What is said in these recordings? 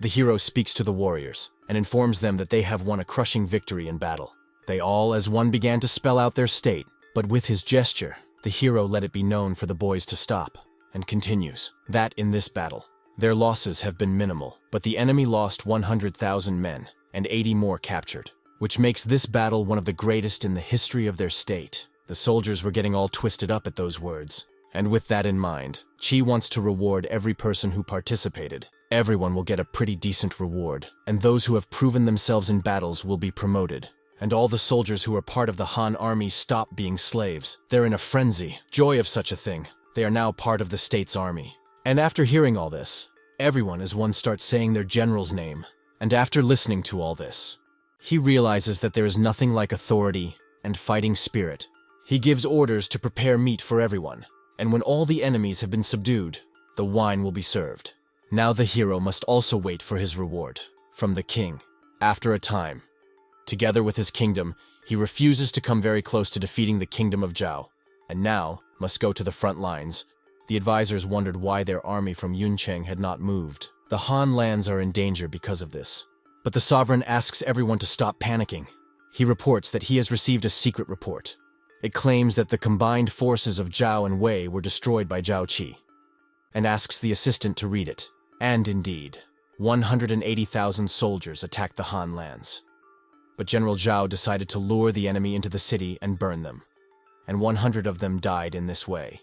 The hero speaks to the warriors and informs them that they have won a crushing victory in battle. They all as one began to spell out their state, but with his gesture, the hero let it be known for the boys to stop, and continues that in this battle, their losses have been minimal, but the enemy lost 100,000 men and 80 more captured, which makes this battle one of the greatest in the history of their state. The soldiers were getting all twisted up at those words, and with that in mind, Qi wants to reward every person who participated. Everyone will get a pretty decent reward, and those who have proven themselves in battles will be promoted. And all the soldiers who are part of the Han army stop being slaves. They're in a frenzy, joy of such a thing. They are now part of the state's army. And after hearing all this, everyone as one starts saying their general's name. And after listening to all this, he realizes that there is nothing like authority and fighting spirit. He gives orders to prepare meat for everyone, and when all the enemies have been subdued, the wine will be served. Now the hero must also wait for his reward from the king. After a time, together with his kingdom, he refuses to come very close to defeating the kingdom of Zhao, and now must go to the front lines. The advisors wondered why their army from Yuncheng had not moved. The Han lands are in danger because of this. But the sovereign asks everyone to stop panicking. He reports that he has received a secret report. It claims that the combined forces of Zhao and Wei were destroyed by Zhao Qi, and asks the assistant to read it. And indeed, 180,000 soldiers attacked the Han lands. But General Zhao decided to lure the enemy into the city and burn them, and 100 of them died in this way.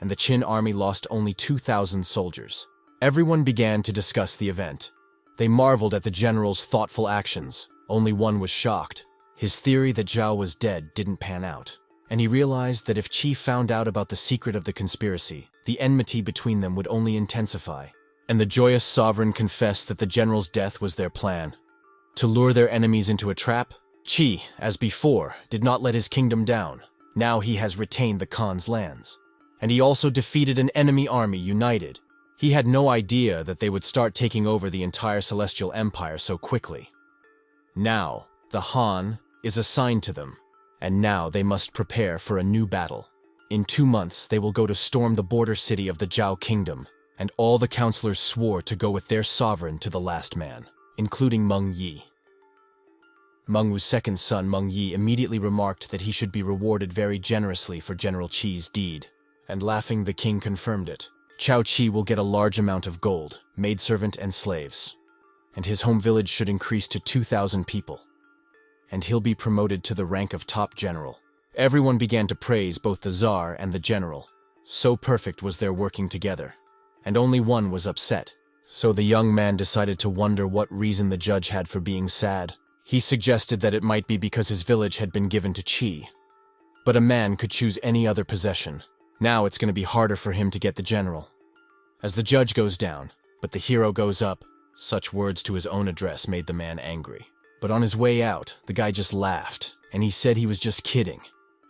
And the Qin army lost only 2,000 soldiers. Everyone began to discuss the event. They marveled at the general's thoughtful actions. Only one was shocked. His theory that Zhao was dead didn't pan out, and he realized that if Qi found out about the secret of the conspiracy, the enmity between them would only intensify. And the joyous sovereign confessed that the general's death was their plan. To lure their enemies into a trap, Qi, as before, did not let his kingdom down. Now he has retained the Khan's lands. And he also defeated an enemy army united. He had no idea that they would start taking over the entire Celestial Empire so quickly. Now, the Han is assigned to them, and now they must prepare for a new battle. In 2 months, they will go to storm the border city of the Zhao Kingdom, and all the counselors swore to go with their sovereign to the last man, including Meng Yi. Meng Wu's second son, Meng Yi, immediately remarked that he should be rewarded very generously for General Qi's deed, and laughing, the king confirmed it. Zhao Qi will get a large amount of gold, maidservant and slaves, and his home village should increase to 2,000 people, and he'll be promoted to the rank of top general. Everyone began to praise both the Tsar and the general. So perfect was their working together, and only one was upset. So the young man decided to wonder what reason the judge had for being sad. He suggested that it might be because his village had been given to Qi. But a man could choose any other possession. Now it's going to be harder for him to get the general. As the judge goes down, but the hero goes up, such words to his own address made the man angry. But on his way out, the guy just laughed, and he said he was just kidding,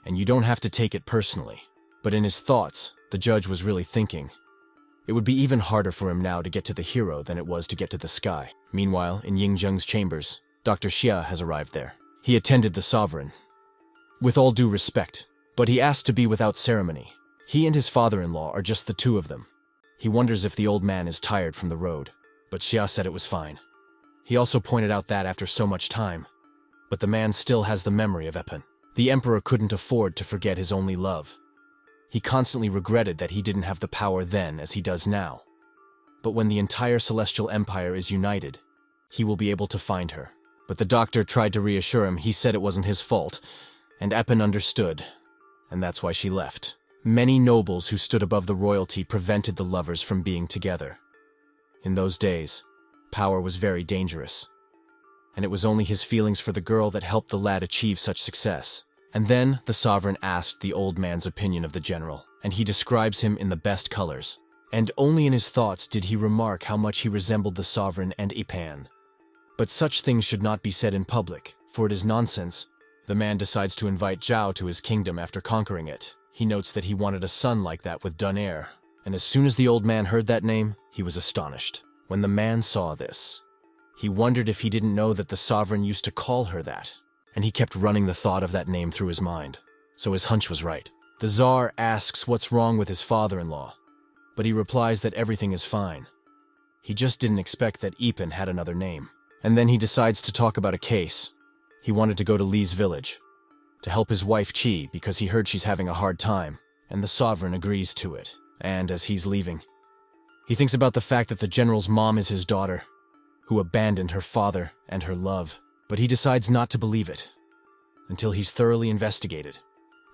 and you don't have to take it personally. But in his thoughts, the judge was really thinking, it would be even harder for him now to get to the hero than it was to get to the sky. Meanwhile, in Yuncheng's chambers, Dr. Xia has arrived there. He attended the sovereign with all due respect, but he asked to be without ceremony. He and his father-in-law are just the two of them. He wonders if the old man is tired from the road, but Xia said it was fine. He also pointed out that after so much time, but the man still has the memory of Epen. The emperor couldn't afford to forget his only love. He constantly regretted that he didn't have the power then as he does now. But when the entire Celestial Empire is united, he will be able to find her. But the doctor tried to reassure him. He said it wasn't his fault, and Epen understood, and that's why she left. Many nobles who stood above the royalty prevented the lovers from being together. In those days, power was very dangerous, and it was only his feelings for the girl that helped the lad achieve such success. And then the sovereign asked the old man's opinion of the general, and he describes him in the best colors. And only in his thoughts did he remark how much he resembled the sovereign and Ipan. But such things should not be said in public, for it is nonsense. The man decides to invite Zhao to his kingdom after conquering it. He notes that he wanted a son like that with dun air, and as soon as the old man heard that name, he was astonished. When the man saw this, he wondered if he didn't know that the sovereign used to call her that, and he kept running the thought of that name through his mind. So his hunch was right. The Tsar asks what's wrong with his father-in-law, but he replies that everything is fine. He just didn't expect that Ipin had another name. And then he decides to talk about a case. He wanted to go to Li's village to help his wife Qi because he heard she's having a hard time, and the sovereign agrees to it. And as he's leaving, he thinks about the fact that the general's mom is his daughter, who abandoned her father and her love. But he decides not to believe it until he's thoroughly investigated,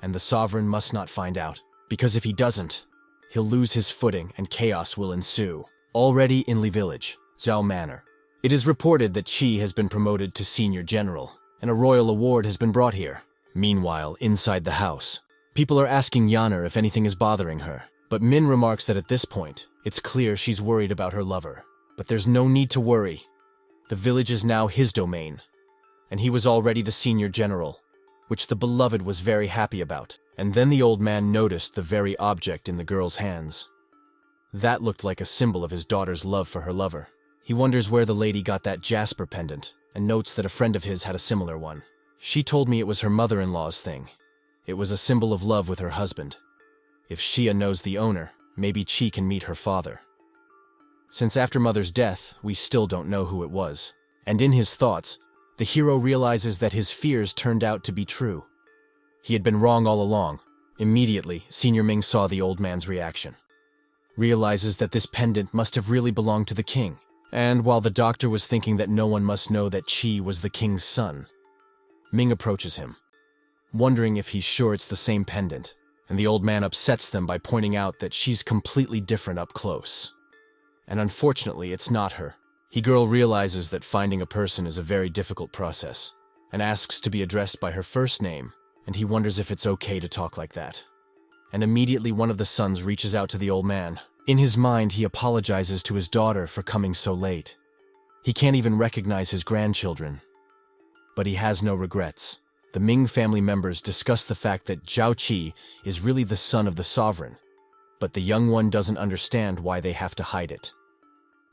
and the sovereign must not find out, because if he doesn't, he'll lose his footing and chaos will ensue. Already in Li village, Zhao Manor, it is reported that Qi has been promoted to senior general, and a royal award has been brought here. Meanwhile, inside the house, people are asking Yana if anything is bothering her, but Min remarks that at this point, it's clear she's worried about her lover. But there's no need to worry. The village is now his domain, and he was already the senior general, which the beloved was very happy about. And then the old man noticed the very object in the girl's hands. That looked like a symbol of his daughter's love for her lover. He wonders where the lady got that jasper pendant, and notes that a friend of his had a similar one. She told me it was her mother-in-law's thing. It was a symbol of love with her husband. If Xia knows the owner, maybe Qi can meet her father. Since after mother's death, we still don't know who it was. And in his thoughts, the hero realizes that his fears turned out to be true. He had been wrong all along. Immediately, Senior Ming saw the old man's reaction. Realizes that this pendant must have really belonged to the king. And while the doctor was thinking that no one must know that Qi was the king's son, Ming approaches him, wondering if he's sure it's the same pendant. And the old man upsets them by pointing out that she's completely different up close. And unfortunately, it's not her. Girl realizes that finding a person is a very difficult process, and asks to be addressed by her first name, and he wonders if it's okay to talk like that. And immediately one of the sons reaches out to the old man. In his mind, he apologizes to his daughter for coming so late. He can't even recognize his grandchildren. But he has no regrets. The Ming family members discuss the fact that Zhao Qi is really the son of the sovereign, but the young one doesn't understand why they have to hide it.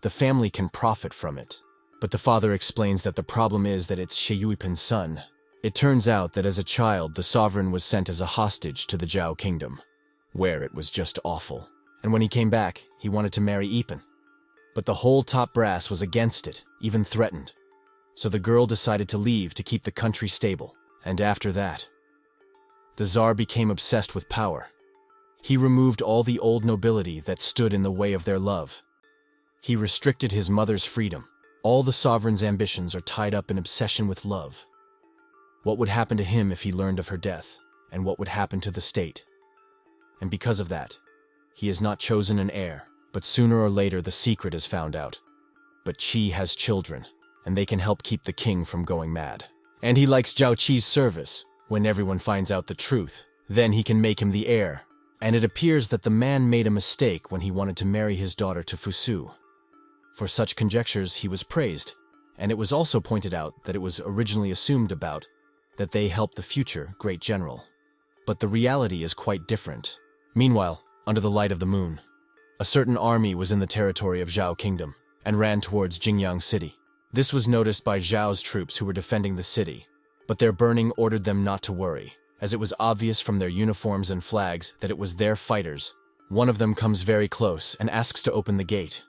The family can profit from it, but the father explains that the problem is that it's Xie Yuipin's son. It turns out that as a child, the sovereign was sent as a hostage to the Zhao Kingdom, where it was just awful. And when he came back, he wanted to marry Ipin. But the whole top brass was against it, even threatened. So the girl decided to leave to keep the country stable. And after that, the Tsar became obsessed with power. He removed all the old nobility that stood in the way of their love. He restricted his mother's freedom. All the sovereign's ambitions are tied up in obsession with love. What would happen to him if he learned of her death, and what would happen to the state? And because of that, he has not chosen an heir, but sooner or later the secret is found out. But Qi has children, and they can help keep the king from going mad. And he likes Zhao Qi's service. When everyone finds out the truth, then he can make him the heir. And it appears that the man made a mistake when he wanted to marry his daughter to Fusu. For such conjectures he was praised, and it was also pointed out that it was originally assumed about that they helped the future great general. But the reality is quite different. Meanwhile, under the light of the moon, a certain army was in the territory of Zhao Kingdom and ran towards Jingyang City. This was noticed by Zhao's troops who were defending the city, but their burning ordered them not to worry, as it was obvious from their uniforms and flags that it was their fighters. One of them comes very close and asks to open the gate,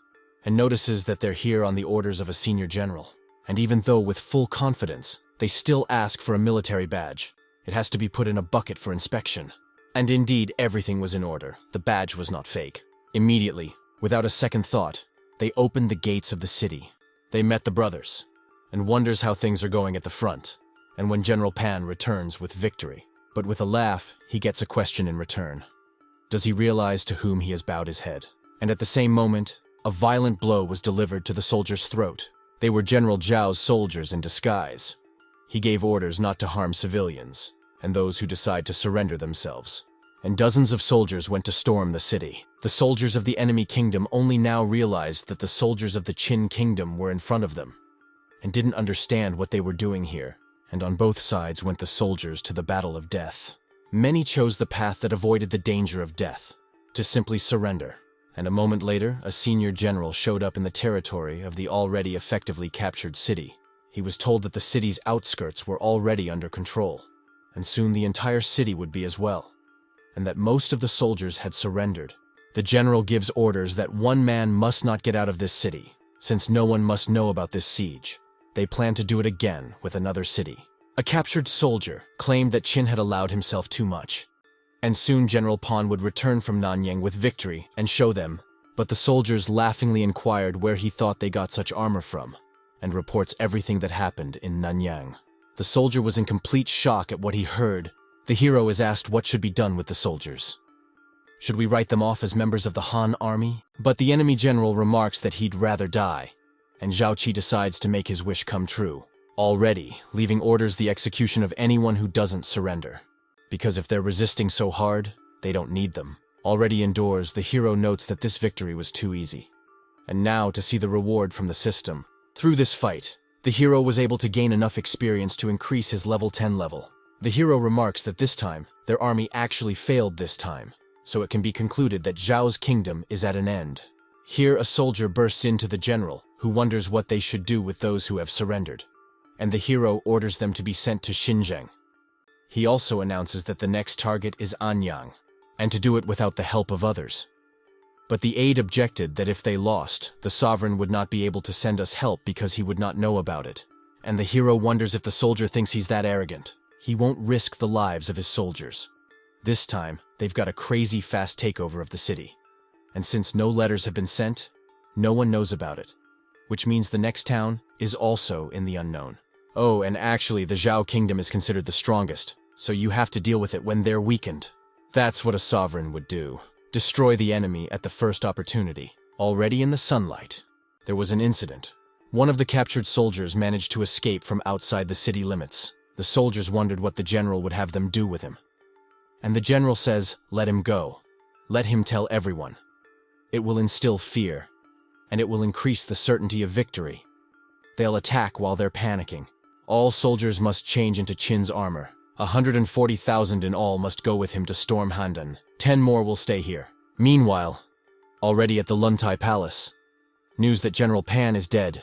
and notices that they're here on the orders of a senior general. And even though with full confidence, they still ask for a military badge. It has to be put in a bucket for inspection. And indeed, everything was in order. The badge was not fake. Immediately, without a second thought, they opened the gates of the city. They met the brothers, and wonders how things are going at the front, and when General Pan returns with victory. But with a laugh, he gets a question in return. Does he realize to whom he has bowed his head? And at the same moment, a violent blow was delivered to the soldier's throat. They were General Zhao's soldiers in disguise. He gave orders not to harm civilians, and those who decide to surrender themselves. And dozens of soldiers went to storm the city. The soldiers of the enemy kingdom only now realized that the soldiers of the Qin Kingdom were in front of them, and didn't understand what they were doing here. And on both sides went the soldiers to the battle of death. Many chose the path that avoided the danger of death, to simply surrender. And a moment later, a senior general showed up in the territory of the already effectively captured city. He was told that the city's outskirts were already under control, and soon the entire city would be as well, and that most of the soldiers had surrendered. The general gives orders that one man must not get out of this city, since no one must know about this siege. They plan to do it again with another city. A captured soldier claimed that Qin had allowed himself too much, and soon General Pan would return from Nanyang with victory and show them, but the soldiers laughingly inquired where he thought they got such armor from, and reports everything that happened in Nanyang. The soldier was in complete shock at what he heard. The hero is asked what should be done with the soldiers. Should we write them off as members of the Han army? But the enemy general remarks that he'd rather die, and Zhao Qi decides to make his wish come true, already leaving orders the execution of anyone who doesn't surrender. Because if they're resisting so hard, they don't need them. Already indoors, the hero notes that this victory was too easy. And now to see the reward from the system. Through this fight, the hero was able to gain enough experience to increase his level 10 level. The hero remarks that this time, their army actually failed this time, so it can be concluded that Zhao's kingdom is at an end. Here a soldier bursts into the general, who wonders what they should do with those who have surrendered, and the hero orders them to be sent to Xinjiang. He also announces that the next target is Anyang, and to do it without the help of others. But the aide objected that if they lost, the sovereign would not be able to send us help because he would not know about it. And the hero wonders if the soldier thinks he's that arrogant. He won't risk the lives of his soldiers. This time, they've got a crazy fast takeover of the city. And since no letters have been sent, no one knows about it, which means the next town is also in the unknown. Oh, and actually the Zhao kingdom is considered the strongest, so you have to deal with it when they're weakened. That's what a sovereign would do. Destroy the enemy at the first opportunity. Already in the sunlight, there was an incident. One of the captured soldiers managed to escape from outside the city limits. The soldiers wondered what the general would have them do with him. And the general says, let him go. Let him tell everyone. It will instill fear, and it will increase the certainty of victory. They'll attack while they're panicking. All soldiers must change into Qin's armor. 140,000 in all must go with him to storm Handan. 10 more will stay here. Meanwhile, already at the Luntai Palace, news that General Pan is dead,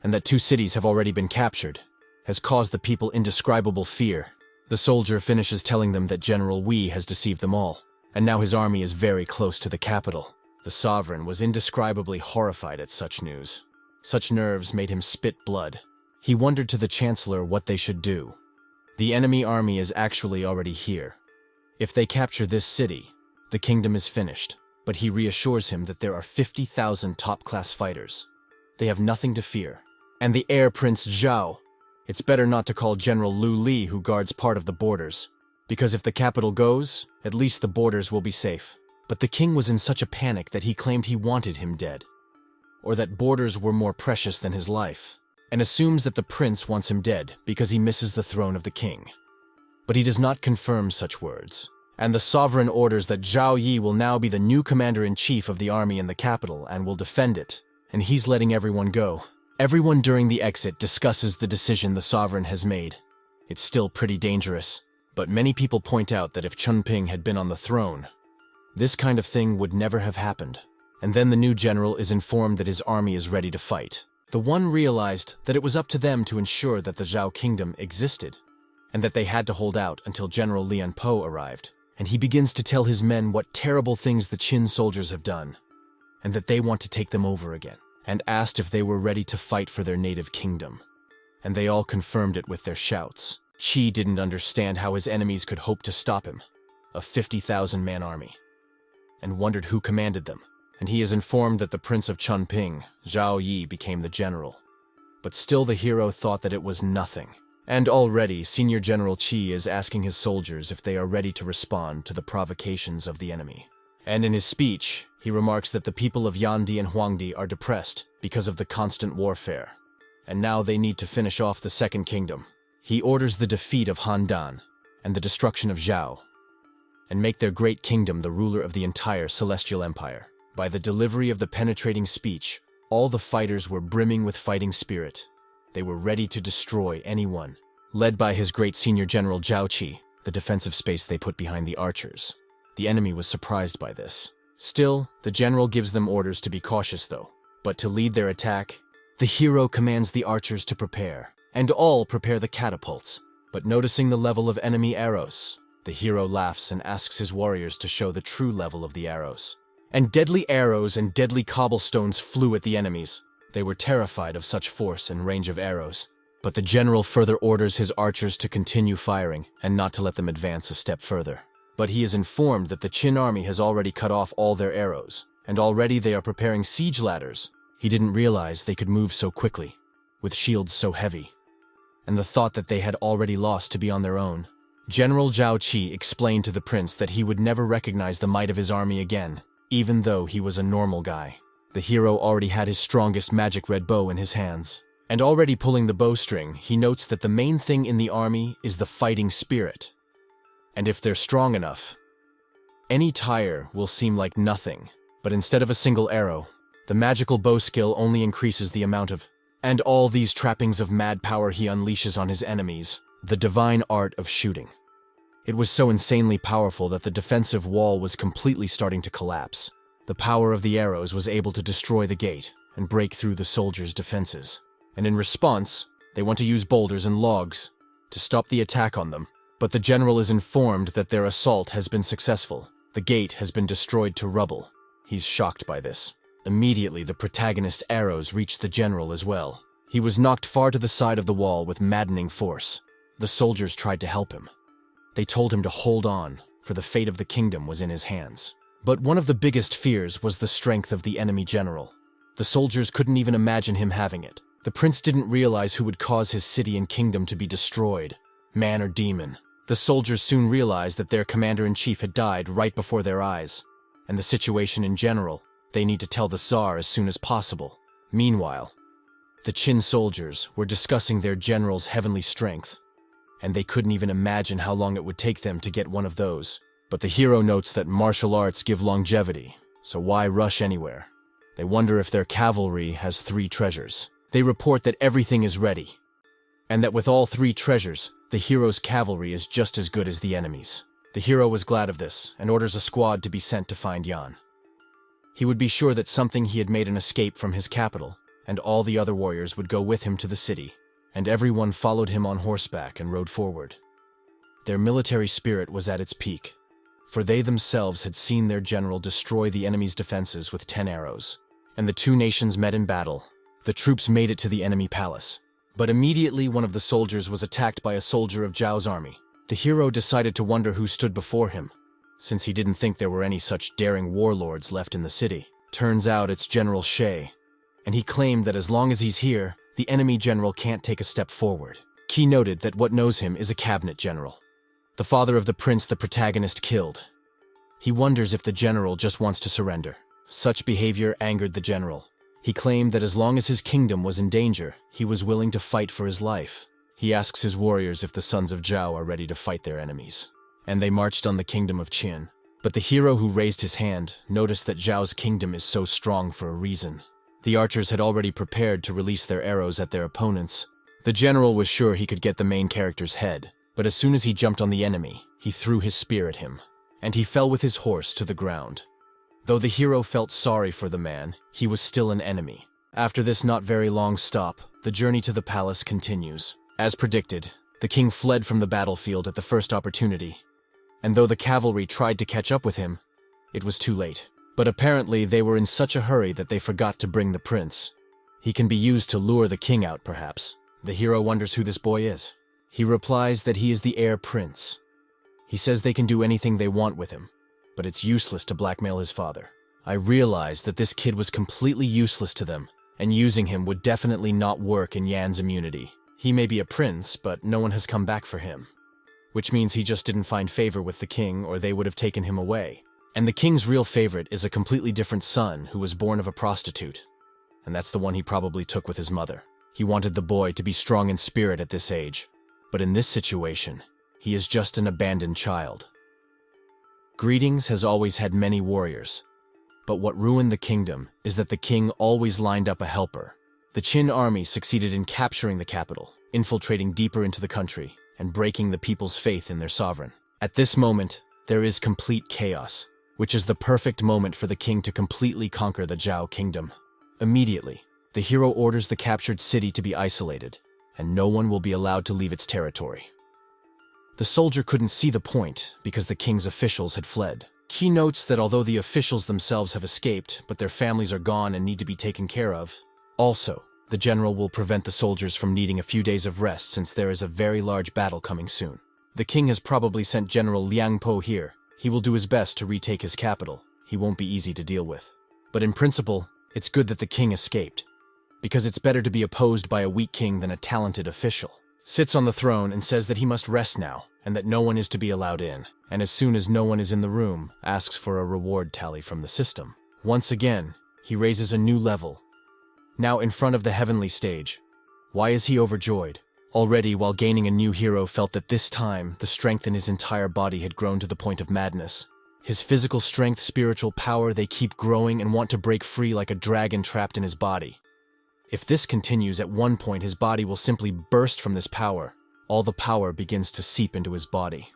and that 2 cities have already been captured, has caused the people indescribable fear. The soldier finishes telling them that General Wei has deceived them all, and now his army is very close to the capital. The sovereign was indescribably horrified at such news. Such nerves made him spit blood. He wondered to the chancellor what they should do. The enemy army is actually already here. If they capture this city, the kingdom is finished, but he reassures him that there are 50,000 top-class fighters. They have nothing to fear. And the heir Prince Zhao, it's better not to call General Lu Li who guards part of the borders, because if the capital goes, at least the borders will be safe. But the king was in such a panic that he claimed he wanted him dead, or that borders were more precious than his life, and assumes that the prince wants him dead because he misses the throne of the king. But he does not confirm such words, and the sovereign orders that Zhao Yi will now be the new commander-in-chief of the army in the capital and will defend it, and he's letting everyone go. Everyone during the exit discusses the decision the sovereign has made. It's still pretty dangerous, but many people point out that if Chunping had been on the throne, this kind of thing would never have happened. And then the new general is informed that his army is ready to fight. The one realized that it was up to them to ensure that the Zhao kingdom existed, and that they had to hold out until General Lian Po arrived. And he begins to tell his men what terrible things the Qin soldiers have done, and that they want to take them over again, and asked if they were ready to fight for their native kingdom. And they all confirmed it with their shouts. Qi didn't understand how his enemies could hope to stop him, a 50,000-man army, and wondered who commanded them. And he is informed that the Prince of Chunping, Zhao Yi, became the general. But still the hero thought that it was nothing. And already Senior General Qi is asking his soldiers if they are ready to respond to the provocations of the enemy. And in his speech, he remarks that the people of Yandi and Huangdi are depressed because of the constant warfare, and now they need to finish off the Second Kingdom. He orders the defeat of Handan and the destruction of Zhao, and make their great kingdom the ruler of the entire Celestial Empire. By the delivery of the penetrating speech, all the fighters were brimming with fighting spirit. They were ready to destroy anyone. Led by his great senior general Zhao Qi, the defensive space they put behind the archers. The enemy was surprised by this. Still, the general gives them orders to be cautious though. But to lead their attack, the hero commands the archers to prepare, and all prepare the catapults. But noticing the level of enemy arrows, the hero laughs and asks his warriors to show the true level of the arrows. and deadly arrows and deadly cobblestones flew at the enemies. They were terrified of such force and range of arrows. But the general further orders his archers to continue firing and not to let them advance a step further. But he is informed that the Qin army has already cut off all their arrows, and already they are preparing siege ladders. He didn't realize they could move so quickly, with shields so heavy, and the thought that they had already lost to be on their own. General Zhao Qi explained to the prince that he would never recognize the might of his army again, even though he was a normal guy. The hero already had his strongest magic red bow in his hands, and already pulling the bowstring, he notes that the main thing in the army is the fighting spirit. And if they're strong enough, any tire will seem like nothing, but instead of a single arrow, the magical bow skill only increases the amount of, and all these trappings of mad power he unleashes on his enemies, the divine art of shooting. It was so insanely powerful that the defensive wall was completely starting to collapse. The power of the arrows was able to destroy the gate and break through the soldiers' defenses. And in response, they want to use boulders and logs to stop the attack on them. But the general is informed that their assault has been successful. The gate has been destroyed to rubble. He's shocked by this. Immediately, the protagonist's arrows reached the general as well. He was knocked far to the side of the wall with maddening force. The soldiers tried to help him. They told him to hold on, for the fate of the kingdom was in his hands. But one of the biggest fears was the strength of the enemy general. The soldiers couldn't even imagine him having it. The prince didn't realize who would cause his city and kingdom to be destroyed, man or demon. The soldiers soon realized that their commander-in-chief had died right before their eyes, and the situation in general, they need to tell the Tsar as soon as possible. Meanwhile, the Qin soldiers were discussing their general's heavenly strength, and they couldn't even imagine how long it would take them to get one of those. But the hero notes that martial arts give longevity, so why rush anywhere? They wonder if their cavalry has 3 treasures. They report that everything is ready, and that with all 3 treasures, the hero's cavalry is just as good as the enemy's. The hero was glad of this, and orders a squad to be sent to find Yan. He would be sure that something he had made an escape from his capital, and all the other warriors would go with him to the city, and everyone followed him on horseback and rode forward. Their military spirit was at its peak, for they themselves had seen their general destroy the enemy's defenses with 10 arrows. And the 2 nations met in battle. The troops made it to the enemy palace. But immediately one of the soldiers was attacked by a soldier of Zhao's army. The hero decided to wonder who stood before him, since he didn't think there were any such daring warlords left in the city. Turns out it's General She, and he claimed that as long as he's here, the enemy general can't take a step forward. Qi noted that what knows him is a cabinet general, the father of the prince the protagonist killed. He wonders if the general just wants to surrender. Such behavior angered the general. He claimed that as long as his kingdom was in danger, he was willing to fight for his life. He asks his warriors if the sons of Zhao are ready to fight their enemies. And they marched on the kingdom of Qin. But the hero who raised his hand noticed that Zhao's kingdom is so strong for a reason. The archers had already prepared to release their arrows at their opponents. The general was sure he could get the main character's head, but as soon as he jumped on the enemy, he threw his spear at him, and he fell with his horse to the ground. Though the hero felt sorry for the man, he was still an enemy. After this not very long stop, the journey to the palace continues. As predicted, the king fled from the battlefield at the first opportunity, and though the cavalry tried to catch up with him, it was too late. But apparently they were in such a hurry that they forgot to bring the prince. He can be used to lure the king out, perhaps. The hero wonders who this boy is. He replies that he is the heir prince. He says they can do anything they want with him, but it's useless to blackmail his father. I realized that this kid was completely useless to them, and using him would definitely not work in Yan's immunity. He may be a prince, but no one has come back for him, which means he just didn't find favor with the king or they would have taken him away. And the king's real favorite is a completely different son who was born of a prostitute, and that's the one he probably took with his mother. He wanted the boy to be strong in spirit at this age, but in this situation, he is just an abandoned child. Greetings has always had many warriors, but what ruined the kingdom is that the king always lined up a helper. The Qin army succeeded in capturing the capital, infiltrating deeper into the country, and breaking the people's faith in their sovereign. At this moment, there is complete chaos, which is the perfect moment for the king to completely conquer the Zhao kingdom. Immediately, the hero orders the captured city to be isolated, and no one will be allowed to leave its territory. The soldier couldn't see the point because the king's officials had fled. Qi notes that although the officials themselves have escaped, but their families are gone and need to be taken care of. Also, the general will prevent the soldiers from needing a few days of rest since there is a very large battle coming soon. The king has probably sent General Liang Po here. He will do his best to retake his capital. He won't be easy to deal with. But in principle, it's good that the king escaped, because it's better to be opposed by a weak king than a talented official. Sits on the throne and says that he must rest now, and that no one is to be allowed in, and as soon as no one is in the room, asks for a reward tally from the system. Once again, he raises a new level, now in front of the heavenly stage. Why is he overjoyed? Already, while gaining a new hero, felt that this time, the strength in his entire body had grown to the point of madness. His physical strength, spiritual power, they keep growing and want to break free like a dragon trapped in his body. If this continues, at one point his body will simply burst from this power. All the power begins to seep into his body,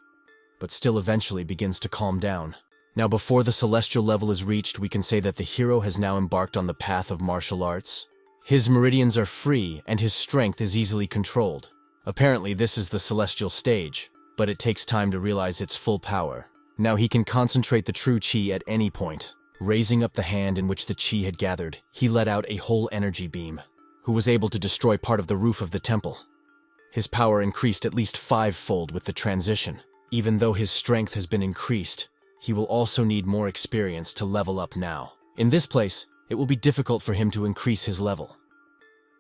but still eventually begins to calm down. Now, before the celestial level is reached, we can say that the hero has now embarked on the path of martial arts. His meridians are free, and his strength is easily controlled. Apparently, this is the celestial stage, but it takes time to realize its full power. Now he can concentrate the true Qi at any point. Raising up the hand in which the Qi had gathered, he let out a whole energy beam, who was able to destroy part of the roof of the temple. His power increased at least 5-fold with the transition. Even though his strength has been increased, he will also need more experience to level up now. In this place, it will be difficult for him to increase his level.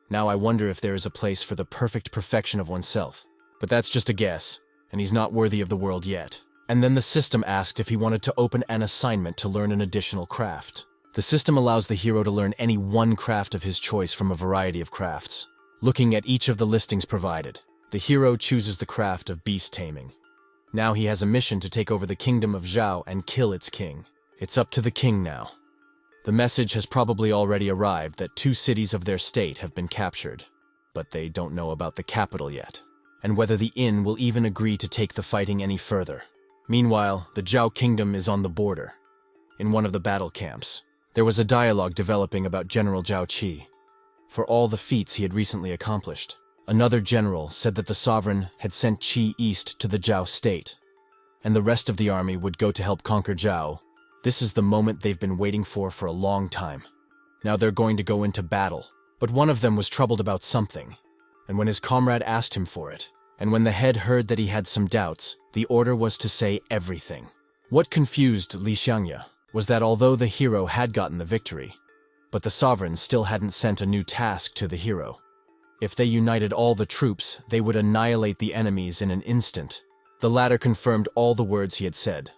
Now I wonder if there is a place for the perfect perfection of oneself. But that's just a guess, and he's not worthy of the world yet. And then the system asked if he wanted to open an assignment to learn an additional craft. The system allows the hero to learn any one craft of his choice from a variety of crafts. Looking at each of the listings provided, the hero chooses the craft of beast taming. Now he has a mission to take over the kingdom of Zhao and kill its king. It's up to the king now. The message has probably already arrived that 2 cities of their state have been captured, but they don't know about the capital yet, and whether the inn will even agree to take the fighting any further. Meanwhile, the Zhao kingdom is on the border. In one of the battle camps, there was a dialogue developing about General Zhao Qi. For all the feats he had recently accomplished, another general said that the sovereign had sent Qi east to the Zhao state, and the rest of the army would go to help conquer Zhao. This is the moment they've been waiting for a long time. Now they're going to go into battle, but one of them was troubled about something, and when his comrade asked him for it, and when the head heard that he had some doubts, the order was to say everything. What confused Li Xiangya was that although the hero had gotten the victory, but the sovereign still hadn't sent a new task to the hero. If they united all the troops, they would annihilate the enemies in an instant. The latter confirmed all the words he had said.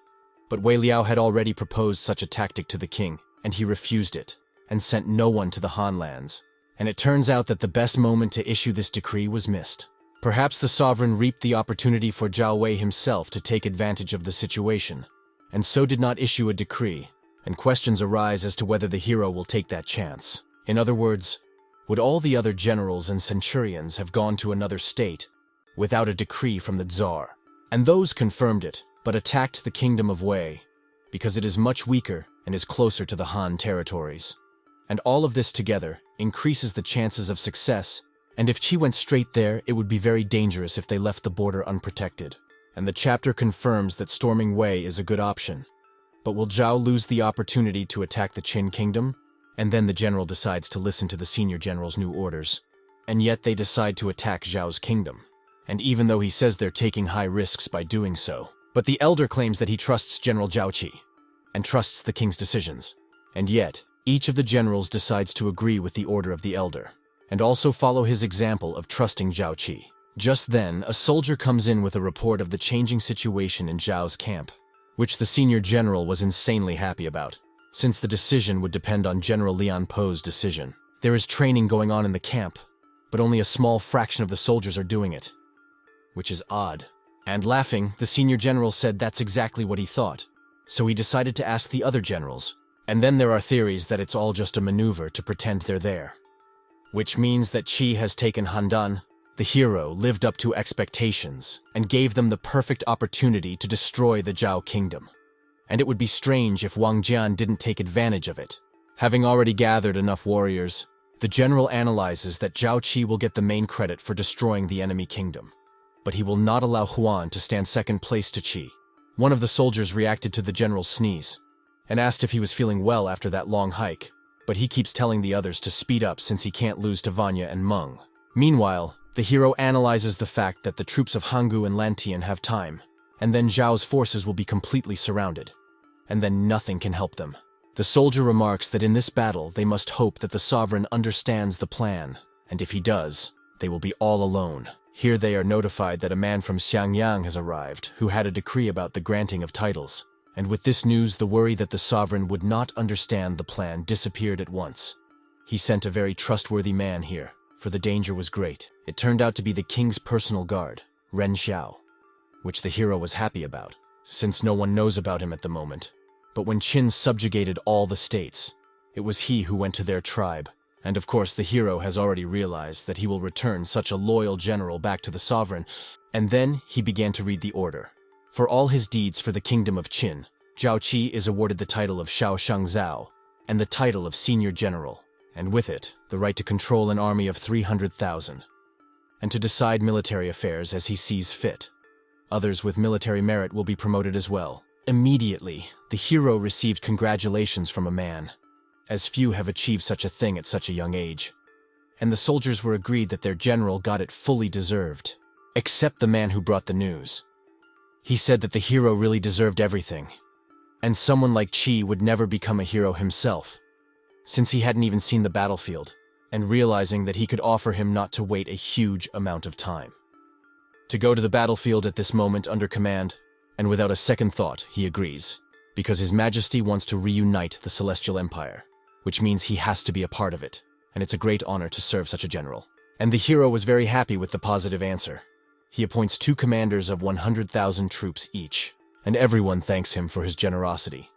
But Wei Liao had already proposed such a tactic to the king, and he refused it, and sent no one to the Han lands. And it turns out that the best moment to issue this decree was missed. Perhaps the sovereign reaped the opportunity for Zhao Wei himself to take advantage of the situation, and so did not issue a decree, and questions arise as to whether the hero will take that chance. In other words, would all the other generals and centurions have gone to another state without a decree from the Tsar? And those confirmed it, but attacked the kingdom of Wei, because it is much weaker and is closer to the Han territories. And all of this together increases the chances of success, and if Qi went straight there, it would be very dangerous if they left the border unprotected. And the chapter confirms that storming Wei is a good option. But will Zhao lose the opportunity to attack the Qin Kingdom? And then the general decides to listen to the senior general's new orders. And yet they decide to attack Zhao's kingdom. And even though he says they're taking high risks by doing so, but the elder claims that he trusts General Zhao Qi, and trusts the king's decisions. And yet, each of the generals decides to agree with the order of the elder, and also follow his example of trusting Zhao Qi. Just then, a soldier comes in with a report of the changing situation in Zhao's camp, which the senior general was insanely happy about, since the decision would depend on General Lian Po's decision. There is training going on in the camp, but only a small fraction of the soldiers are doing it, which is odd. And laughing, the senior general said that's exactly what he thought, so he decided to ask the other generals. And then there are theories that it's all just a maneuver to pretend they're there, which means that Qi has taken Handan. The hero lived up to expectations and gave them the perfect opportunity to destroy the Zhao kingdom. And it would be strange if Wang Jian didn't take advantage of it. Having already gathered enough warriors, the general analyzes that Zhao Qi will get the main credit for destroying the enemy kingdom. But he will not allow Huan to stand second place to Qi. One of the soldiers reacted to the general's sneeze and asked if he was feeling well after that long hike, but he keeps telling the others to speed up since he can't lose to Vanya and Meng. Meanwhile, the hero analyzes the fact that the troops of Hanggu and Lantian have time, and then Zhao's forces will be completely surrounded, and then nothing can help them. The soldier remarks that in this battle they must hope that the sovereign understands the plan, and if he does, they will be all alone. Here they are notified that a man from Xiangyang has arrived who had a decree about the granting of titles, and with this news the worry that the sovereign would not understand the plan disappeared at once. He sent a very trustworthy man here, for the danger was great. It turned out to be the king's personal guard, Ren Xiao, which the hero was happy about, since no one knows about him at the moment. But when Qin subjugated all the states, it was he who went to their tribe, and of course the hero has already realized that he will return such a loyal general back to the sovereign, and then he began to read the order. For all his deeds for the kingdom of Qin, Zhao Qi is awarded the title of Shao Shangzao and the title of senior general, and with it, the right to control an army of 300,000, and to decide military affairs as he sees fit. Others with military merit will be promoted as well. Immediately, the hero received congratulations from a man, as few have achieved such a thing at such a young age. And the soldiers were agreed that their general got it fully deserved, except the man who brought the news. He said that the hero really deserved everything, and someone like Qi would never become a hero himself, since he hadn't even seen the battlefield, and realizing that he could offer him not to wait a huge amount of time. To go to the battlefield at this moment under command, and without a second thought, he agrees, because His Majesty wants to reunite the Celestial Empire, which means he has to be a part of it, and it's a great honor to serve such a general. And the hero was very happy with the positive answer. He appoints 2 commanders of 100,000 troops each, and everyone thanks him for his generosity.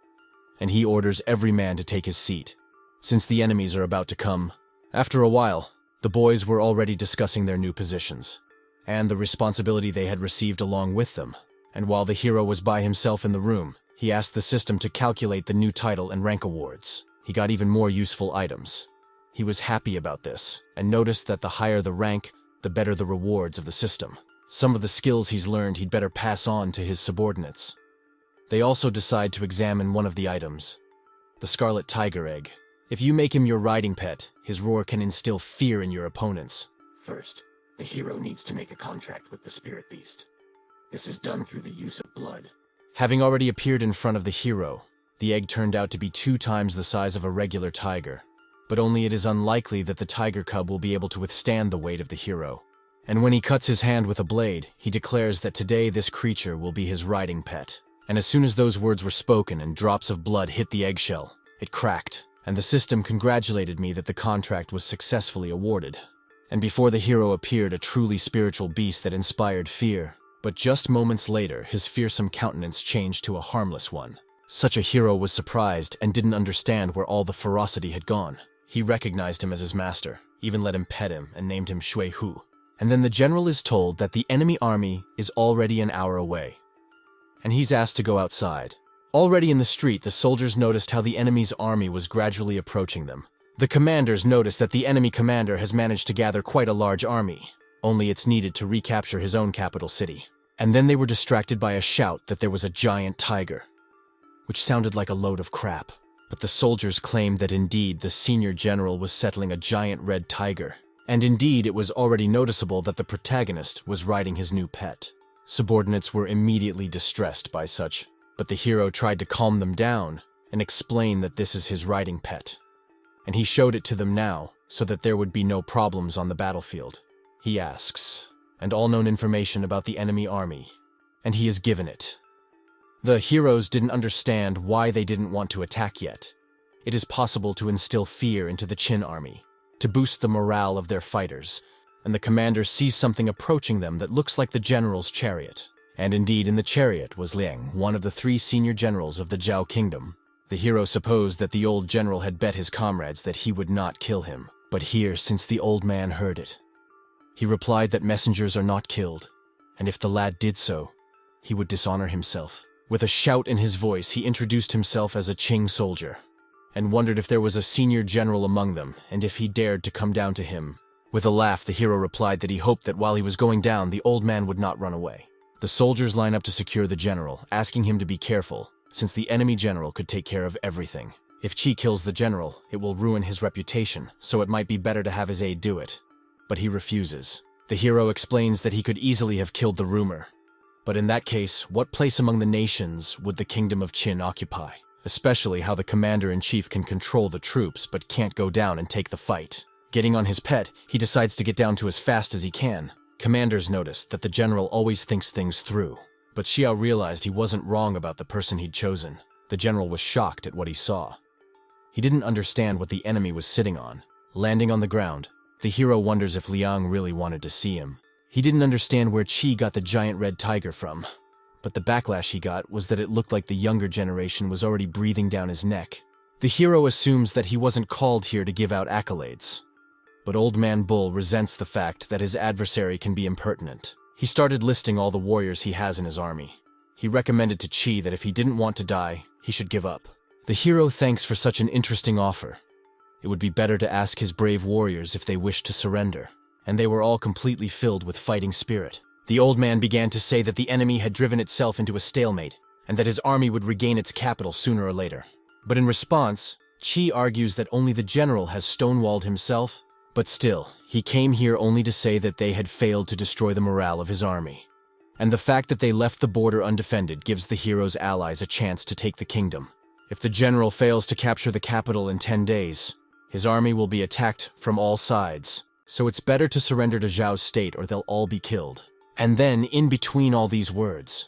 And he orders every man to take his seat, since the enemies are about to come. After a while, the boys were already discussing their new positions, and the responsibility they had received along with them. And while the hero was by himself in the room, he asked the system to calculate the new title and rank awards. He got even more useful items. He was happy about this, and noticed that the higher the rank, the better the rewards of the system. Some of the skills he's learned he'd better pass on to his subordinates. They also decide to examine one of the items, the Scarlet Tiger Egg. If you make him your riding pet, his roar can instill fear in your opponents. First, the hero needs to make a contract with the spirit beast. This is done through the use of blood. Having already appeared in front of the hero, the egg turned out to be 2 times the size of a regular tiger, but only it is unlikely that the tiger cub will be able to withstand the weight of the hero. And when he cuts his hand with a blade, he declares that today this creature will be his riding pet. And as soon as those words were spoken and drops of blood hit the eggshell, it cracked, and the system congratulated me that the contract was successfully awarded. And before the hero appeared a truly spiritual beast that inspired fear. But just moments later, his fearsome countenance changed to a harmless one. Such a hero was surprised and didn't understand where all the ferocity had gone. He recognized him as his master, even let him pet him and named him Shui Hu. And then the general is told that the enemy army is already an hour away, and he's asked to go outside. Already in the street, the soldiers noticed how the enemy's army was gradually approaching them. The commanders noticed that the enemy commander has managed to gather quite a large army, only it's needed to recapture his own capital city. And then they were distracted by a shout that there was a giant tiger, which sounded like a load of crap. But the soldiers claimed that indeed the senior general was settling a giant red tiger. And indeed it was already noticeable that the protagonist was riding his new pet. Subordinates were immediately distressed by such, but the hero tried to calm them down and explain that this is his riding pet. And he showed it to them now, so that there would be no problems on the battlefield. He asks, and all known information about the enemy army, and he is given it. The heroes didn't understand why they didn't want to attack yet. It is possible to instill fear into the Qin army, to boost the morale of their fighters, and the commander sees something approaching them that looks like the general's chariot. And indeed in the chariot was Liang, one of the 3 senior generals of the Qin Kingdom. The hero supposed that the old general had bet his comrades that he would not kill him, but here, since the old man heard it, he replied that messengers are not killed, and if the lad did so, he would dishonor himself. With a shout in his voice, he introduced himself as a Qing soldier, and wondered if there was a senior general among them, and if he dared to come down to him. With a laugh, the hero replied that he hoped that while he was going down, the old man would not run away. The soldiers line up to secure the general, asking him to be careful, since the enemy general could take care of everything. If Qi kills the general, it will ruin his reputation, so it might be better to have his aide do it. But he refuses. The hero explains that he could easily have killed the rumor. But in that case, what place among the nations would the kingdom of Qin occupy? Especially how the commander-in-chief can control the troops but can't go down and take the fight. Getting on his pet, he decides to get down to as fast as he can. Commanders notice that the general always thinks things through. But Xiao realized he wasn't wrong about the person he'd chosen. The general was shocked at what he saw. He didn't understand what the enemy was sitting on. Landing on the ground, the hero wonders if Liang really wanted to see him. He didn't understand where Qi got the giant red tiger from. But the backlash he got was that it looked like the younger generation was already breathing down his neck. The hero assumes that he wasn't called here to give out accolades. But Old Man Bull resents the fact that his adversary can be impertinent. He started listing all the warriors he has in his army. He recommended to Qi that if he didn't want to die, he should give up. The hero thanks for such an interesting offer. It would be better to ask his brave warriors if they wished to surrender. And they were all completely filled with fighting spirit. The old man began to say that the enemy had driven itself into a stalemate, and that his army would regain its capital sooner or later. But in response, Qi argues that only the general has stonewalled himself. But still, he came here only to say that they had failed to destroy the morale of his army. And the fact that they left the border undefended gives the hero's allies a chance to take the kingdom. If the general fails to capture the capital in 10 days, his army will be attacked from all sides. So it's better to surrender to Zhao's state or they'll all be killed. And then, in between all these words,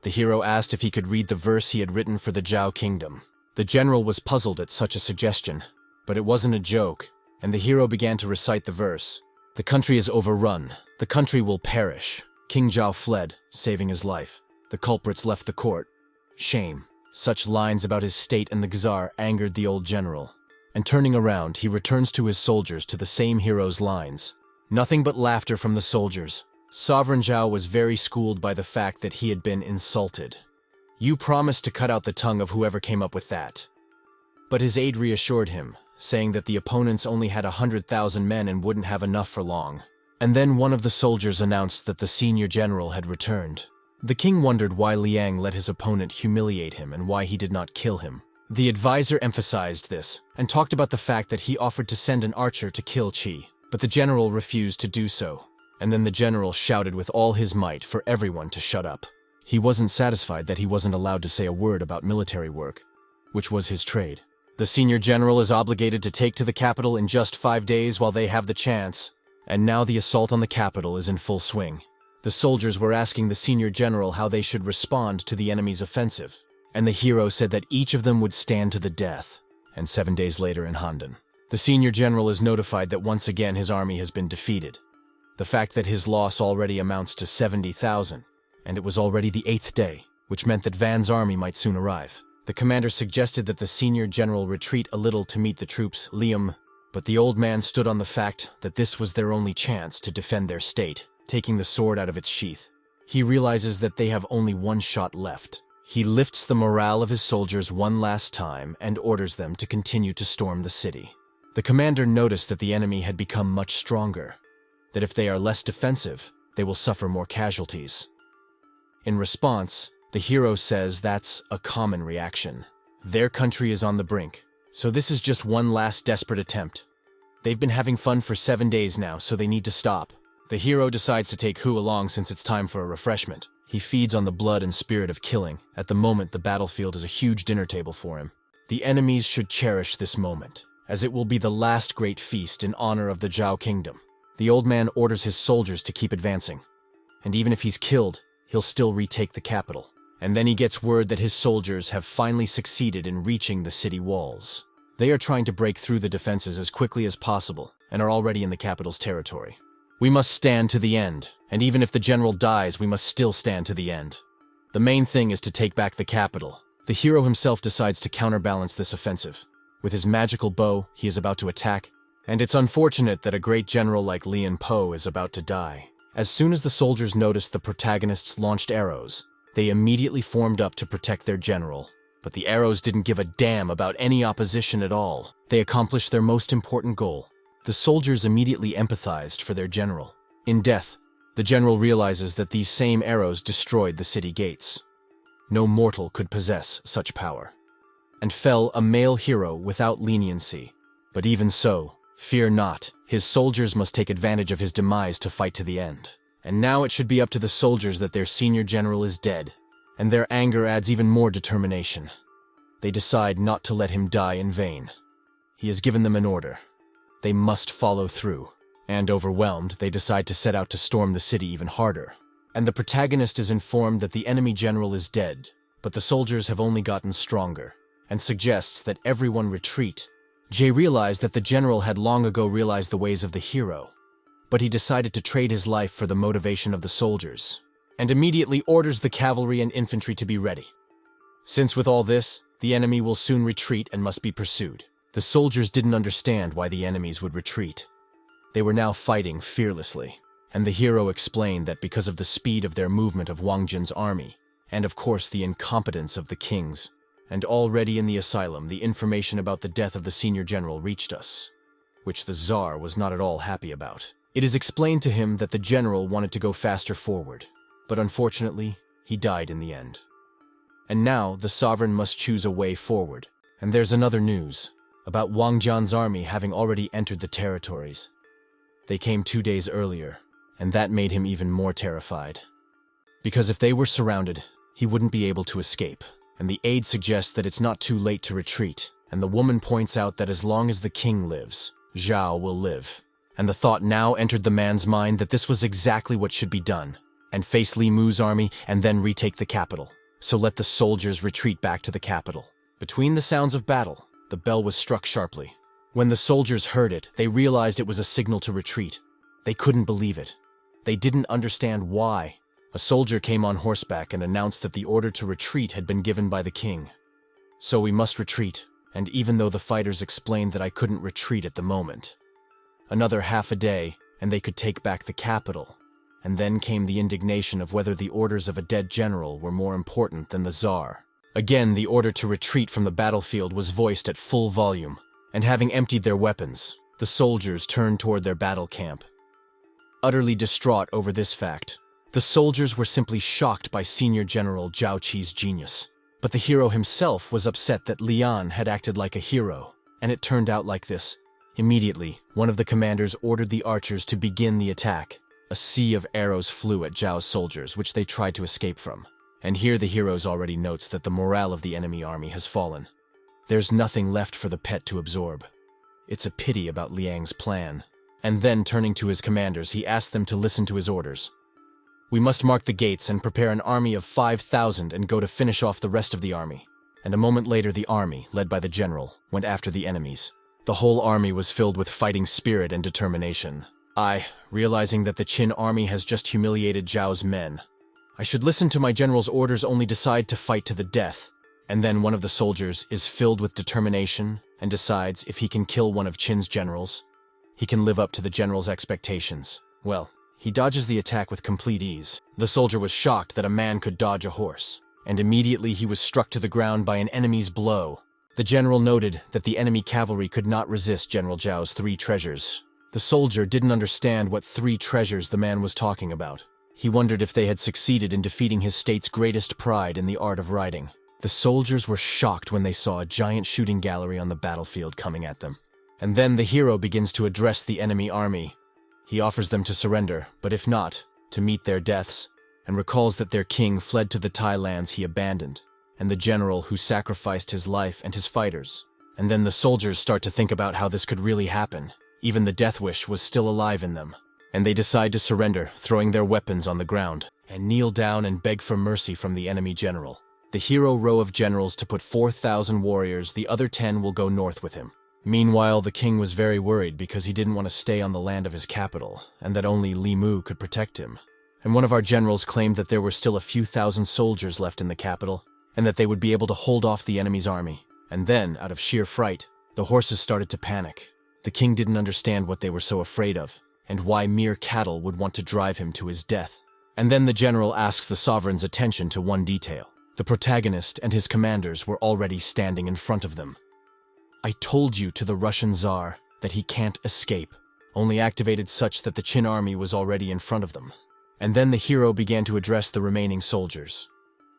the hero asked if he could read the verse he had written for the Zhao Kingdom. The general was puzzled at such a suggestion, but it wasn't a joke, and the hero began to recite the verse. The country is overrun. The country will perish. King Zhao fled, saving his life. The culprits left the court. Shame. Such lines about his state and the Czar angered the old general. And turning around, he returns to his soldiers to the same hero's lines. Nothing but laughter from the soldiers. Sovereign Zhao was very schooled by the fact that he had been insulted. You promised to cut out the tongue of whoever came up with that. But his aide reassured him, saying that the opponents only had 100,000 men and wouldn't have enough for long. And then one of the soldiers announced that the senior general had returned. The king wondered why Liang let his opponent humiliate him and why he did not kill him. The advisor emphasized this, and talked about the fact that he offered to send an archer to kill Qi, but the general refused to do so. And then the general shouted with all his might for everyone to shut up. He wasn't satisfied that he wasn't allowed to say a word about military work, which was his trade. The senior general is obligated to take to the capital in just 5 days while they have the chance, and now the assault on the capital is in full swing. The soldiers were asking the senior general how they should respond to the enemy's offensive, and the hero said that each of them would stand to the death. And 7 days later in Handan, the senior general is notified that once again his army has been defeated. The fact that his loss already amounts to 70,000, and it was already the 8th day, which meant that Van's army might soon arrive. The commander suggested that the senior general retreat a little to meet the troops, Liam, but the old man stood on the fact that this was their only chance to defend their state, taking the sword out of its sheath. He realizes that they have only one shot left. He lifts the morale of his soldiers one last time and orders them to continue to storm the city. The commander noticed that the enemy had become much stronger, that if they are less defensive, they will suffer more casualties. In response, the hero says that's a common reaction. Their country is on the brink, so this is just one last desperate attempt. They've been having fun for 7 days now, so they need to stop. The hero decides to take Hu along since it's time for a refreshment. He feeds on the blood and spirit of killing. At the moment, the battlefield is a huge dinner table for him. The enemies should cherish this moment, as it will be the last great feast in honor of the Zhao Kingdom. The old man orders his soldiers to keep advancing, and even if he's killed, he'll still retake the capital. And then he gets word that his soldiers have finally succeeded in reaching the city walls. They are trying to break through the defenses as quickly as possible and are already in the capital's territory. We must stand to the end, and even if the general dies, we must still stand to the end. The main thing is to take back the capital. The hero himself decides to counterbalance this offensive. With his magical bow, he is about to attack, and it's unfortunate that a great general like Lian Po is about to die. As soon as the soldiers noticed the protagonists launched arrows, they immediately formed up to protect their general. But the arrows didn't give a damn about any opposition at all. They accomplished their most important goal. The soldiers immediately empathized for their general. In death, the The general realizes that these same arrows destroyed the city gates. No mortal could possess such power. And fell a male hero without leniency. But even so, fear not, his soldiers must take advantage of his demise to fight to the end. And now it should be up to the soldiers that their senior general is dead, and their anger adds even more determination. They decide not to let him die in vain. He has given them an order. They must follow through. And overwhelmed, they decide to set out to storm the city even harder. And the protagonist is informed that the enemy general is dead, but the soldiers have only gotten stronger, and suggests that everyone retreat. Jay realized that the general had long ago realized the ways of the hero, but he decided to trade his life for the motivation of the soldiers, and immediately orders the cavalry and infantry to be ready. Since with all this, the enemy will soon retreat and must be pursued. The soldiers didn't understand why the enemies would retreat. They were now fighting fearlessly, and the hero explained that because of the speed of their movement of Wang Jun's army, and of course the incompetence of the kings, and already in the asylum the information about the death of the senior general reached us, which the Tsar was not at all happy about. It is explained to him that the general wanted to go faster forward, but unfortunately, he died in the end. And now the sovereign must choose a way forward. And there's another news about Wang Jun's army having already entered the territories. They came 2 days earlier, and that made him even more terrified. Because if they were surrounded, he wouldn't be able to escape. And the aide suggests that it's not too late to retreat, and the woman points out that as long as the king lives, Zhao will live. And the thought now entered the man's mind that this was exactly what should be done, and face Li Mu's army and then retake the capital. So let the soldiers retreat back to the capital. Between the sounds of battle, the bell was struck sharply. When the soldiers heard it, they realized it was a signal to retreat. They couldn't believe it. They didn't understand why. A soldier came on horseback and announced that the order to retreat had been given by the king. So we must retreat, and even though the fighters explained that I couldn't retreat at the moment. Another half a day, and they could take back the capital. And then came the indignation of whether the orders of a dead general were more important than the Tsar. Again, the order to retreat from the battlefield was voiced at full volume, and having emptied their weapons, the soldiers turned toward their battle camp. Utterly distraught over this fact, the soldiers were simply shocked by Senior General Zhao Qi's genius. But the hero himself was upset that Lian had acted like a hero, and it turned out like this. Immediately, one of the commanders ordered the archers to begin the attack. A sea of arrows flew at Zhao's soldiers, which they tried to escape from. And here the hero already notes that the morale of the enemy army has fallen. There's nothing left for the pet to absorb. It's a pity about Liang's plan. And then, turning to his commanders, he asked them to listen to his orders. We must mark the gates and prepare an army of 5,000 and go to finish off the rest of the army. And a moment later the army, led by the general, went after the enemies. The whole army was filled with fighting spirit and determination. Realizing that the Qin army has just humiliated Zhao's men. I should listen to my general's orders, only decide to fight to the death. And then one of the soldiers is filled with determination and decides if he can kill one of Qin's generals, he can live up to the general's expectations. Well, he dodges the attack with complete ease. The soldier was shocked that a man could dodge a horse, and immediately he was struck to the ground by an enemy's blow. The general noted that the enemy cavalry could not resist General Zhao's 3 treasures. The soldier didn't understand what 3 treasures the man was talking about. He wondered if they had succeeded in defeating his state's greatest pride in the art of riding. The soldiers were shocked when they saw a giant shooting gallery on the battlefield coming at them. And then the hero begins to address the enemy army. He offers them to surrender, but if not, to meet their deaths, and recalls that their king fled to the Thai lands he abandoned, and the general who sacrificed his life and his fighters. And then the soldiers start to think about how this could really happen. Even the death wish was still alive in them, and they decide to surrender, throwing their weapons on the ground, and kneel down and beg for mercy from the enemy general. The hero row of generals to put 4,000 warriors, the other 10 will go north with him. Meanwhile, the king was very worried because he didn't want to stay on the land of his capital, and that only Li Mu could protect him. And one of our generals claimed that there were still a few thousand soldiers left in the capital, and that they would be able to hold off the enemy's army. And then, out of sheer fright, the horses started to panic. The king didn't understand what they were so afraid of, and why mere cattle would want to drive him to his death. And then the general asks the sovereign's attention to one detail. The protagonist and his commanders were already standing in front of them. I told you to the Russian Tsar that he can't escape, only activated such that the Qin army was already in front of them. And then the hero began to address the remaining soldiers.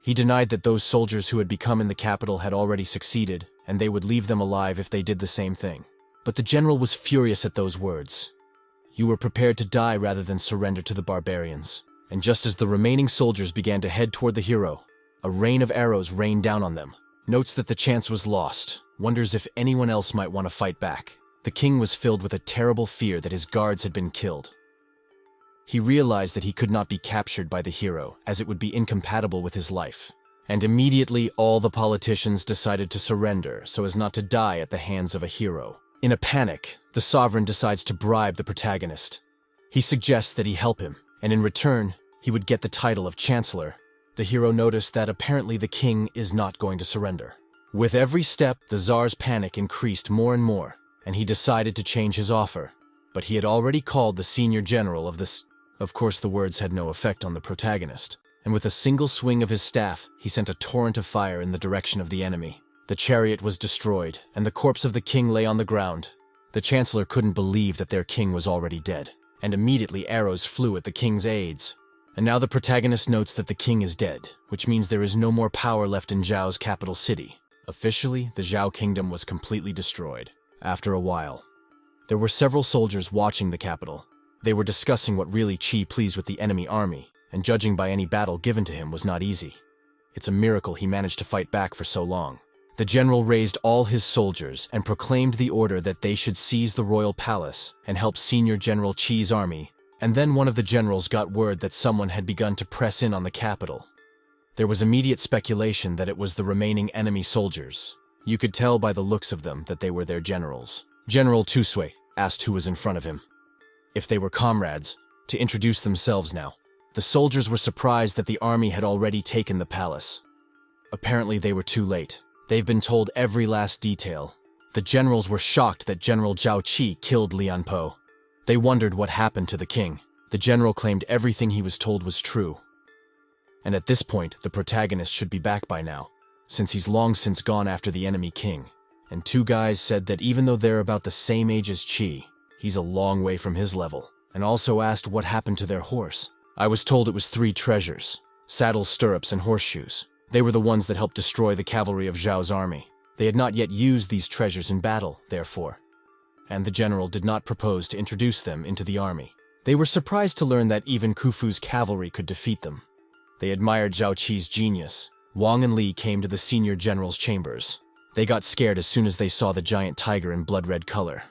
He denied that those soldiers who had become in the capital had already succeeded, and they would leave them alive if they did the same thing. But the general was furious at those words. You were prepared to die rather than surrender to the barbarians. And just as the remaining soldiers began to head toward the hero, a rain of arrows rained down on them. Notes that the chance was lost, wonders if anyone else might want to fight back. The king was filled with a terrible fear that his guards had been killed. He realized that he could not be captured by the hero, as it would be incompatible with his life. And immediately all the politicians decided to surrender so as not to die at the hands of a hero. In a panic, the sovereign decides to bribe the protagonist. He suggests that he help him, and in return, he would get the title of chancellor. The hero noticed that apparently the king is not going to surrender. With every step, the Tsar's panic increased more and more, and he decided to change his offer. But he had already called the senior general of this. Of course, the words had no effect on the protagonist, and with a single swing of his staff, he sent a torrent of fire in the direction of the enemy. The chariot was destroyed, and the corpse of the king lay on the ground. The chancellor couldn't believe that their king was already dead, and immediately arrows flew at the king's aides. And now the protagonist notes that the king is dead, which means there is no more power left in Zhao's capital city. Officially, the Zhao kingdom was completely destroyed. After a while, there were several soldiers watching the capital. They were discussing what really Qi pleased with the enemy army, and judging by any battle given to him was not easy. It's a miracle he managed to fight back for so long. The general raised all his soldiers and proclaimed the order that they should seize the royal palace and help Senior General Qi's army. And then one of the generals got word that someone had begun to press in on the capital. There was immediate speculation that it was the remaining enemy soldiers. You could tell by the looks of them that they were their generals. General Tusui asked who was in front of him. If they were comrades, to introduce themselves now. The soldiers were surprised that the army had already taken the palace. Apparently they were too late. They've been told every last detail. The generals were shocked that General Zhao Qi killed Lian Po. They wondered what happened to the king. The general claimed everything he was told was true. And at this point, the protagonist should be back by now, since he's long since gone after the enemy king. And two guys said that even though they're about the same age as Qi, he's a long way from his level, and also asked what happened to their horse. I was told it was 3 treasures: saddles, stirrups, and horseshoes. They were the ones that helped destroy the cavalry of Zhao's army. They had not yet used these treasures in battle, therefore, and the general did not propose to introduce them into the army. They were surprised to learn that even Khufu's cavalry could defeat them. They admired Zhao Qi's genius. Wang and Li came to the senior general's chambers. They got scared as soon as they saw the giant tiger in blood-red color.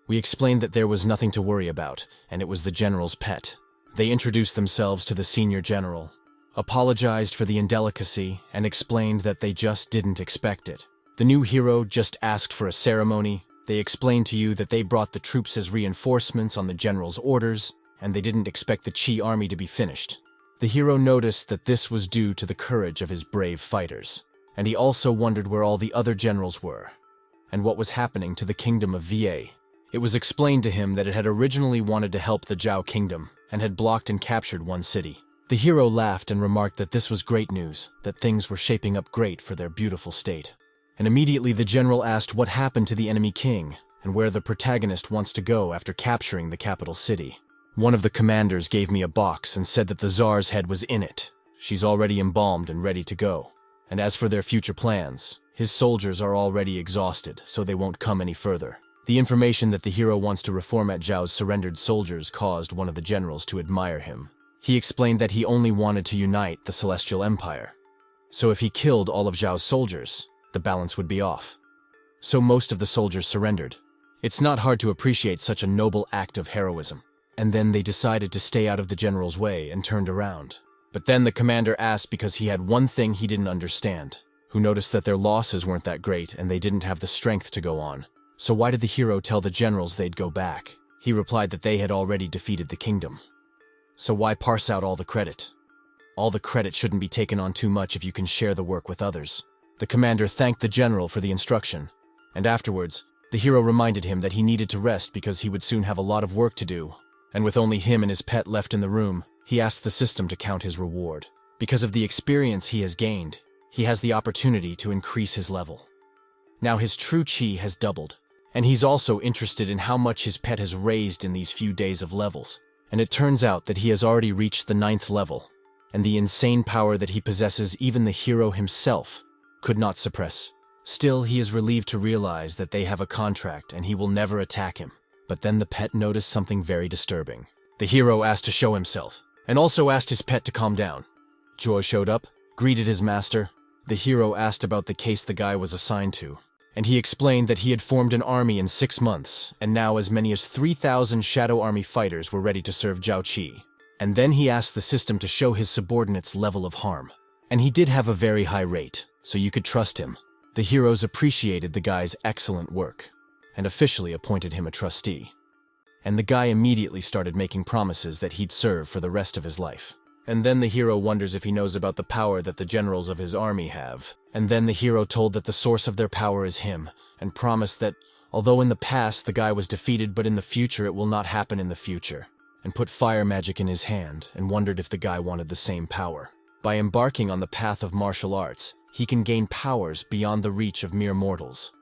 We explained that there was nothing to worry about, and it was the general's pet. They introduced themselves to the senior general, apologized for the indelicacy, and explained that they just didn't expect it. The new hero just asked for a ceremony. They explained to you that they brought the troops as reinforcements on the general's orders, and they didn't expect the Qi army to be finished. The hero noticed that this was due to the courage of his brave fighters, and he also wondered where all the other generals were, and what was happening to the kingdom of Va. It was explained to him that it had originally wanted to help the Zhao kingdom, and had blocked and captured one city. The hero laughed and remarked that this was great news, that things were shaping up great for their beautiful state. And immediately the general asked what happened to the enemy king, and where the protagonist wants to go after capturing the capital city. One of the commanders gave me a box and said that the Tsar's head was in it. She's already embalmed and ready to go. And as for their future plans, his soldiers are already exhausted, so they won't come any further. The information that the hero wants to reformat Zhao's surrendered soldiers caused one of the generals to admire him. He explained that he only wanted to unite the Celestial Empire. So if he killed all of Zhao's soldiers, the balance would be off. So most of the soldiers surrendered. It's not hard to appreciate such a noble act of heroism. And then they decided to stay out of the general's way and turned around. But then the commander asked because he had one thing he didn't understand, who noticed that their losses weren't that great and they didn't have the strength to go on. So why did the hero tell the generals they'd go back? He replied that they had already defeated the kingdom. So why parse out all the credit? All the credit shouldn't be taken on too much if you can share the work with others. The commander thanked the general for the instruction, and afterwards, the hero reminded him that he needed to rest because he would soon have a lot of work to do. And with only him and his pet left in the room, he asked the system to count his reward. Because of the experience he has gained, he has the opportunity to increase his level. Now his true Qi has doubled, and he's also interested in how much his pet has raised in these few days of levels. and it turns out that he has already reached the 9th level, and the insane power that he possesses even the hero himself could not suppress. Still, he is relieved to realize that they have a contract and he will never attack him. But then the pet noticed something very disturbing. The hero asked to show himself, and also asked his pet to calm down. Zhuo showed up, greeted his master. The hero asked about the case the guy was assigned to, and he explained that he had formed an army in 6 months, and now as many as 3,000 Shadow Army fighters were ready to serve Zhao Qi. And then he asked the system to show his subordinates' level of harm. And he did have a very high rate, so you could trust him. The heroes appreciated the guy's excellent work, and officially appointed him a trustee. And the guy immediately started making promises that he'd serve for the rest of his life. And then the hero wonders if he knows about the power that the generals of his army have. And then the hero told that the source of their power is him, and promised that, although in the past the guy was defeated, but in the future it will not happen in the future. And put fire magic in his hand, and wondered if the guy wanted the same power. By embarking on the path of martial arts, he can gain powers beyond the reach of mere mortals,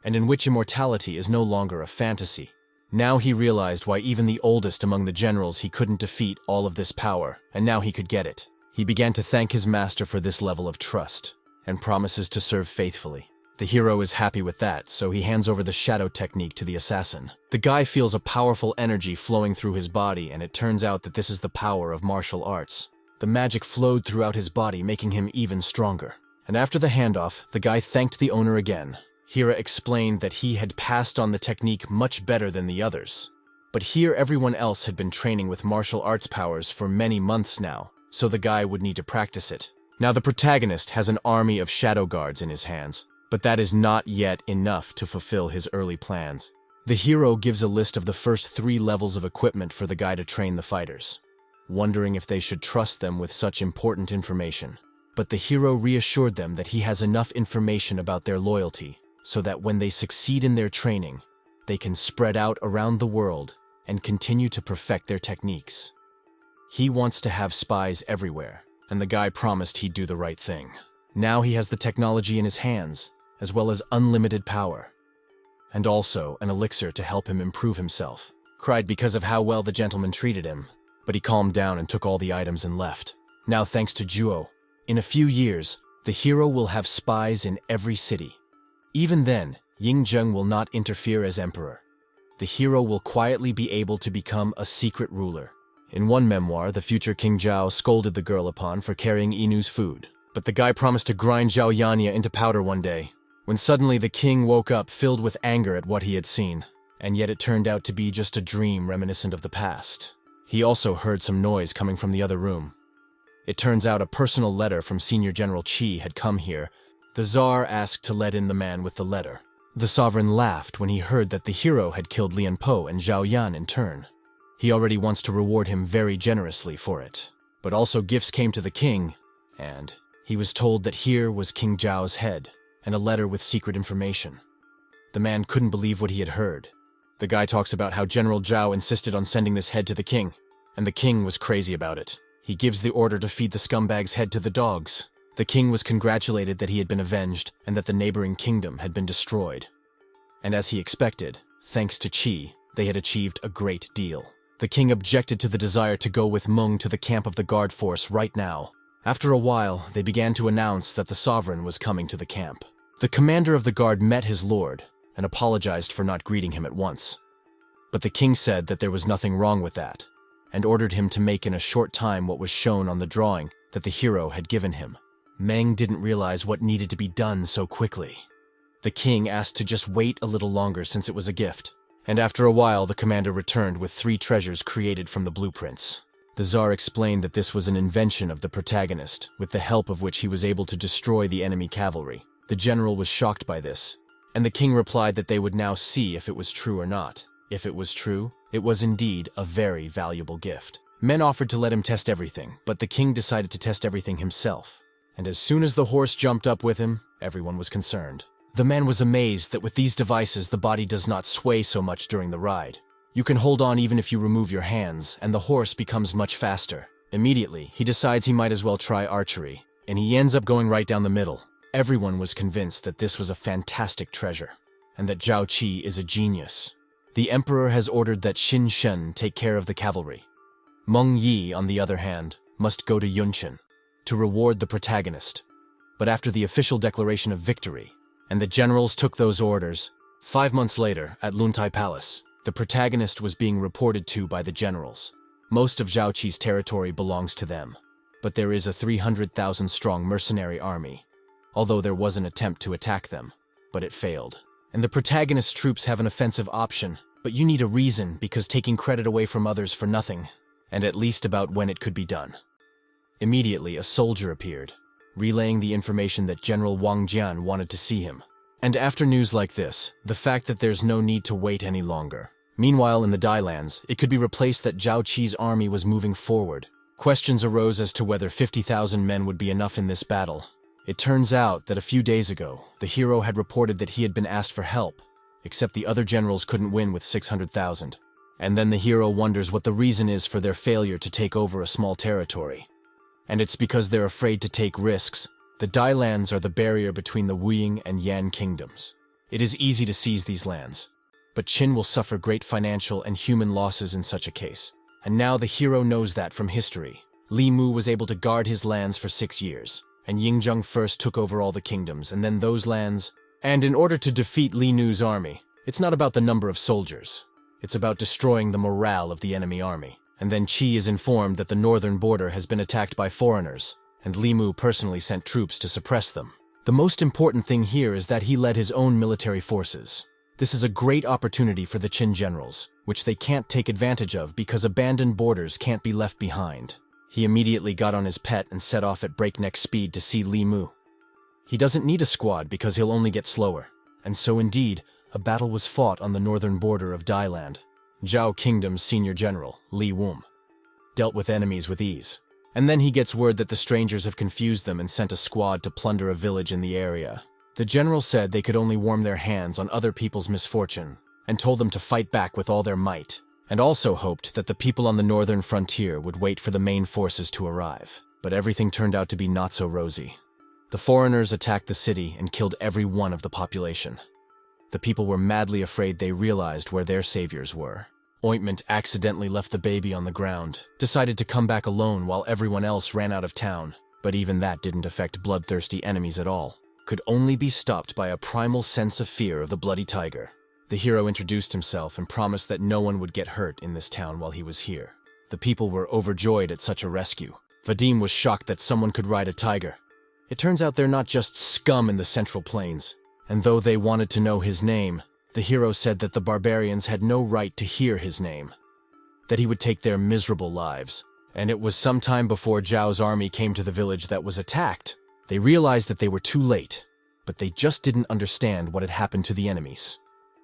and in which immortality is no longer a fantasy. Now he realized why even the oldest among the generals he couldn't defeat all of this power, and now he could get it. He began to thank his master for this level of trust, and promises to serve faithfully. The hero is happy with that, so he hands over the shadow technique to the assassin. The guy feels a powerful energy flowing through his body, and it turns out that this is the power of martial arts. The magic flowed throughout his body, making him even stronger. And after the handoff, the guy thanked the owner again. Hira explained that he had passed on the technique much better than the others. But here everyone else had been training with martial arts powers for many months now, so the guy would need to practice it. Now the protagonist has an army of shadow guards in his hands, but that is not yet enough to fulfill his early plans. The hero gives a list of the first 3 levels of equipment for the guy to train the fighters, wondering if they should trust them with such important information. But the hero reassured them that he has enough information about their loyalty so that when they succeed in their training, they can spread out around the world and continue to perfect their techniques. He wants to have spies everywhere, and the guy promised he'd do the right thing. Now he has the technology in his hands, as well as unlimited power, and also an elixir to help him improve himself. Cried because of how well the gentleman treated him, but he calmed down and took all the items and left. Now thanks to Zhuo, in a few years, the hero will have spies in every city. Even then, Yuncheng will not interfere as emperor. The hero will quietly be able to become a secret ruler. In one memoir, the future King Zhao scolded the girl upon for carrying Inu's food, but the guy promised to grind Zhao Yanya into powder one day, when suddenly the king woke up filled with anger at what he had seen, and yet it turned out to be just a dream reminiscent of the past. He also heard some noise coming from the other room. It turns out a personal letter from Senior General Qi had come here. The Tsar asked to let in the man with the letter. The sovereign laughed when he heard that the hero had killed Lian Po and Zhao Yan in turn. He already wants to reward him very generously for it. But also gifts came to the king, and he was told that here was King Zhao's head, and a letter with secret information. The man couldn't believe what he had heard. The guy talks about how General Zhao insisted on sending this head to the king, and the king was crazy about it. He gives the order to feed the scumbag's head to the dogs. The king was congratulated that he had been avenged and that the neighboring kingdom had been destroyed. And as he expected, thanks to Qi, they had achieved a great deal. The king objected to the desire to go with Meng to the camp of the guard force right now. After a while, they began to announce that the sovereign was coming to the camp. The commander of the guard met his lord and apologized for not greeting him at once. But the king said that there was nothing wrong with that, and ordered him to make in a short time what was shown on the drawing that the hero had given him. Meng didn't realize what needed to be done so quickly. The king asked to just wait a little longer since it was a gift, and after a while the commander returned with 3 treasures created from the blueprints. The Tsar explained that this was an invention of the protagonist, with the help of which he was able to destroy the enemy cavalry. The general was shocked by this, and the king replied that they would now see if it was true or not. If it was true, it was indeed a very valuable gift. Men offered to let him test everything, but the king decided to test everything himself. And as soon as the horse jumped up with him, everyone was concerned. The man was amazed that with these devices the body does not sway so much during the ride. You can hold on even if you remove your hands, and the horse becomes much faster. Immediately, he decides he might as well try archery, and he ends up going right down the middle. Everyone was convinced that this was a fantastic treasure, and that Zhao Qi is a genius. The emperor has ordered that Xin Shen take care of the cavalry, Meng Yi, on the other hand, must go to Yuncheng to reward the protagonist. But after the official declaration of victory, and the generals took those orders, 5 months later, at Luntai Palace, the protagonist was being reported to by the generals. Most of Zhao Qi's territory belongs to them, but there is a 300,000-strong mercenary army, although there was an attempt to attack them, but it failed. And the protagonist's troops have an offensive option, but you need a reason because taking credit away from others for nothing, and at least about when it could be done. Immediately, a soldier appeared, relaying the information that General Wang Jian wanted to see him. And after news like this, the fact that there's no need to wait any longer. Meanwhile, in the Dai lands, it could be replaced that Zhao Qi's army was moving forward. Questions arose as to whether 50,000 men would be enough in this battle. It turns out that a few days ago, the hero had reported that he had been asked for help, except the other generals couldn't win with 600,000. And then the hero wonders what the reason is for their failure to take over a small territory. And it's because they're afraid to take risks. The Dai lands are the barrier between the Wuying and Yan kingdoms. It is easy to seize these lands, but Qin will suffer great financial and human losses in such a case. And now the hero knows that from history. Li Mu was able to guard his lands for 6 years, and Yuncheng first took over all the kingdoms, and then those lands. And in order to defeat Li Nu's army, it's not about the number of soldiers. It's about destroying the morale of the enemy army. And then Qi is informed that the northern border has been attacked by foreigners, and Li Mu personally sent troops to suppress them. The most important thing here is that he led his own military forces. This is a great opportunity for the Qin generals, which they can't take advantage of because abandoned borders can't be left behind. He immediately got on his pet and set off at breakneck speed to see Li Mu. He doesn't need a squad because he'll only get slower. And so indeed, a battle was fought on the northern border of Dai land. Zhao Kingdom's senior general, Li Wum, dealt with enemies with ease. And then he gets word that the strangers have confused them and sent a squad to plunder a village in the area. The general said they could only warm their hands on other people's misfortune, and told them to fight back with all their might, and also hoped that the people on the northern frontier would wait for the main forces to arrive. But everything turned out to be not so rosy. The foreigners attacked the city and killed every one of the population. The people were madly afraid they realized where their saviors were. Ointment accidentally left the baby on the ground, decided to come back alone while everyone else ran out of town. But even that didn't affect bloodthirsty enemies at all. Could only be stopped by a primal sense of fear of the bloody tiger. The hero introduced himself and promised that no one would get hurt in this town while he was here. The people were overjoyed at such a rescue. Vadim was shocked that someone could ride a tiger. It turns out they're not just scum in the Central Plains. And though they wanted to know his name, the hero said that the barbarians had no right to hear his name, that he would take their miserable lives. And it was some time before Zhao's army came to the village that was attacked. They realized that they were too late, but they just didn't understand what had happened to the enemies.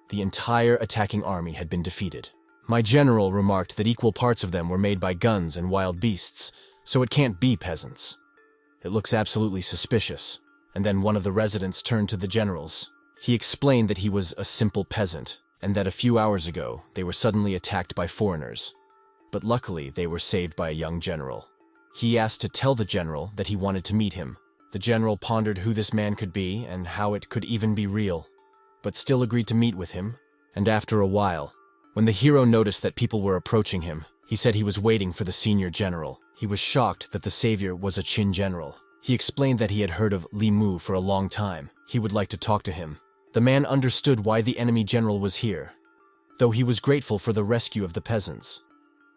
The entire attacking army had been defeated. My general remarked that equal parts of them were made by guns and wild beasts, so it can't be peasants. It looks absolutely suspicious. And then one of the residents turned to the generals. He explained that he was a simple peasant, and that a few hours ago they were suddenly attacked by foreigners. But luckily they were saved by a young general. He asked to tell the general that he wanted to meet him. The general pondered who this man could be and how it could even be real, but still agreed to meet with him. And after a while, when the hero noticed that people were approaching him, he said he was waiting for the senior general. He was shocked that the savior was a Qin general. He explained that he had heard of Li Mu for a long time. He would like to talk to him. The man understood why the enemy general was here, though he was grateful for the rescue of the peasants.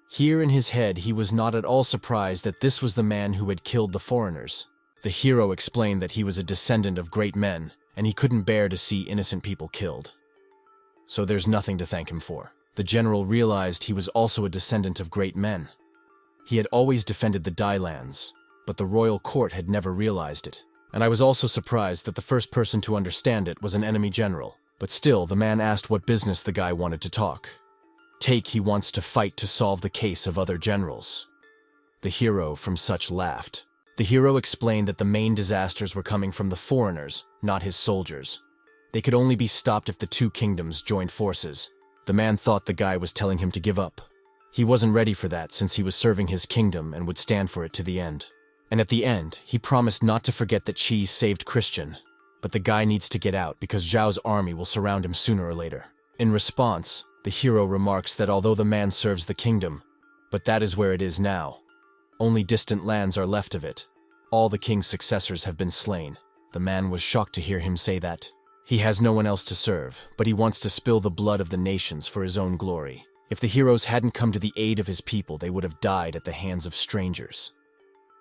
Here in his head, he was not at all surprised that this was the man who had killed the foreigners. The hero explained that he was a descendant of great men, and he couldn't bear to see innocent people killed. So there's nothing to thank him for. The general realized he was also a descendant of great men. He had always defended the Dai lands, but the royal court had never realized it. And I was also surprised that the first person to understand it was an enemy general. But still, the man asked what business the guy wanted to talk. He wants to fight to solve the case of other generals. The hero from such laughed. The hero explained that the main disasters were coming from the foreigners, not his soldiers. They could only be stopped if the two kingdoms joined forces. The man thought the guy was telling him to give up. He wasn't ready for that since he was serving his kingdom and would stand for it to the end. And at the end, he promised not to forget that Qi saved Christian. But the guy needs to get out because Zhao's army will surround him sooner or later. In response, the hero remarks that although the man serves the kingdom, But that is where it is now. Only distant lands are left of it. All the king's successors have been slain. The man was shocked to hear him say that. He has no one else to serve, but he wants to spill the blood of the nations for his own glory. If the heroes hadn't come to the aid of his people, they would have died at the hands of strangers.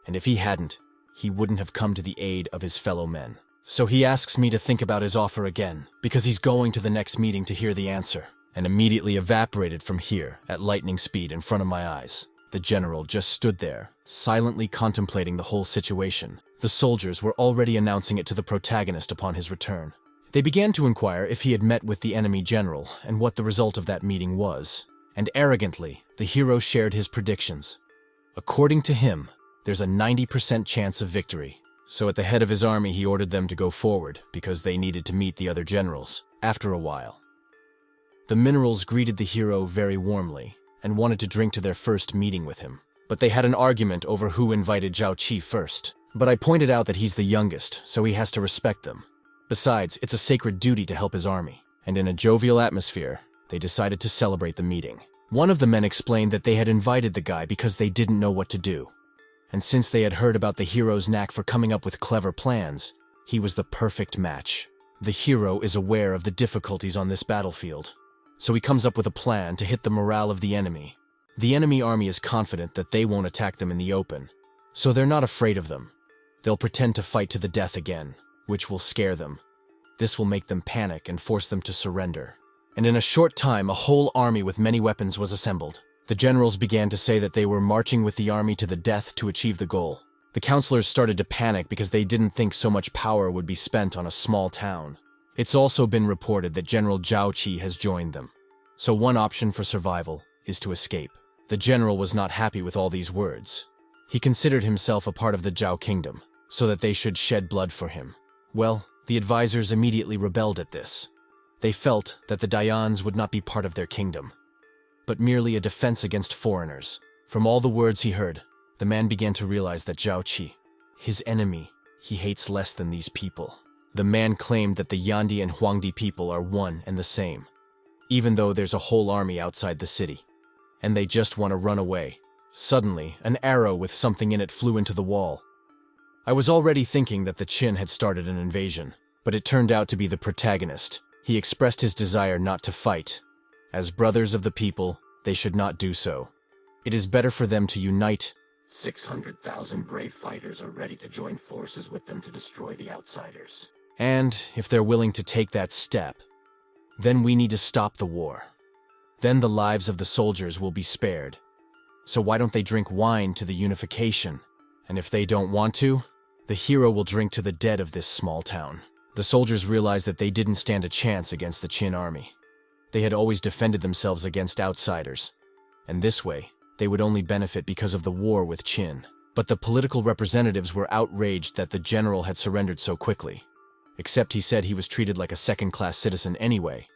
And if he hadn't, he wouldn't have come to the aid of his fellow men. So he asks me to think about his offer again, because he's going to the next meeting to hear the answer, and immediately evaporated from here at lightning speed in front of my eyes. The general just stood there, silently contemplating the whole situation. The soldiers were already announcing it to the protagonist upon his return. They began to inquire if he had met with the enemy general and what the result of that meeting was. And arrogantly, the hero shared his predictions. According to him, there's a 90% chance of victory. So at the head of his army, he ordered them to go forward because they needed to meet the other generals. After a while, the minerals greeted the hero very warmly and wanted to drink to their first meeting with him. But they had an argument over who invited Zhao Qi first. But I pointed out that he's the youngest, so he has to respect them. Besides, it's a sacred duty to help his army. And in a jovial atmosphere, they decided to celebrate the meeting. One of the men explained that they had invited the guy because they didn't know what to do. And since they had heard about the hero's knack for coming up with clever plans, he was the perfect match. The hero is aware of the difficulties on this battlefield, so he comes up with a plan to hit the morale of the enemy. The enemy army is confident that they won't attack them in the open, so they're not afraid of them. They'll pretend to fight to the death again, which will scare them. This will make them panic and force them to surrender. And in a short time, a whole army with many weapons was assembled. The generals began to say that they were marching with the army to the death to achieve the goal. The counselors started to panic because they didn't think so much power would be spent on a small town. It's also been reported that General Zhao Qi has joined them. So one option for survival is to escape. The general was not happy with all these words. He considered himself a part of the Zhao Kingdom, so that they should shed blood for him. Well, the advisors immediately rebelled at this. They felt that the Dians would not be part of their kingdom, but merely a defense against foreigners. From all the words he heard, the man began to realize that Zhao Qi, his enemy, he hates less than these people. The man claimed that the Yandi and Huangdi people are one and the same, even though there's a whole army outside the city, and they just want to run away. Suddenly, an arrow with something in it flew into the wall. I was already thinking that the Qin had started an invasion, but it turned out to be the protagonist. He expressed his desire not to fight. As brothers of the people, they should not do so. It is better for them to unite. 600,000 brave fighters are ready to join forces with them to destroy the outsiders. And if they're willing to take that step, then we need to stop the war. Then the lives of the soldiers will be spared. So why don't they drink wine to the unification? And if they don't want to, the hero will drink to the dead of this small town. The soldiers realized that they didn't stand a chance against the Qin army. They had always defended themselves against outsiders, and this way, they would only benefit because of the war with Qin. But the political representatives were outraged that the general had surrendered so quickly. Except he said he was treated like a second-class citizen anyway,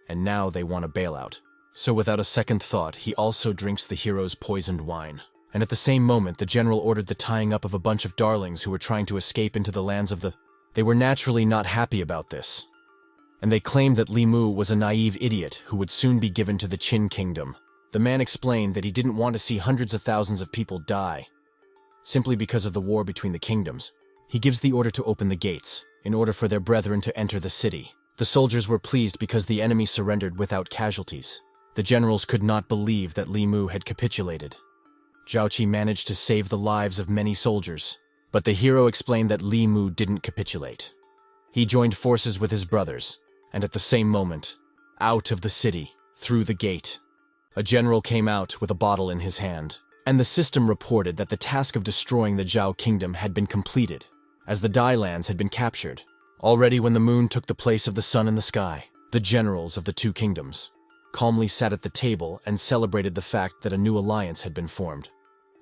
and now they want a bailout. So without a second thought, he also drinks the hero's poisoned wine. And at the same moment, the general ordered the tying up of a bunch of darlings who were trying to escape into the lands of the... They were naturally not happy about this, and they claimed that Li Mu was a naive idiot who would soon be given to the Qin Kingdom. The man explained that he didn't want to see hundreds of thousands of people die, simply because of the war between the kingdoms. He gives the order to open the gates, in order for their brethren to enter the city. The soldiers were pleased because the enemy surrendered without casualties. The generals could not believe that Li Mu had capitulated. Zhao Qi managed to save the lives of many soldiers, but the hero explained that Li Mu didn't capitulate. He joined forces with his brothers, and at the same moment, out of the city, through the gate, a general came out with a bottle in his hand, and the system reported that the task of destroying the Zhao Kingdom had been completed, as the Dai lands had been captured. Already when the moon took the place of the sun in the sky, the generals of the two kingdoms calmly sat at the table and celebrated the fact that a new alliance had been formed,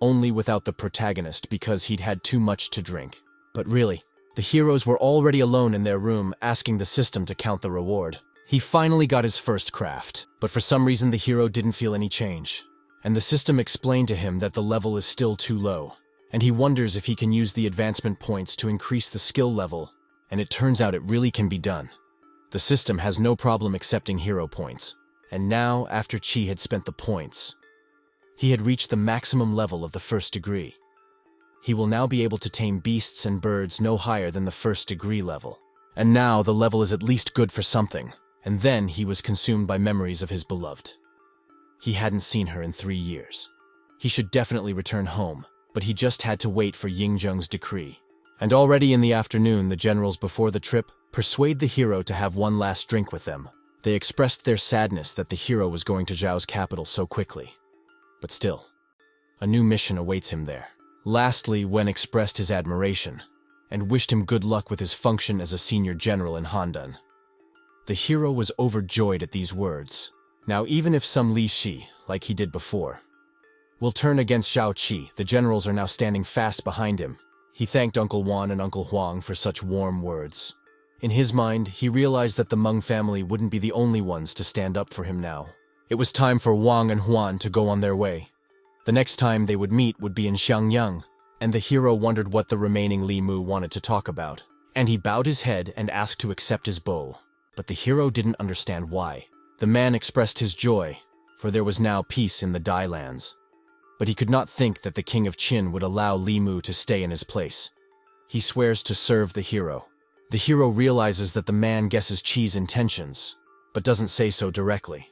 only without the protagonist because he'd had too much to drink. But really, the heroes were already alone in their room asking the system to count the reward. He finally got his first craft, but for some reason the hero didn't feel any change, and the system explained to him that the level is still too low, and he wonders if he can use the advancement points to increase the skill level, and it turns out it really can be done. The system has no problem accepting hero points, and now, after Qi had spent the points, He had reached the maximum level of the first degree. He will now be able to tame beasts and birds no higher than the first degree level. And now the level is at least good for something. And then he was consumed by memories of his beloved. He hadn't seen her in 3 years. He should definitely return home, but he just had to wait for Yuncheng's decree. And already in the afternoon, the generals before the trip persuade the hero to have one last drink with them. They expressed their sadness that the hero was going to Zhao's capital so quickly. But still, a new mission awaits him there. Lastly, Wen expressed his admiration and wished him good luck with his function as a senior general in Handan. The hero was overjoyed at these words. Now, even if some Li Shi, like he did before, will turn against Zhao Qi, the generals are now standing fast behind him. He thanked Uncle Wan and Uncle Huang for such warm words. In his mind, he realized that the Meng family wouldn't be the only ones to stand up for him now. It was time for Wang and Huan to go on their way. The next time they would meet would be in Xiangyang, and the hero wondered what the remaining Li Mu wanted to talk about. And he bowed his head and asked to accept his bow. But the hero didn't understand why. The man expressed his joy, for there was now peace in the Dai lands. But he could not think that the king of Qin would allow Li Mu to stay in his place. He swears to serve the hero. The hero realizes that the man guesses Qi's intentions, but doesn't say so directly.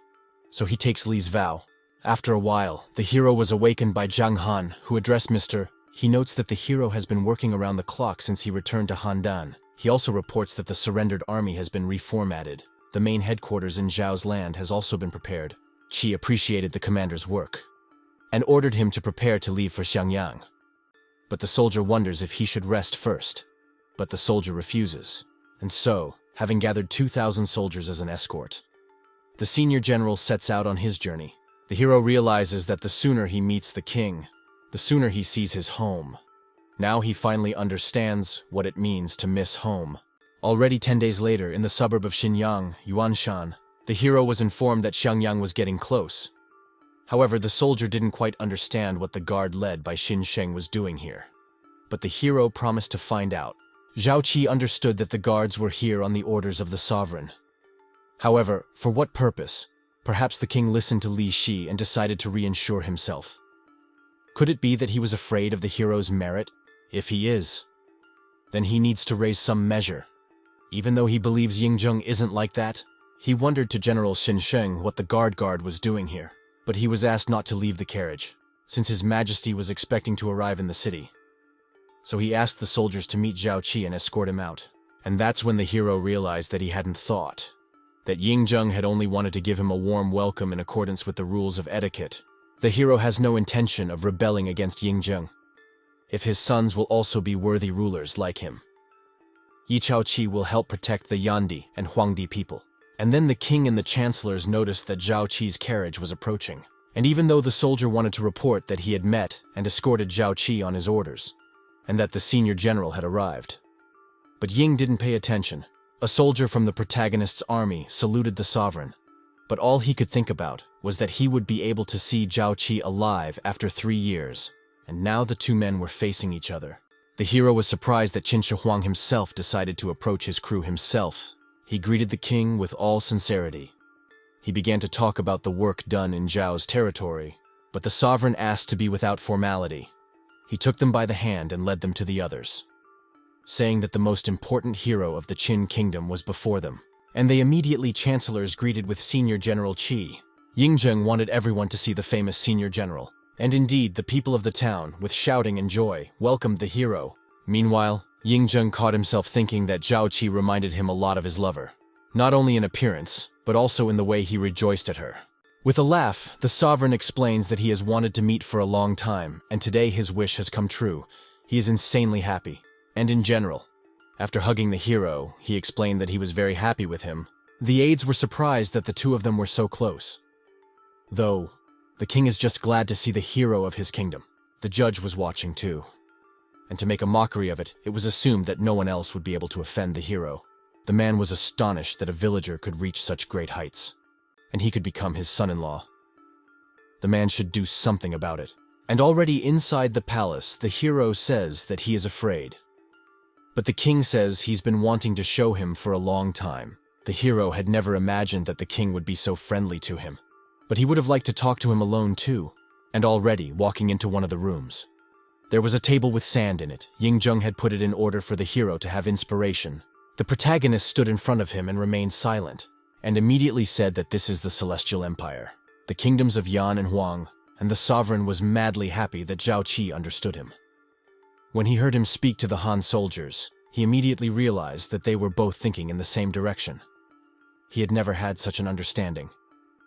So he takes Li's vow. After a while, the hero was awakened by Zhang Han, who addressed Mr. He notes that the hero has been working around the clock since he returned to Handan. He also reports that the surrendered army has been reformatted. The main headquarters in Zhao's land has also been prepared. Qi appreciated the commander's work and ordered him to prepare to leave for Xiangyang. But the soldier wonders if he should rest first. But the soldier refuses. And so, having gathered 2,000 soldiers as an escort, the senior general sets out on his journey. The hero realizes that the sooner he meets the king, the sooner he sees his home. Now he finally understands what it means to miss home. Already 10 days later, in the suburb of Xinyang, Yuanshan, the hero was informed that Xiangyang was getting close. However, the soldier didn't quite understand what the guard led by Xin Sheng was doing here. But the hero promised to find out. Zhao Qi understood that the guards were here on the orders of the sovereign. However, for what purpose? Perhaps the king listened to Li Shi and decided to reinsure himself. Could it be that he was afraid of the hero's merit? If he is, then he needs to raise some measure. Even though he believes Yuncheng isn't like that, he wondered to General Xin Sheng what the guard was doing here. But he was asked not to leave the carriage, since His Majesty was expecting to arrive in the city. So he asked the soldiers to meet Zhao Qi and escort him out. And that's when the hero realized that he hadn't thought. That Yuncheng had only wanted to give him a warm welcome in accordance with the rules of etiquette. The hero has no intention of rebelling against Yuncheng, if his sons will also be worthy rulers like him. Yi Chaoqi will help protect the Yandi and Huangdi people. And then the king and the chancellors noticed that Zhao Qi's carriage was approaching. And even though the soldier wanted to report that he had met and escorted Zhao Qi on his orders, and that the senior general had arrived. But Ying didn't pay attention. A soldier from the protagonist's army saluted the sovereign, but all he could think about was that he would be able to see Zhao Qi alive after 3 years, and now the two men were facing each other. The hero was surprised that Qin Shi Huang himself decided to approach his crew himself. He greeted the king with all sincerity. He began to talk about the work done in Zhao's territory, but the sovereign asked to be without formality. He took them by the hand and led them to the others, saying that the most important hero of the Qin Kingdom was before them. And they immediately chancellors greeted with Senior General Qi. Yuncheng wanted everyone to see the famous senior general. And indeed, the people of the town, with shouting and joy, welcomed the hero. Meanwhile, Yuncheng caught himself thinking that Zhao Qi reminded him a lot of his lover. Not only in appearance, but also in the way he rejoiced at her. With a laugh, the sovereign explains that he has wanted to meet for a long time, and today his wish has come true. He is insanely happy. And in general, after hugging the hero, he explained that he was very happy with him. The aides were surprised that the two of them were so close. Though, the king is just glad to see the hero of his kingdom. The judge was watching too. And to make a mockery of it, it was assumed that no one else would be able to offend the hero. The man was astonished that a villager could reach such great heights, and he could become his son-in-law. The man should do something about it. And already inside the palace, the hero says that he is afraid. But the king says he's been wanting to show him for a long time. The hero had never imagined that the king would be so friendly to him. But he would have liked to talk to him alone too. and already walking into one of the rooms. There was a table with sand in it. Yuncheng had put it in order for the hero to have inspiration. The protagonist stood in front of him and remained silent, and immediately said that this is the Celestial Empire, the kingdoms of Yan and Huang, and the sovereign was madly happy that Zhao Qi understood him. When he heard him speak to the Han soldiers, he immediately realized that they were both thinking in the same direction. He had never had such an understanding,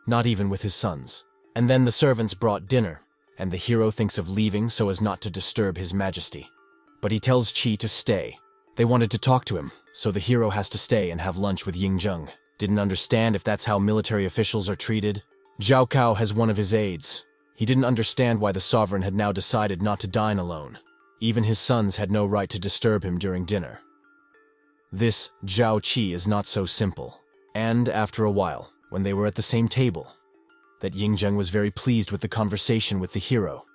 not even with his sons. And then the servants brought dinner, and the hero thinks of leaving so as not to disturb his majesty. But he tells Qi to stay. They wanted to talk to him, so the hero has to stay and have lunch with Yuncheng. Didn't understand if that's how military officials are treated. Zhao Cao has one of his aides. He didn't understand why the sovereign had now decided not to dine alone. Even his sons had no right to disturb him during dinner. This Zhao Qi is not so simple. And after a while, when they were at the same table, that Yuncheng was very pleased with the conversation with the hero.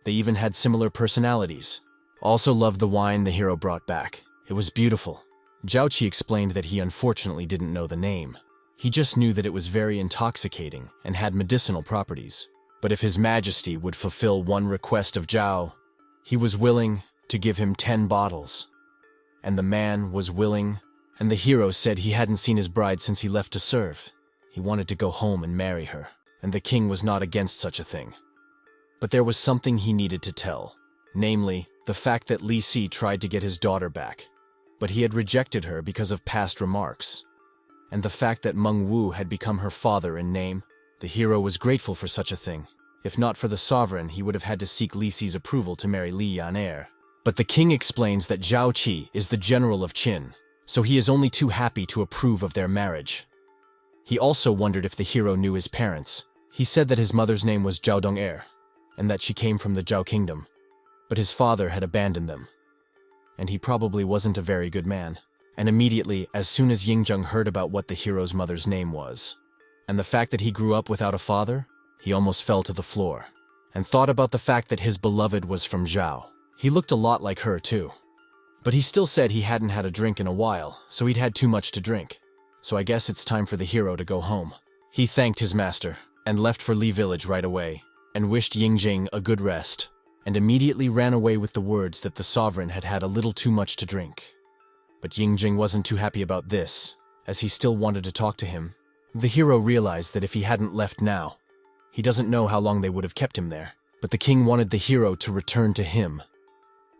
They even had similar personalities. Also loved the wine the hero brought back. It was beautiful. Zhao Qi explained that he unfortunately didn't know the name. He just knew that it was very intoxicating and had medicinal properties. But if His Majesty would fulfill one request of Zhao, he was willing to give him 10 bottles. And the man was willing, and the hero said he hadn't seen his bride since he left to serve. He wanted to go home and marry her, and the king was not against such a thing. But there was something he needed to tell, namely, the fact that Li Si tried to get his daughter back, but he had rejected her because of past remarks. And the fact that Meng Wu had become her father in name. The hero was grateful for such a thing. If not for the sovereign, he would have had to seek Li Si's approval to marry Li Yan heir. But the king explains that Zhao Qi is the general of Qin, so he is only too happy to approve of their marriage. He also wondered if the hero knew his parents. He said that his mother's name was Zhao Dong and that she came from the Zhao Kingdom, but his father had abandoned them. And he probably wasn't a very good man. And immediately, as soon as Yuncheng heard about what the hero's mother's name was, and the fact that he grew up without a father, he almost fell to the floor, and thought about the fact that his beloved was from Zhao. He looked a lot like her too. But he still said he hadn't had a drink in a while, so he'd had too much to drink. So I guess it's time for the hero to go home. He thanked his master, and left for Li village right away, and wished Yuncheng a good rest, and immediately ran away with the words that the sovereign had had a little too much to drink. But Yuncheng wasn't too happy about this, as he still wanted to talk to him. The hero realized that if he hadn't left now, he doesn't know how long they would have kept him there. But the king wanted the hero to return to him.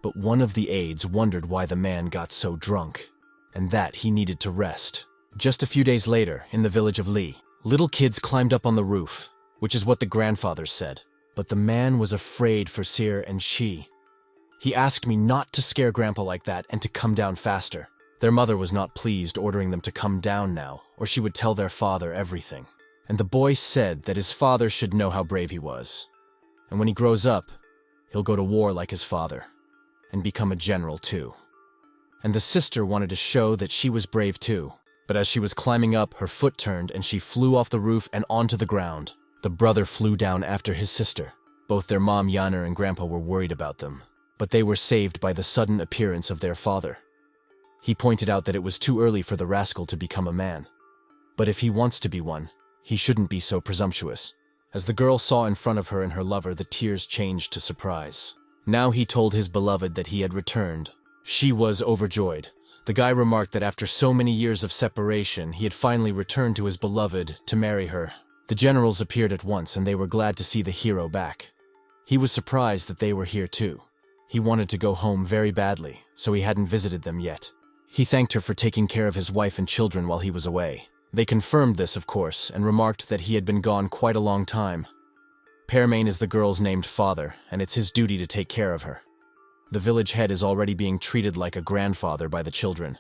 But one of the aides wondered why the man got so drunk, and that he needed to rest. Just a few days later, in the village of Li, little kids climbed up on the roof, which is what the grandfathers said. But the man was afraid for Seer and Qi. He asked me not to scare Grandpa like that and to come down faster. Their mother was not pleased, ordering them to come down now, or she would tell their father everything. And the boy said that his father should know how brave he was. And when he grows up, he'll go to war like his father, and become a general too. And the sister wanted to show that she was brave too. But as she was climbing up, her foot turned and she flew off the roof and onto the ground. The brother flew down after his sister. Both their mom Yana and Grandpa were worried about them, but they were saved by the sudden appearance of their father. He pointed out that it was too early for the rascal to become a man. But if he wants to be one, he shouldn't be so presumptuous. As the girl saw in front of her and her lover, the tears changed to surprise. Now he told his beloved that he had returned. She was overjoyed. The guy remarked that after so many years of separation, he had finally returned to his beloved to marry her. The generals appeared at once, and they were glad to see the hero back. He was surprised that they were here too. He wanted to go home very badly, so he hadn't visited them yet. He thanked her for taking care of his wife and children while he was away. They confirmed this, of course, and remarked that he had been gone quite a long time. Permain is the girl's named father, and it's his duty to take care of her. The village head is already being treated like a grandfather by the children,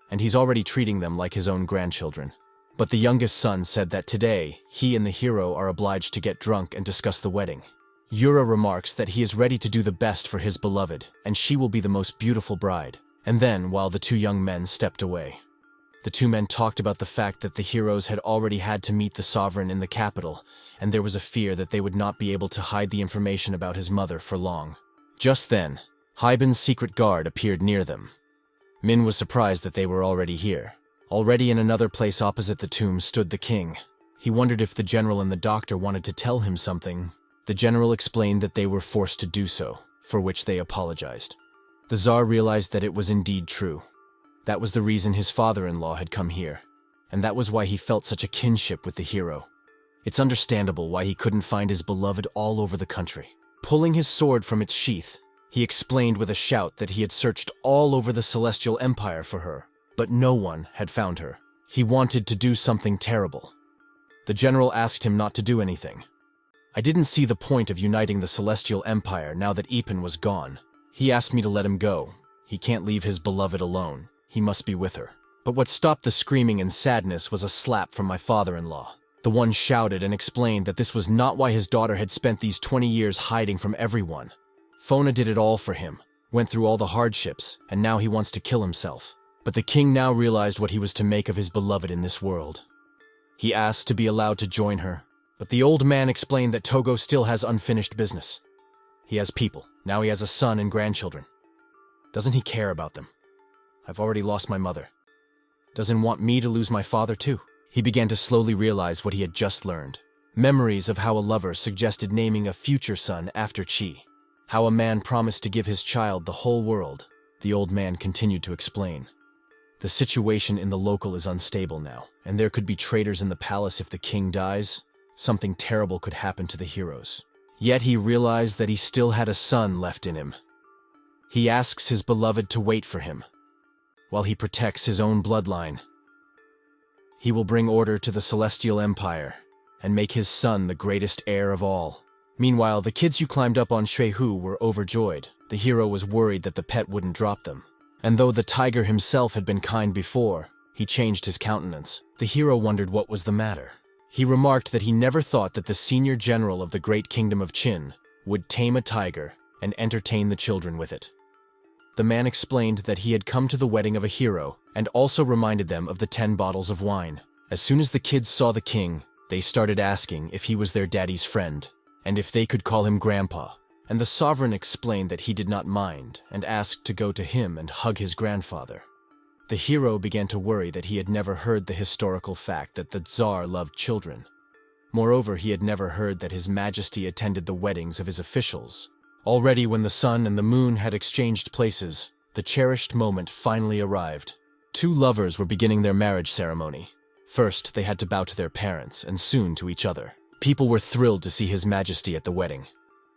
and he's already treating them like his own grandchildren. But the youngest son said that today, he and the hero are obliged to get drunk and discuss the wedding. Yura remarks that he is ready to do the best for his beloved, and she will be the most beautiful bride. And then, while the two young men stepped away, the two men talked about the fact that the heroes had already had to meet the sovereign in the capital, and there was a fear that they would not be able to hide the information about his mother for long. Just then, Haiben's secret guard appeared near them. Min was surprised that they were already here. Already in another place opposite the tomb stood the king. He wondered if the general and the doctor wanted to tell him something, The general explained that they were forced to do so, for which they apologized. The Tsar realized that it was indeed true. That was the reason his father-in-law had come here, and that was why he felt such a kinship with the hero. It's understandable why he couldn't find his beloved all over the country. Pulling his sword from its sheath, he explained with a shout that he had searched all over the Celestial Empire for her, but no one had found her. He wanted to do something terrible. The general asked him not to do anything. I didn't see the point of uniting the Celestial Empire now that Ipan was gone. He asked me to let him go. He can't leave his beloved alone. He must be with her. But what stopped the screaming and sadness was a slap from my father-in-law. The one shouted and explained that this was not why his daughter had spent these 20 years hiding from everyone. Fona did it all for him, went through all the hardships, and now he wants to kill himself. But the king now realized what he was to make of his beloved in this world. He asked to be allowed to join her, but the old man explained that Togo still has unfinished business. He has people. Now he has a son and grandchildren. Doesn't he care about them? I've already lost my mother. Doesn't want me to lose my father too. He began to slowly realize what he had just learned. Memories of how a lover suggested naming a future son after Qi. How a man promised to give his child the whole world. The old man continued to explain. The situation in the local is unstable now, and there could be traitors in the palace if the king dies. Something terrible could happen to the heroes. Yet he realized that he still had a son left in him. He asks his beloved to wait for him, while he protects his own bloodline. He will bring order to the Celestial Empire, and make his son the greatest heir of all. Meanwhile, the kids who climbed up on Shuihu were overjoyed. The hero was worried that the pet wouldn't drop them. And though the tiger himself had been kind before, he changed his countenance. The hero wondered what was the matter. He remarked that he never thought that the senior general of the great kingdom of Qin would tame a tiger and entertain the children with it. The man explained that he had come to the wedding of a hero and also reminded them of the 10 bottles of wine. As soon as the kids saw the king, they started asking if he was their daddy's friend and if they could call him grandpa. And the sovereign explained that he did not mind and asked to go to him and hug his grandfather. The hero began to worry that he had never heard the historical fact that the Tsar loved children. Moreover, he had never heard that His Majesty attended the weddings of his officials. Already when the sun and the moon had exchanged places, the cherished moment finally arrived. 2 lovers were beginning their marriage ceremony. First, they had to bow to their parents and soon to each other. People were thrilled to see His Majesty at the wedding,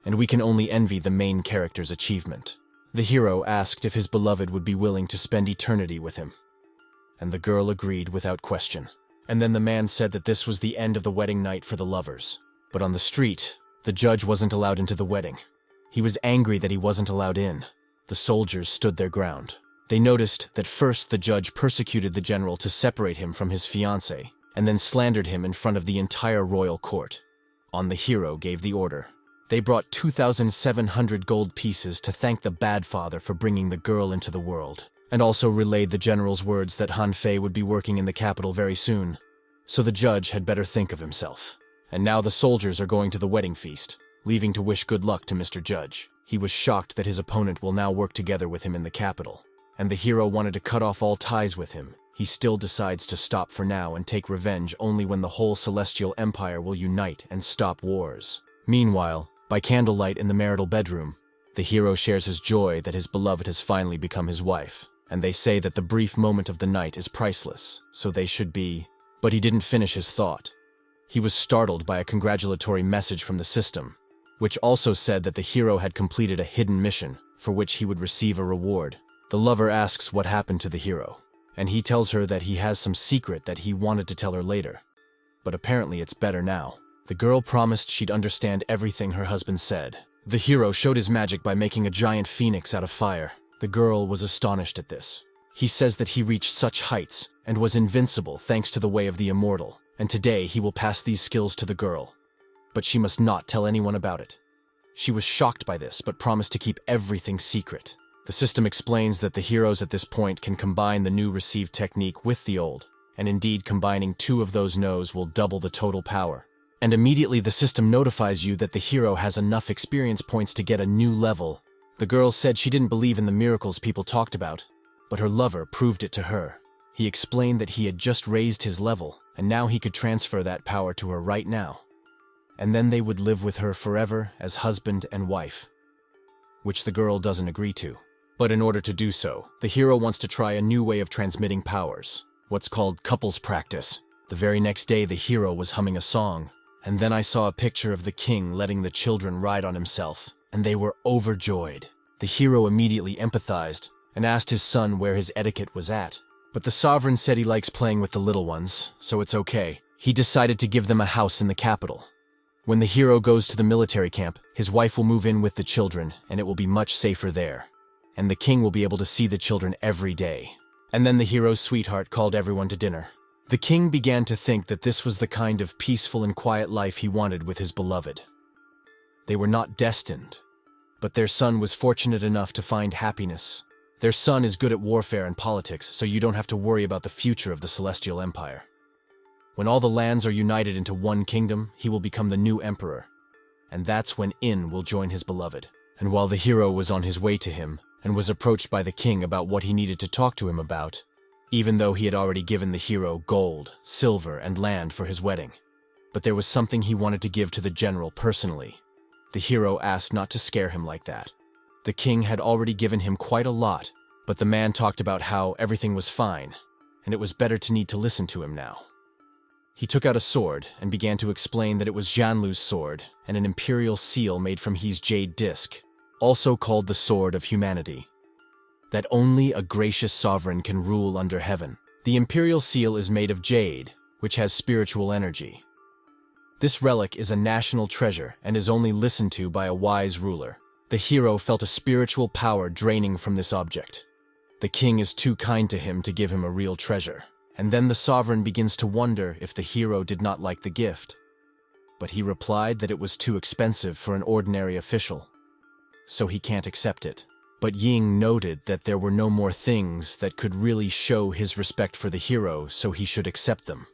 and we can only envy the main character's achievement. The hero asked if his beloved would be willing to spend eternity with him, and the girl agreed without question. And then the man said that this was the end of the wedding night for the lovers. But on the street, the judge wasn't allowed into the wedding. He was angry that he wasn't allowed in. The soldiers stood their ground. They noticed that first the judge persecuted the general to separate him from his fiancée, and then slandered him in front of the entire royal court. The hero gave the order. They brought 2,700 gold pieces to thank the bad father for bringing the girl into the world, and also relayed the general's words that Han Fei would be working in the capital very soon. So the judge had better think of himself. And now the soldiers are going to the wedding feast, leaving to wish good luck to Mr. Judge. He was shocked that his opponent will now work together with him in the capital, and the hero wanted to cut off all ties with him. He still decides to stop for now and take revenge only when the whole Celestial Empire will unite and stop wars. Meanwhile, by candlelight in the marital bedroom, the hero shares his joy that his beloved has finally become his wife, and they say that the brief moment of the night is priceless, so they should be... But he didn't finish his thought. He was startled by a congratulatory message from the system, which also said that the hero had completed a hidden mission, for which he would receive a reward. The lover asks what happened to the hero, and he tells her that he has some secret that he wanted to tell her later. But apparently it's better now. The girl promised she'd understand everything her husband said. The hero showed his magic by making a giant phoenix out of fire. The girl was astonished at this. He says that he reached such heights and was invincible thanks to the way of the immortal, and today he will pass these skills to the girl. But she must not tell anyone about it. She was shocked by this, but promised to keep everything secret. The system explains that the heroes at this point can combine the new received technique with the old, and indeed combining 2 of those knows will double the total power. And immediately the system notifies you that the hero has enough experience points to get a new level. The girl said she didn't believe in the miracles people talked about, but her lover proved it to her. He explained that he had just raised his level, and now he could transfer that power to her right now. and then they would live with her forever as husband and wife, which the girl doesn't agree to. But in order to do so, the hero wants to try a new way of transmitting powers, what's called couples practice. The very next day, the hero was humming a song, and then I saw a picture of the king letting the children ride on himself, and they were overjoyed. The hero immediately empathized and asked his son where his etiquette was at. But the sovereign said he likes playing with the little ones, so it's okay. He decided to give them a house in the capital. When the hero goes to the military camp, his wife will move in with the children, and it will be much safer there. And the king will be able to see the children every day. And then the hero's sweetheart called everyone to dinner. The king began to think that this was the kind of peaceful and quiet life he wanted with his beloved. They were not destined, but their son was fortunate enough to find happiness. Their son is good at warfare and politics, so you don't have to worry about the future of the Celestial Empire. When all the lands are united into one kingdom, he will become the new emperor. And that's when In will join his beloved. And while the hero was on his way to him, and was approached by the king about what he needed to talk to him about, even though he had already given the hero gold, silver, and land for his wedding. But there was something he wanted to give to the general personally. The hero asked not to scare him like that. The king had already given him quite a lot, but the man talked about how everything was fine, and it was better to need to listen to him now. He took out a sword and began to explain that it was Jianlu's sword and an imperial seal made from his jade disc, also called the Sword of Humanity. That only a gracious sovereign can rule under heaven. The imperial seal is made of jade, which has spiritual energy. This relic is a national treasure and is only listened to by a wise ruler. The hero felt a spiritual power draining from this object. The king is too kind to him to give him a real treasure. And then the sovereign begins to wonder if the hero did not like the gift. But he replied that it was too expensive for an ordinary official, so he can't accept it. But Ying noted that there were no more things that could really show his respect for the hero, so he should accept them.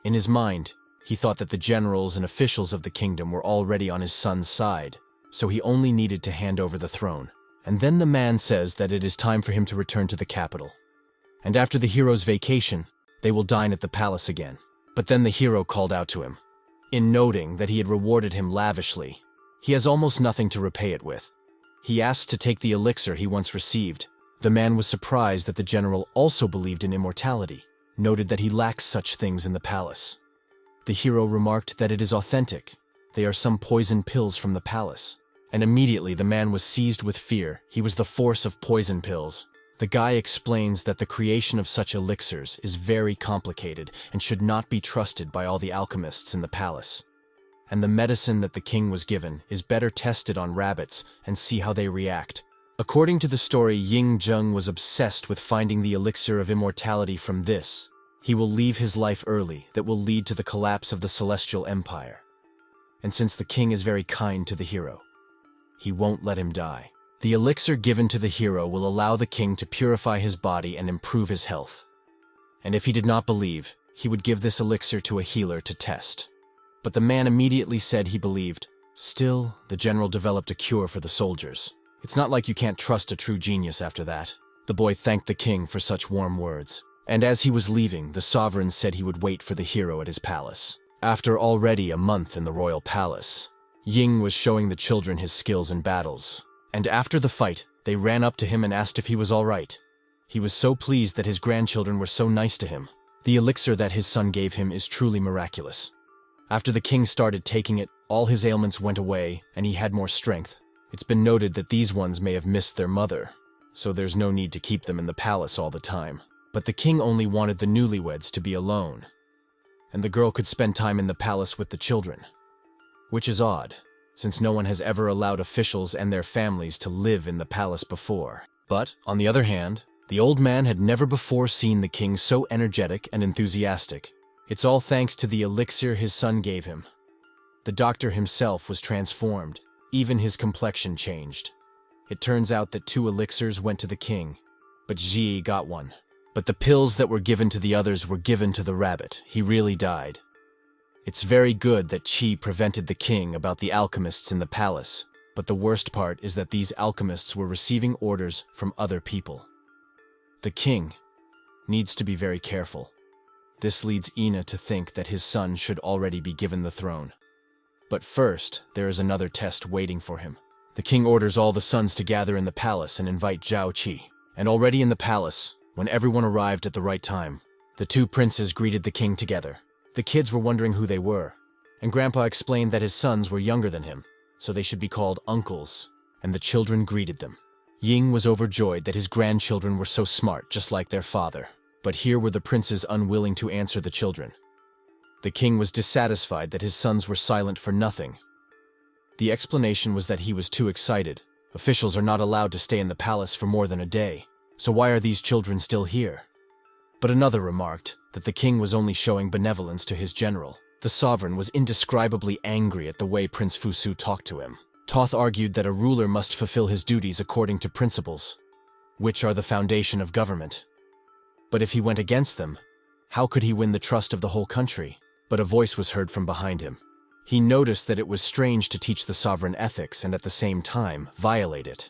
In his mind, he thought that the generals and officials of the kingdom were already on his son's side, so he only needed to hand over the throne. And then the man says that it is time for him to return to the capital. And after the hero's vacation, they will dine at the palace again. But then the hero called out to him. In noting that he had rewarded him lavishly, he has almost nothing to repay it with. He asked to take the elixir he once received. The man was surprised that the general also believed in immortality, noted that he lacks such things in the palace. The hero remarked that it is authentic. They are some poison pills from the palace. And immediately the man was seized with fear. He was the force of poison pills. The guy explains that the creation of such elixirs is very complicated and should not be trusted by all the alchemists in the palace. And the medicine that the king was given is better tested on rabbits and see how they react. According to the story, Yuncheng was obsessed with finding the elixir of immortality from this. He will leave his life early that will lead to the collapse of the Celestial Empire. And since the king is very kind to the hero, he won't let him die. The elixir given to the hero will allow the king to purify his body and improve his health. And if he did not believe, he would give this elixir to a healer to test. But the man immediately said he believed. Still, the general developed a cure for the soldiers. It's not like you can't trust a true genius after that. The boy thanked the king for such warm words. And as he was leaving, the sovereign said he would wait for the hero at his palace. After already a month in the royal palace, Ying was showing the children his skills in battles. And after the fight, they ran up to him and asked if he was all right. He was so pleased that his grandchildren were so nice to him. The elixir that his son gave him is truly miraculous. After the king started taking it, all his ailments went away and he had more strength. It's been noted that these ones may have missed their mother, so there's no need to keep them in the palace all the time. But the king only wanted the newlyweds to be alone, and the girl could spend time in the palace with the children. Which is odd, since no one has ever allowed officials and their families to live in the palace before. But, on the other hand, the old man had never before seen the king so energetic and enthusiastic. It's all thanks to the elixir his son gave him. The doctor himself was transformed. Even his complexion changed. It turns out that 2 elixirs went to the king, but Ji got one. But the pills that were given to the others were given to the rabbit. He really died. It's very good that Qi prevented the king about the alchemists in the palace, but the worst part is that these alchemists were receiving orders from other people. The king needs to be very careful. This leads Ina to think that his son should already be given the throne. But first, there is another test waiting for him. The king orders all the sons to gather in the palace and invite Zhao Qi. And already in the palace, when everyone arrived at the right time, the two princes greeted the king together. The kids were wondering who they were, and Grandpa explained that his sons were younger than him, so they should be called uncles, and the children greeted them. Ying was overjoyed that his grandchildren were so smart, just like their father. But here were the princes unwilling to answer the children. The king was dissatisfied that his sons were silent for nothing. The explanation was that he was too excited. Officials are not allowed to stay in the palace for more than a day, so why are these children still here? But another remarked that the king was only showing benevolence to his general. The sovereign was indescribably angry at the way Prince Fusu talked to him. Toth argued that a ruler must fulfill his duties according to principles, which are the foundation of government. But if he went against them, how could he win the trust of the whole country? But a voice was heard from behind him. He noticed that it was strange to teach the sovereign ethics and at the same time violate it.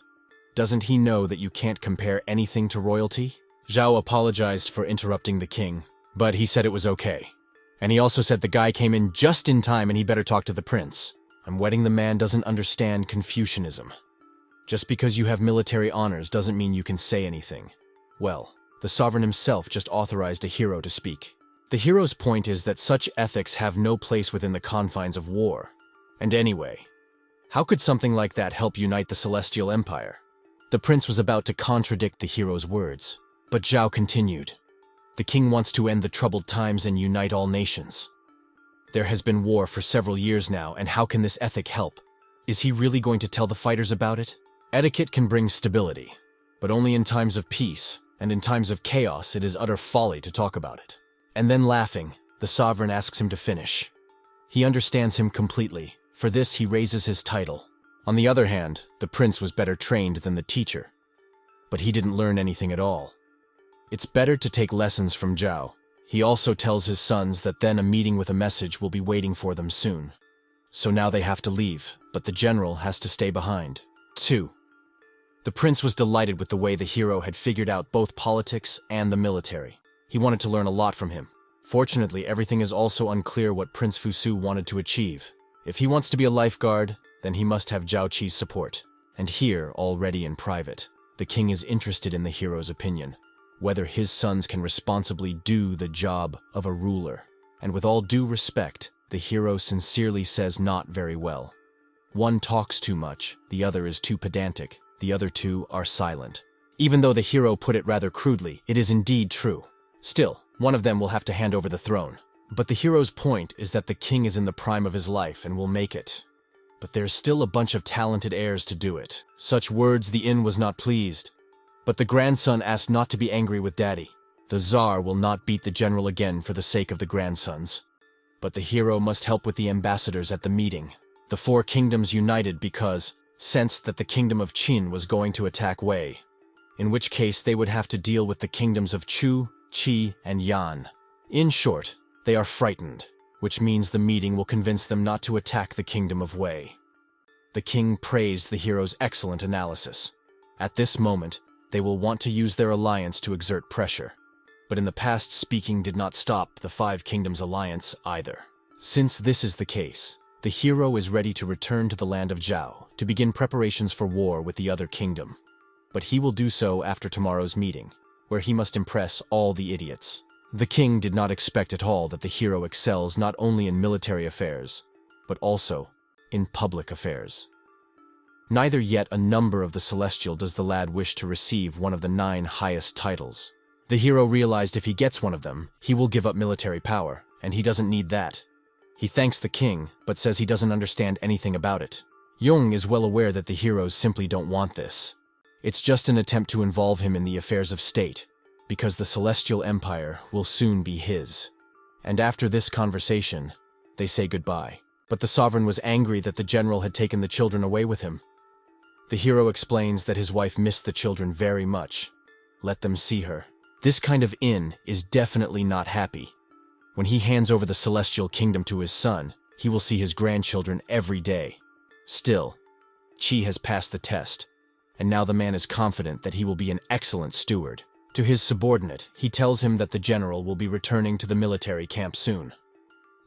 Doesn't he know that you can't compare anything to royalty? Zhao apologized for interrupting the king, but he said it was okay. And he also said the guy came in just in time and he better talk to the prince. I'm wedding the man doesn't understand Confucianism. Just because you have military honors doesn't mean you can say anything. Well, the sovereign himself just authorized a hero to speak. The hero's point is that such ethics have no place within the confines of war. And anyway, how could something like that help unite the Celestial Empire? The prince was about to contradict the hero's words, but Zhao continued. The king wants to end the troubled times and unite all nations. There has been war for several years now, and how can this ethic help? Is he really going to tell the fighters about it? Etiquette can bring stability, but only in times of peace, and in times of chaos it is utter folly to talk about it. And then laughing, the sovereign asks him to finish. He understands him completely. For this he raises his title. On the other hand, the prince was better trained than the teacher. But he didn't learn anything at all. It's better to take lessons from Zhao. He also tells his sons that then a meeting with a message will be waiting for them soon. So now they have to leave, but the general has to stay behind. 2. The prince was delighted with the way the hero had figured out both politics and the military. He wanted to learn a lot from him. Fortunately, everything is also unclear what Prince Fusu wanted to achieve. If he wants to be a lifeguard, then he must have Zhao Qi's support. And here, already in private, the king is interested in the hero's opinion, whether his sons can responsibly do the job of a ruler. And with all due respect, the hero sincerely says not very well. One talks too much, the other is too pedantic, the other two are silent. Even though the hero put it rather crudely, it is indeed true. Still, one of them will have to hand over the throne. But the hero's point is that the king is in the prime of his life and will make it. But there's still a bunch of talented heirs to do it. Such words the inn was not pleased. But the grandson asked not to be angry with daddy. The Tsar will not beat the general again for the sake of the grandsons. But the hero must help with the ambassadors at the meeting. The 4 kingdoms united because sensed that the kingdom of Qin was going to attack Wei, in which case they would have to deal with the kingdoms of Chu, Qi, and Yan. In short, they are frightened, which means the meeting will convince them not to attack the kingdom of Wei. The king praised the hero's excellent analysis. At this moment, they will want to use their alliance to exert pressure. But in the past, speaking did not stop the 5 kingdoms alliance either. Since this is the case, the hero is ready to return to the land of Zhao to begin preparations for war with the other kingdom. But he will do so after tomorrow's meeting, where he must impress all the idiots. The king did not expect at all that the hero excels not only in military affairs, but also in public affairs. Neither yet a number of the celestial does the lad wish to receive one of the 9 highest titles. The hero realized if he gets one of them, he will give up military power, and he doesn't need that. He thanks the king, but says he doesn't understand anything about it. Jung is well aware that the heroes simply don't want this. It's just an attempt to involve him in the affairs of state, because the Celestial Empire will soon be his. And after this conversation, they say goodbye. But the sovereign was angry that the general had taken the children away with him. The hero explains that his wife missed the children very much. Let them see her. This kind of inn is definitely not happy. When he hands over the Celestial Kingdom to his son, he will see his grandchildren every day. Still, Qi has passed the test, and now the man is confident that he will be an excellent steward. To his subordinate, he tells him that the general will be returning to the military camp soon.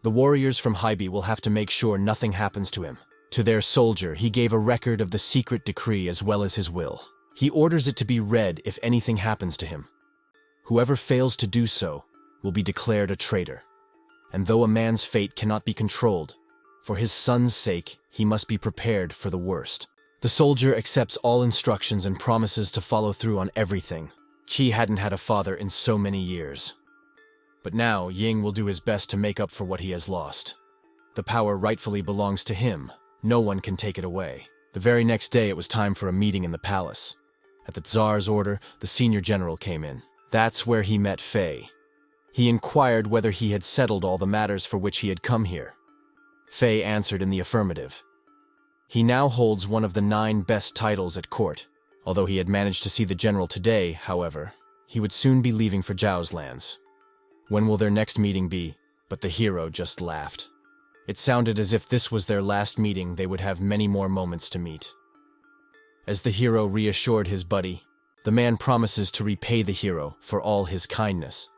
The warriors from Hybe will have to make sure nothing happens to him. To their soldier, he gave a record of the secret decree as well as his will. He orders it to be read if anything happens to him. Whoever fails to do so will be declared a traitor. And though a man's fate cannot be controlled, for his son's sake, he must be prepared for the worst. The soldier accepts all instructions and promises to follow through on everything. Qi hadn't had a father in so many years. But now, Ying will do his best to make up for what he has lost. The power rightfully belongs to him. No one can take it away. The very next day, it was time for a meeting in the palace. At the Tsar's order, the senior general came in. That's where he met Fei. He inquired whether he had settled all the matters for which he had come here. Fei answered in the affirmative. He now holds one of the 9 best titles at court. Although he had managed to see the general today, however, he would soon be leaving for Zhao's lands. When will their next meeting be? But the hero just laughed. It sounded as if this was their last meeting. They would have many more moments to meet. As the hero reassured his buddy, the man promises to repay the hero for all his kindness.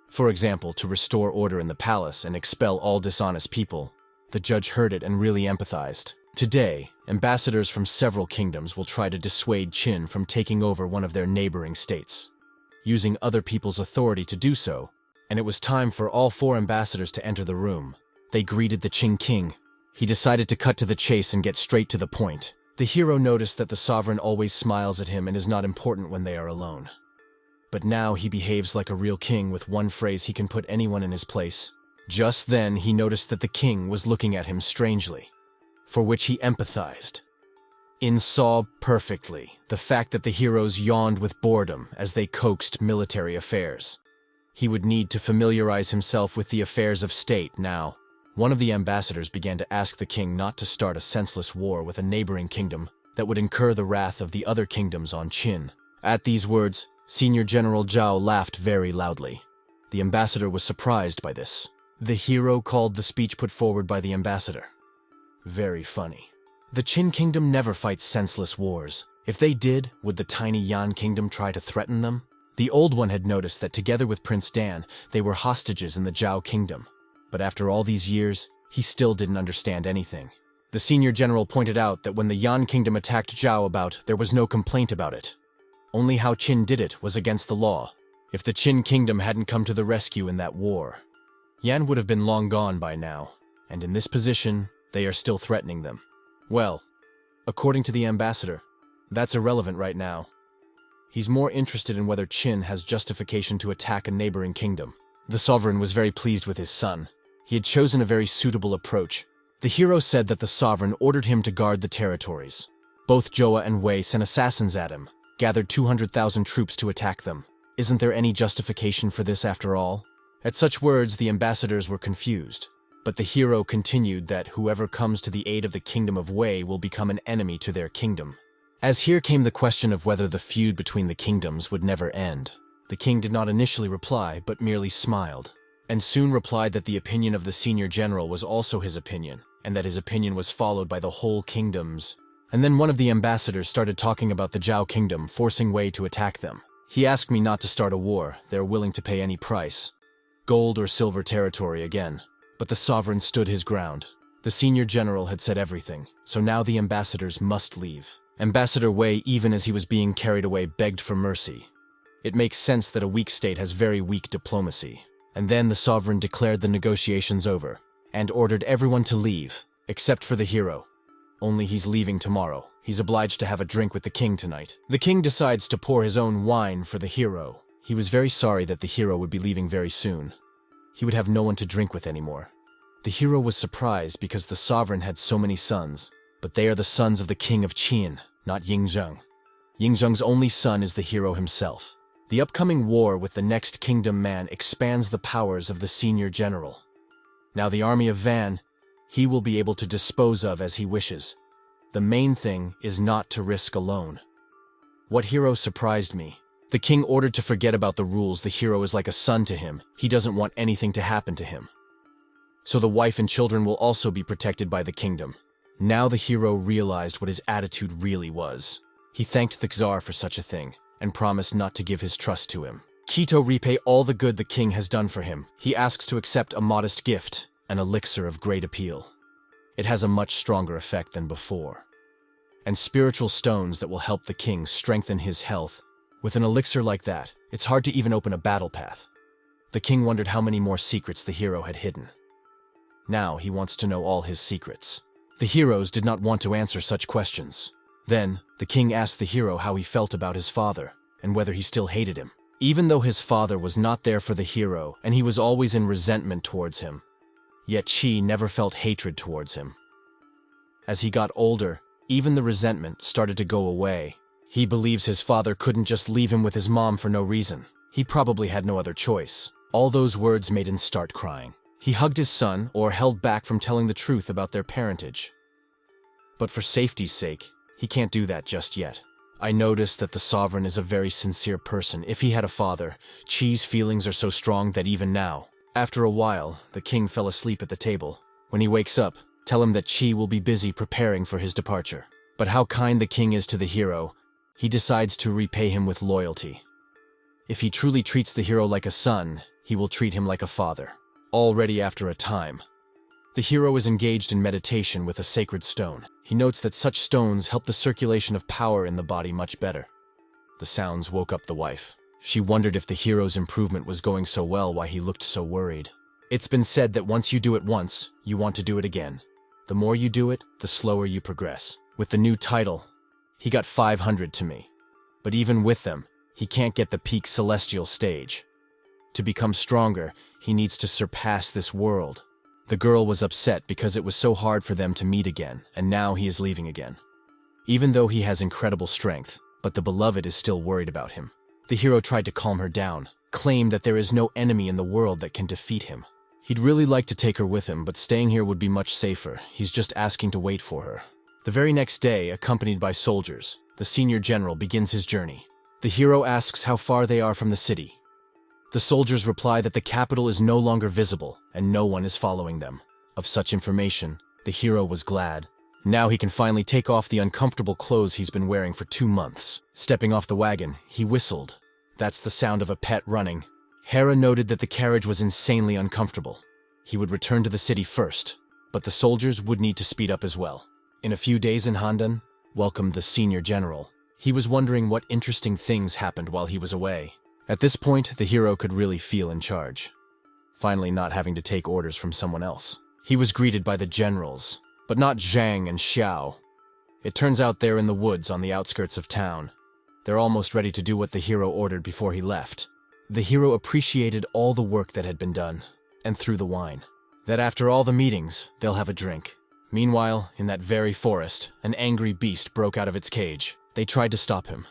For example, to restore order in the palace and expel all dishonest people. The judge heard it and really empathized. Today, ambassadors from several kingdoms will try to dissuade Qin from taking over one of their neighboring states, using other people's authority to do so, and it was time for all 4 ambassadors to enter the room. They greeted the Qin king. He decided to cut to the chase and get straight to the point. The hero noticed that the sovereign always smiles at him and is not important when they are alone. But now he behaves like a real king. With one phrase he can put anyone in his place. Just then he noticed that the king was looking at him strangely, for which he empathized. In saw perfectly the fact that the heroes yawned with boredom as they coaxed military affairs. He would need to familiarize himself with the affairs of state now. One of the ambassadors began to ask the king not to start a senseless war with a neighboring kingdom that would incur the wrath of the other kingdoms on Qin. At these words, Senior General Zhao laughed very loudly. The ambassador was surprised by this. The hero called the speech put forward by the ambassador very funny. The Qin Kingdom never fights senseless wars. If they did, would the tiny Yan Kingdom try to threaten them? The old one had noticed that together with Prince Dan, they were hostages in the Zhao Kingdom. But after all these years, he still didn't understand anything. The senior general pointed out that when the Yan Kingdom attacked Zhao, there was no complaint about it. Only how Qin did it was against the law. If the Qin Kingdom hadn't come to the rescue in that war, Yan would have been long gone by now, and in this position, they are still threatening them. Well, according to the ambassador, that's irrelevant right now. He's more interested in whether Qin has justification to attack a neighboring kingdom. The sovereign was very pleased with his son. He had chosen a very suitable approach. The hero said that the sovereign ordered him to guard the territories. Both Zhou and Wei sent assassins at him, gathered 200,000 troops to attack them. Isn't there any justification for this after all? At such words, the ambassadors were confused. But the hero continued that whoever comes to the aid of the kingdom of Wei will become an enemy to their kingdom. As here came the question of whether the feud between the kingdoms would never end. The king did not initially reply, but merely smiled, and soon replied that the opinion of the senior general was also his opinion, and that his opinion was followed by the whole kingdoms. And then one of the ambassadors started talking about the Zhao kingdom, forcing Wei to attack them. He asked me not to start a war. They're willing to pay any price. Gold or silver territory again. But the sovereign stood his ground. The senior general had said everything, so now the ambassadors must leave. Ambassador Wei, even as he was being carried away, begged for mercy. It makes sense that a weak state has very weak diplomacy. And then the sovereign declared the negotiations over, and ordered everyone to leave, except for the hero. Only he's leaving tomorrow. He's obliged to have a drink with the king tonight. The king decides to pour his own wine for the hero. He was very sorry that the hero would be leaving very soon. He would have no one to drink with anymore. The hero was surprised because the sovereign had so many sons, but they are the sons of the king of Qin, not Yuncheng. Yuncheng's only son is the hero himself. The upcoming war with the next kingdom man expands the powers of the senior general. Now the army of Van, he will be able to dispose of as he wishes. The main thing is not to risk alone. What hero surprised me? The king ordered to forget about the rules. The hero is like a son to him. He doesn't want anything to happen to him. So the wife and children will also be protected by the kingdom. Now the hero realized what his attitude really was. He thanked the Czar for such a thing, and promised not to give his trust to him. Quito repay all the good the king has done for him. He asks to accept a modest gift. an elixir of great appeal. It has a much stronger effect than before. And spiritual stones that will help the king strengthen his health. With an elixir like that, it's hard to even open a battle path. The king wondered how many more secrets the hero had hidden. Now he wants to know all his secrets. The heroes did not want to answer such questions. Then, the king asked the hero how he felt about his father, and whether he still hated him. Even though his father was not there for the hero, and he was always in resentment towards him, yet Qi never felt hatred towards him. As he got older, even the resentment started to go away. He believes his father couldn't just leave him with his mom for no reason. He probably had no other choice. All those words made him start crying. He hugged his son, or held back from telling the truth about their parentage. But for safety's sake, he can't do that just yet. I noticed that the sovereign is a very sincere person. If he had a father, Qi's feelings are so strong that even now, after a while, the king fell asleep at the table. When he wakes up, tell him that Qi will be busy preparing for his departure. But how kind the king is to the hero, he decides to repay him with loyalty. If he truly treats the hero like a son, he will treat him like a father. Already after a time, the hero is engaged in meditation with a sacred stone. He notes that such stones help the circulation of power in the body much better. The sounds woke up the wife. She wondered if the hero's improvement was going so well, why he looked so worried. It's been said that once you do it once, you want to do it again. The more you do it, the slower you progress. With the new title, he got 500 to me. But even with them, he can't get the peak celestial stage. To become stronger, he needs to surpass this world. The girl was upset because it was so hard for them to meet again, and now he is leaving again. Even though he has incredible strength, but the beloved is still worried about him. The hero tried to calm her down, claimed that there is no enemy in the world that can defeat him. He'd really like to take her with him, but staying here would be much safer. He's just asking to wait for her. The very next day, accompanied by soldiers, the senior general begins his journey. The hero asks how far they are from the city. The soldiers reply that the capital is no longer visible and no one is following them. Of such information, the hero was glad. Now he can finally take off the uncomfortable clothes he's been wearing for 2 months. Stepping off the wagon, he whistled. That's the sound of a pet running. Hera noted that the carriage was insanely uncomfortable. He would return to the city first, but the soldiers would need to speed up as well. In a few days in Handan, welcomed the senior general. He was wondering what interesting things happened while he was away. At this point, the hero could really feel in charge. Finally not having to take orders from someone else. He was greeted by the generals, but not Zhang and Xiao. It turns out they're in the woods on the outskirts of town. They're almost ready to do what the hero ordered before he left. The hero appreciated all the work that had been done, and threw the wine. That after all the meetings, they'll have a drink. Meanwhile, in that very forest, an angry beast broke out of its cage. They tried to stop him,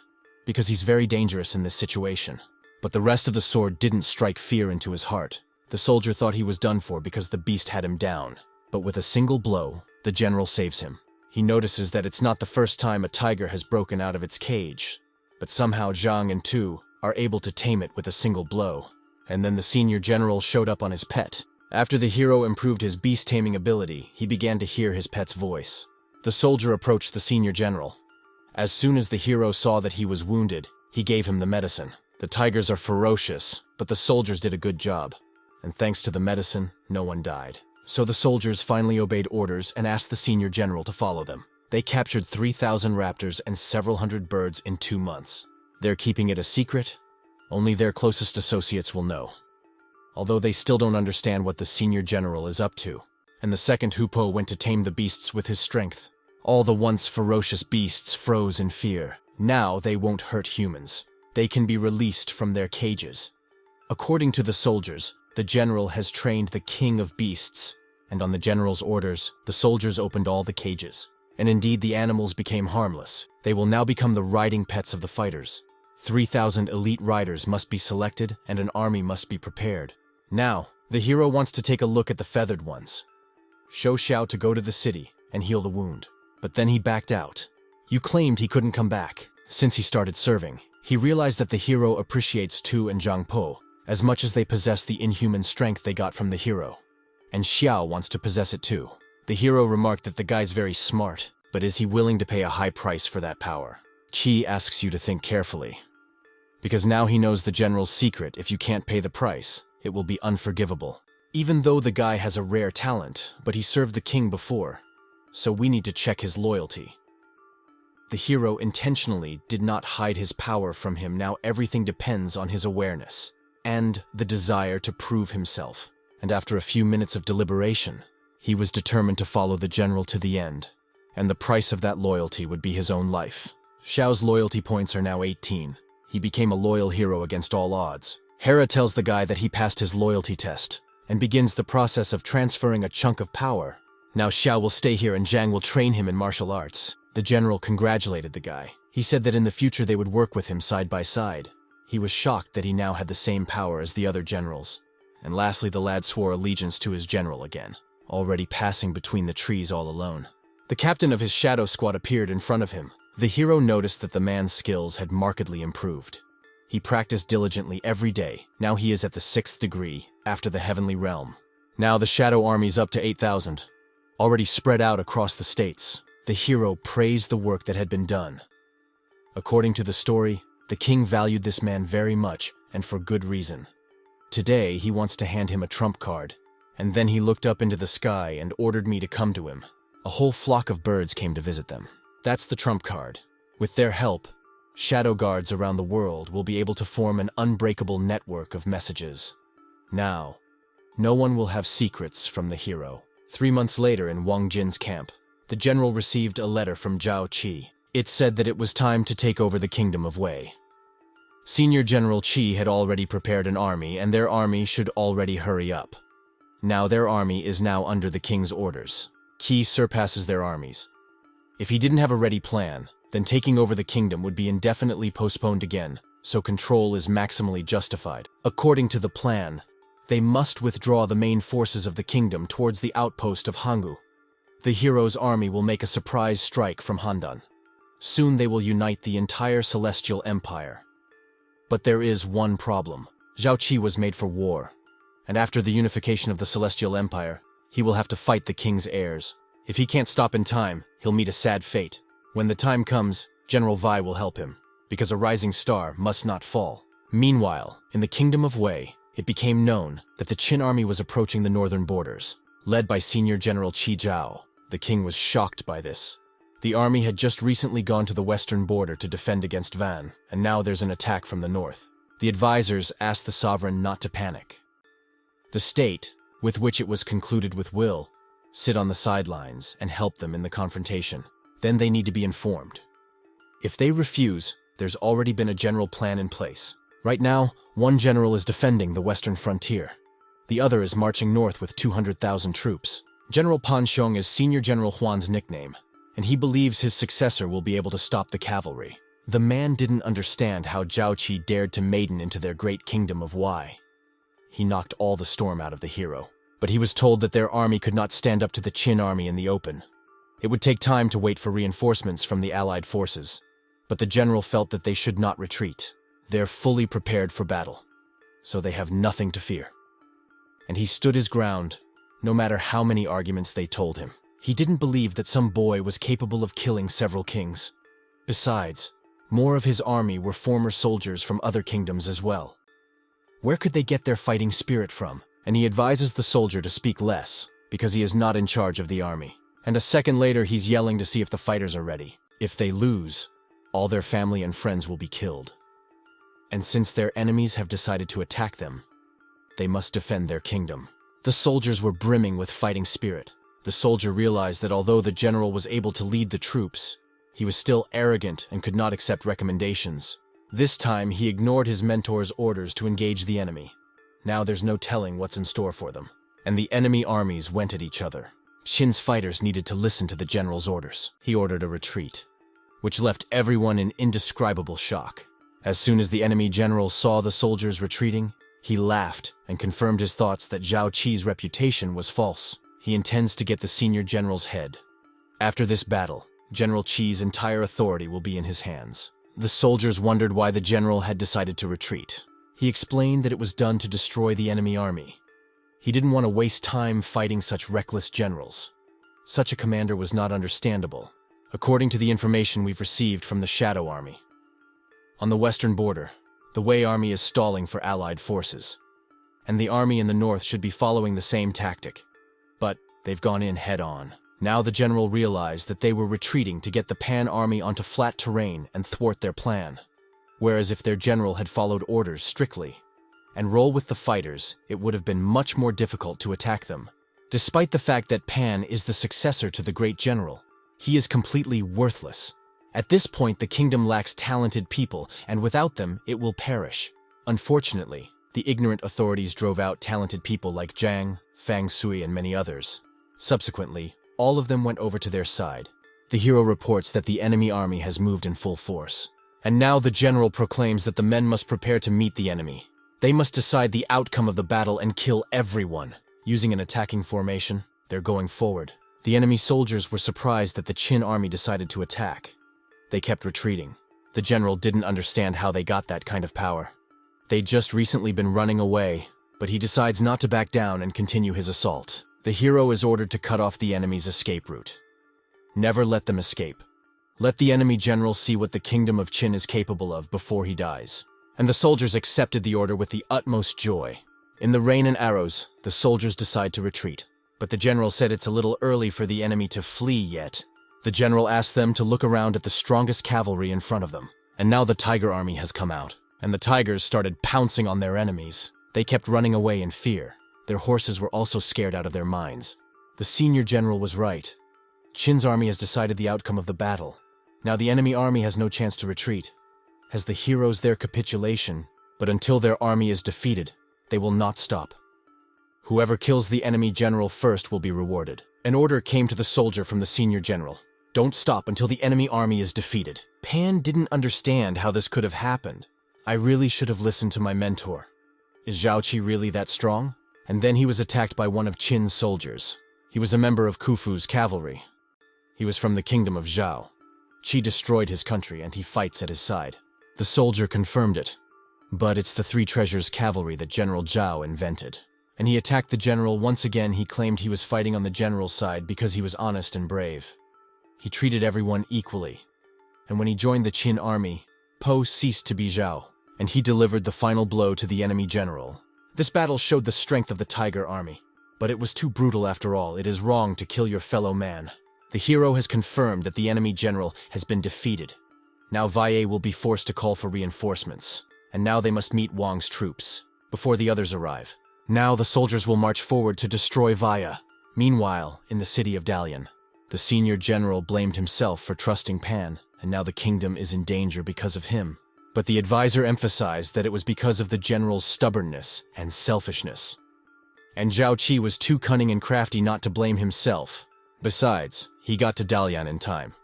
because he's very dangerous in this situation. But the rest of the sword didn't strike fear into his heart. The soldier thought he was done for because the beast had him down. But with a single blow, the general saves him. He notices that it's not the first time a tiger has broken out of its cage, but somehow Zhang and Tu are able to tame it with a single blow. And then the senior general showed up on his pet. After the hero improved his beast-taming ability, he began to hear his pet's voice. The soldier approached the senior general. As soon as the hero saw that he was wounded, he gave him the medicine. The tigers are ferocious, but the soldiers did a good job. And thanks to the medicine, no one died. So the soldiers finally obeyed orders and asked the senior general to follow them. They captured 3,000 raptors and several hundred birds in 2 months. They're keeping it a secret. Only their closest associates will know. Although they still don't understand what the senior general is up to. And the second Hupo went to tame the beasts with his strength. All the once ferocious beasts froze in fear. Now they won't hurt humans. They can be released from their cages. According to the soldiers, the general has trained the king of beasts, and on the general's orders, the soldiers opened all the cages. And indeed, the animals became harmless. They will now become the riding pets of the fighters. 3,000 elite riders must be selected, and an army must be prepared. Now, the hero wants to take a look at the feathered ones. Show Xiao to go to the city and heal the wound. But then he backed out. You claimed he couldn't come back. Since he started serving, he realized that the hero appreciates Tu and Zhang Po as much as they possess the inhuman strength they got from the hero. And Xiao wants to possess it too. The hero remarked that the guy's very smart, but is he willing to pay a high price for that power? Qi asks you to think carefully. Because now he knows the general's secret. If you can't pay the price, it will be unforgivable. Even though the guy has a rare talent, but he served the king before, so we need to check his loyalty. The hero intentionally did not hide his power from him. Now everything depends on his awareness and the desire to prove himself. And after a few minutes of deliberation, he was determined to follow the general to the end, and the price of that loyalty would be his own life. Xiao's loyalty points are now 18. He became a loyal hero against all odds. Hera tells the guy that he passed his loyalty test and begins the process of transferring a chunk of power. Now Xiao will stay here and Zhang will train him in martial arts. The general congratulated the guy. He said that in the future they would work with him side by side. He was shocked that he now had the same power as the other generals. And lastly, the lad swore allegiance to his general again, already passing between the trees all alone. The captain of his shadow squad appeared in front of him. The hero noticed that the man's skills had markedly improved. He practiced diligently every day. Now he is at the 6th degree, after the heavenly realm. Now the shadow army's up to 8,000, already spread out across the states. The hero praised the work that had been done. According to the story, the king valued this man very much, and for good reason. Today, he wants to hand him a trump card, and then he looked up into the sky and ordered me to come to him. A whole flock of birds came to visit them. That's the trump card. With their help, shadow guards around the world will be able to form an unbreakable network of messages. Now, no one will have secrets from the hero. 3 months later in Wang Jin's camp, the general received a letter from Zhao Qi. It said that it was time to take over the kingdom of Wei. Senior General Qi had already prepared an army, and their army should already hurry up. Now their army is now under the king's orders. Qi surpasses their armies. If he didn't have a ready plan, then taking over the kingdom would be indefinitely postponed again, so control is maximally justified. According to the plan, they must withdraw the main forces of the kingdom towards the outpost of Hanggu. The hero's army will make a surprise strike from Handan. Soon they will unite the entire Celestial Empire. But there is one problem. Zhao Qi was made for war, and after the unification of the Celestial Empire, he will have to fight the king's heirs. If he can't stop in time, he'll meet a sad fate. When the time comes, General Vai will help him, because a rising star must not fall. Meanwhile, in the kingdom of Wei, it became known that the Qin army was approaching the northern borders, led by Senior General Qi Zhao. The king was shocked by this. The army had just recently gone to the western border to defend against Van, and now there's an attack from the north. The advisors asked the sovereign not to panic. The state, with which it was concluded with will, sit on the sidelines and help them in the confrontation. Then they need to be informed. If they refuse, there's already been a general plan in place. Right now, one general is defending the western frontier. The other is marching north with 200,000 troops. General Pan Xiong is Senior General Huan's nickname, and he believes his successor will be able to stop the cavalry. The man didn't understand how Zhao Qi dared to maiden into their great kingdom of Wei. He knocked all the storm out of the hero, but he was told that their army could not stand up to the Qin army in the open. It would take time to wait for reinforcements from the allied forces, but the general felt that they should not retreat. They're fully prepared for battle, so they have nothing to fear. And he stood his ground, no matter how many arguments they told him. He didn't believe that some boy was capable of killing several kings. Besides, more of his army were former soldiers from other kingdoms as well. Where could they get their fighting spirit from? And he advises the soldier to speak less, because he is not in charge of the army. And a second later, he's yelling to see if the fighters are ready. If they lose, all their family and friends will be killed. And since their enemies have decided to attack them, they must defend their kingdom. The soldiers were brimming with fighting spirit. The soldier realized that although the general was able to lead the troops, he was still arrogant and could not accept recommendations. This time, he ignored his mentor's orders to engage the enemy. Now there's no telling what's in store for them. And the enemy armies went at each other. Qin's fighters needed to listen to the general's orders. He ordered a retreat, which left everyone in indescribable shock. As soon as the enemy general saw the soldiers retreating, he laughed and confirmed his thoughts that Zhao Qi's reputation was false. He intends to get the senior general's head. After this battle, General Qi's entire authority will be in his hands. The soldiers wondered why the general had decided to retreat. He explained that it was done to destroy the enemy army. He didn't want to waste time fighting such reckless generals. Such a commander was not understandable, according to the information we've received from the Shadow Army. On the western border, the Wei army is stalling for allied forces. and the army in the north should be following the same tactic. But they've gone in head-on. Now the general realized that they were retreating to get the Pan army onto flat terrain and thwart their plan. Whereas if their general had followed orders strictly and roll with the fighters, it would have been much more difficult to attack them. Despite the fact that Pan is the successor to the great general, he is completely worthless. At this point, the kingdom lacks talented people, and without them, it will perish. Unfortunately, the ignorant authorities drove out talented people like Zhang, Fang Sui, and many others. Subsequently, all of them went over to their side. The hero reports that the enemy army has moved in full force. And now the general proclaims that the men must prepare to meet the enemy. They must decide the outcome of the battle and kill everyone. Using an attacking formation, they're going forward. The enemy soldiers were surprised that the Qin army decided to attack. They kept retreating. The general didn't understand how they got that kind of power. They'd just recently been running away, but he decides not to back down and continue his assault. The hero is ordered to cut off the enemy's escape route. Never let them escape. Let the enemy general see what the kingdom of Qin is capable of before he dies. And the soldiers accepted the order with the utmost joy. In the rain and arrows, the soldiers decide to retreat. But the general said it's a little early for the enemy to flee yet. The general asked them to look around at the strongest cavalry in front of them. And now the tiger army has come out, and the tigers started pouncing on their enemies. They kept running away in fear. Their horses were also scared out of their minds. The senior general was right. Qin's army has decided the outcome of the battle. Now the enemy army has no chance to retreat. Has the heroes their capitulation, but until their army is defeated, they will not stop. Whoever kills the enemy general first will be rewarded. An order came to the soldier from the senior general. Don't stop until the enemy army is defeated. Pan didn't understand how this could have happened. I really should have listened to my mentor. Is Zhao Qi really that strong? And then he was attacked by one of Qin's soldiers. He was a member of Khufu's cavalry. He was from the kingdom of Zhao. Qi destroyed his country and he fights at his side. The soldier confirmed it. But it's the Three Treasures cavalry that General Zhao invented. And he attacked the general. Once again, he claimed he was fighting on the general's side because he was honest and brave. He treated everyone equally. And when he joined the Qin army, Po ceased to be Zhao, and he delivered the final blow to the enemy general. This battle showed the strength of the tiger army. But it was too brutal after all. It is wrong to kill your fellow man. The hero has confirmed that the enemy general has been defeated. Now Valle will be forced to call for reinforcements. And now they must meet Wang's troops before the others arrive. Now the soldiers will march forward to destroy Vaya. Meanwhile, in the city of Dalian, the senior general blamed himself for trusting Pan, and now the kingdom is in danger because of him. But the advisor emphasized that it was because of the general's stubbornness and selfishness. And Zhao Qi was too cunning and crafty not to blame himself. Besides, he got to Dalian in time.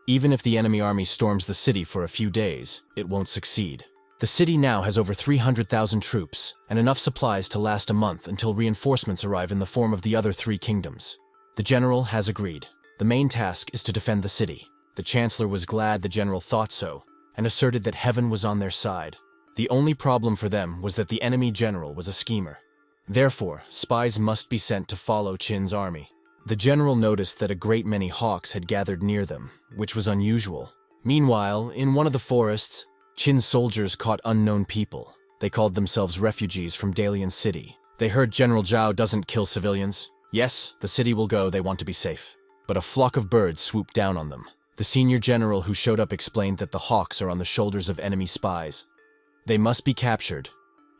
Even if the enemy army storms the city for a few days, it won't succeed. The city now has over 300,000 troops, and enough supplies to last a month until reinforcements arrive in the form of the other three kingdoms. The general has agreed. The main task is to defend the city. The chancellor was glad the general thought so, and asserted that heaven was on their side. The only problem for them was that the enemy general was a schemer. Therefore, spies must be sent to follow Qin's army. The general noticed that a great many hawks had gathered near them, which was unusual. Meanwhile, in one of the forests, Qin's soldiers caught unknown people. They called themselves refugees from Dalian City. They heard General Zhao doesn't kill civilians. Yes, the city will go, they want to be safe. But a flock of birds swooped down on them. The senior general who showed up explained that the hawks are on the shoulders of enemy spies. They must be captured,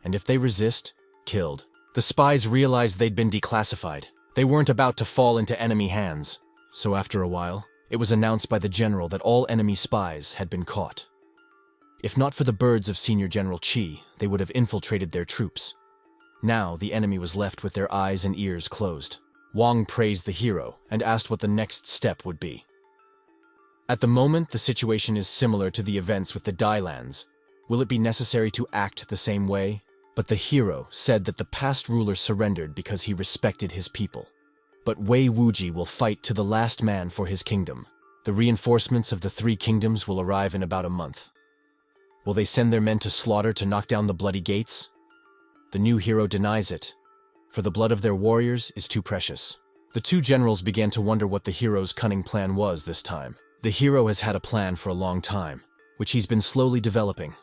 and if they resist, killed. The spies realized they'd been declassified. They weren't about to fall into enemy hands. So after a while, it was announced by the general that all enemy spies had been caught. If not for the birds of Senior General Qi, they would have infiltrated their troops. Now the enemy was left with their eyes and ears closed. Wang praised the hero and asked what the next step would be. At the moment, the situation is similar to the events with the Dai lands. Will it be necessary to act the same way? But the hero said that the past ruler surrendered because he respected his people. But Wei Wuji will fight to the last man for his kingdom. The reinforcements of the three kingdoms will arrive in about a month. Will they send their men to slaughter to knock down the bloody gates? The new hero denies it, for the blood of their warriors is too precious. The two generals began to wonder what the hero's cunning plan was this time. The hero has had a plan for a long time, which he's been slowly developing.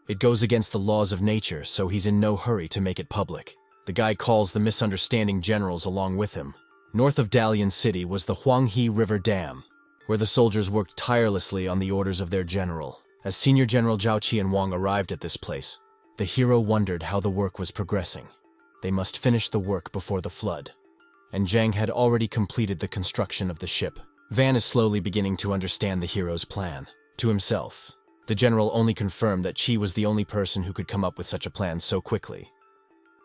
It goes against the laws of nature, so he's in no hurry to make it public. The guy calls the misunderstanding generals along with him. North of Dalian City was the Huanghe River Dam, where the soldiers worked tirelessly on the orders of their general. As Senior General Zhao Qianwang arrived at this place, the hero wondered how the work was progressing. They must finish the work before the flood. And Zhang had already completed the construction of the ship. Van is slowly beginning to understand the hero's plan. To himself, the general only confirmed that Qi was the only person who could come up with such a plan so quickly.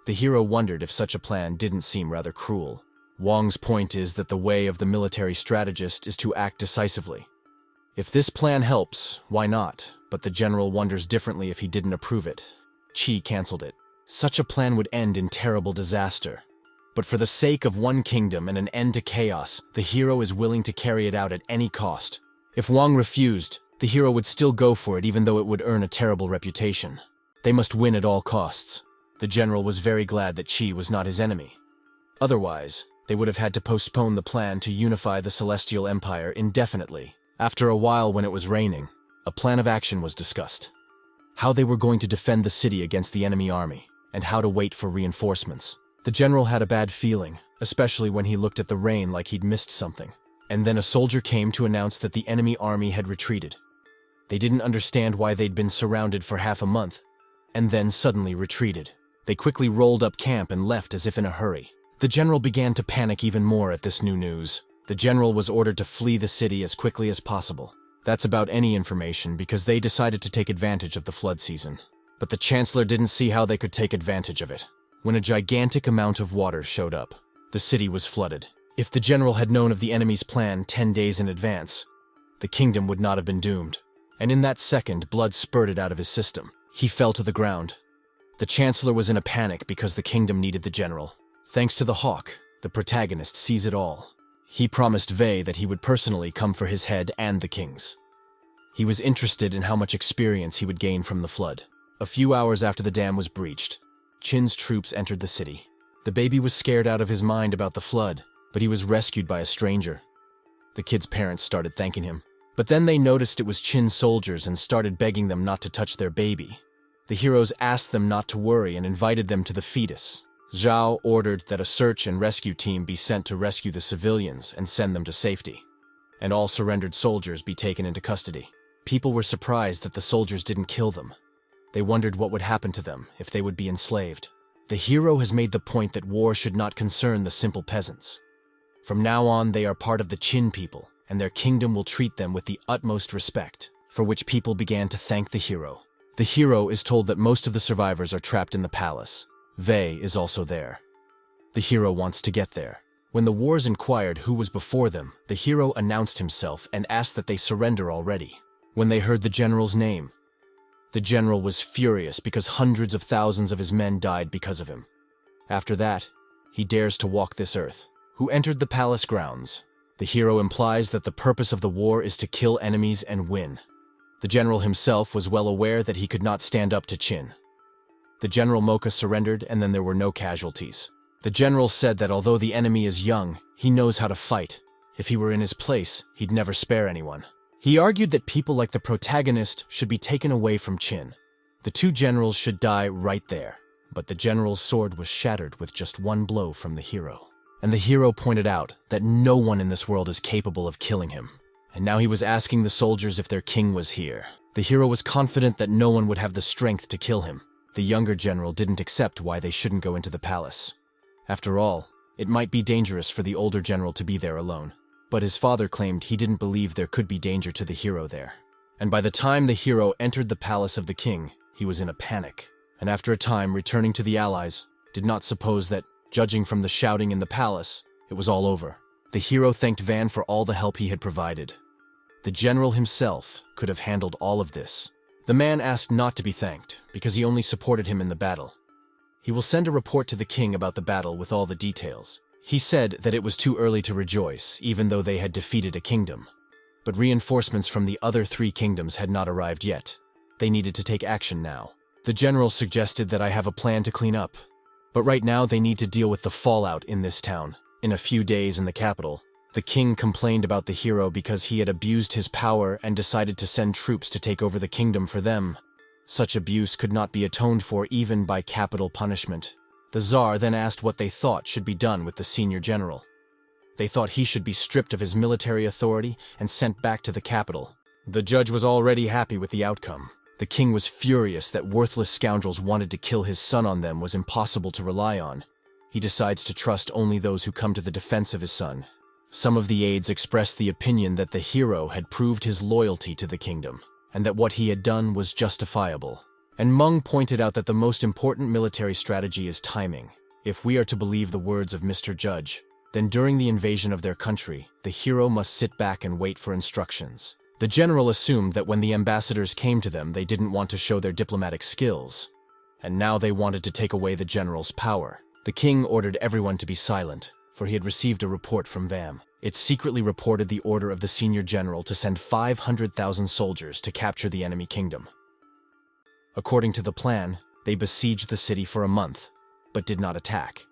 The hero wondered if such a plan didn't seem rather cruel. Wang's point is that the way of the military strategist is to act decisively. If this plan helps, why not? But the general wonders differently if he didn't approve it. Qi cancelled it. Such a plan would end in terrible disaster. But for the sake of one kingdom and an end to chaos, the hero is willing to carry it out at any cost. If Wang refused, the hero would still go for it even though it would earn a terrible reputation. They must win at all costs. The general was very glad that Qi was not his enemy. Otherwise, they would have had to postpone the plan to unify the Celestial Empire indefinitely. After a while, when it was raining, a plan of action was discussed. How they were going to defend the city against the enemy army, and how to wait for reinforcements. The general had a bad feeling, especially when he looked at the rain like he'd missed something. And then a soldier came to announce that the enemy army had retreated. They didn't understand why they'd been surrounded for half a month, and then suddenly retreated. They quickly rolled up camp and left as if in a hurry. The general began to panic even more at this new news. The general was ordered to flee the city as quickly as possible. That's about any information because they decided to take advantage of the flood season. But the chancellor didn't see how they could take advantage of it. When a gigantic amount of water showed up, the city was flooded. If the general had known of the enemy's plan 10 days in advance, the kingdom would not have been doomed. And in that second, blood spurted out of his system. He fell to the ground. The chancellor was in a panic because the kingdom needed the general. Thanks to the hawk, the protagonist sees it all. He promised Wei that he would personally come for his head and the king's. He was interested in how much experience he would gain from the flood. A few hours after the dam was breached, Qin's troops entered the city. The baby was scared out of his mind about the flood, but he was rescued by a stranger. The kid's parents started thanking him. But then they noticed it was Qin's soldiers and started begging them not to touch their baby. The heroes asked them not to worry and invited them to the fetus. Zhao ordered that a search and rescue team be sent to rescue the civilians and send them to safety, and all surrendered soldiers be taken into custody. People were surprised that the soldiers didn't kill them. They wondered what would happen to them if they would be enslaved. The hero has made the point that war should not concern the simple peasants. From now on, they are part of the Qin people, and their kingdom will treat them with the utmost respect, for which people began to thank the hero. The hero is told that most of the survivors are trapped in the palace. Wei is also there. The hero wants to get there. When the wars inquired who was before them, the hero announced himself and asked that they surrender already. When they heard the general's name, the general was furious because hundreds of thousands of his men died because of him. After that, he dares to walk this earth. Who entered the palace grounds? The hero implies that the purpose of the war is to kill enemies and win. The general himself was well aware that he could not stand up to Qin. The General Mocha surrendered and then there were no casualties. The general said that although the enemy is young, he knows how to fight. If he were in his place, he'd never spare anyone. He argued that people like the protagonist should be taken away from Qin. The two generals should die right there. But the general's sword was shattered with just one blow from the hero. And the hero pointed out that no one in this world is capable of killing him. And now he was asking the soldiers if their king was here. The hero was confident that no one would have the strength to kill him. The younger general didn't accept why they shouldn't go into the palace. After all, it might be dangerous for the older general to be there alone. But his father claimed he didn't believe there could be danger to the hero there. And by the time the hero entered the palace of the king, he was in a panic. And after a time, returning to the allies, did not suppose that, judging from the shouting in the palace, it was all over. The hero thanked Van for all the help he had provided. The general himself could have handled all of this. The man asked not to be thanked, because he only supported him in the battle. He will send a report to the king about the battle with all the details. He said that it was too early to rejoice, even though they had defeated a kingdom. But reinforcements from the other 3 kingdoms had not arrived yet. They needed to take action now. The general suggested that I have a plan to clean up. But right now they need to deal with the fallout in this town. In a few days in the capital, the king complained about the hero because he had abused his power and decided to send troops to take over the kingdom for them. Such abuse could not be atoned for even by capital punishment. The Tsar then asked what they thought should be done with the senior general. They thought he should be stripped of his military authority and sent back to the capital. The judge was already happy with the outcome. The king was furious that worthless scoundrels wanted to kill his son on them was impossible to rely on. He decides to trust only those who come to the defense of his son. Some of the aides expressed the opinion that the hero had proved his loyalty to the kingdom, and that what he had done was justifiable. And Meng pointed out that the most important military strategy is timing. If we are to believe the words of Mr. Judge, then during the invasion of their country, the hero must sit back and wait for instructions. The general assumed that when the ambassadors came to them, they didn't want to show their diplomatic skills, and now they wanted to take away the general's power. The king ordered everyone to be silent, for he had received a report from Vam. It secretly reported the order of the senior general to send 500,000 soldiers to capture the enemy kingdom. According to the plan, they besieged the city for a month, but did not attack,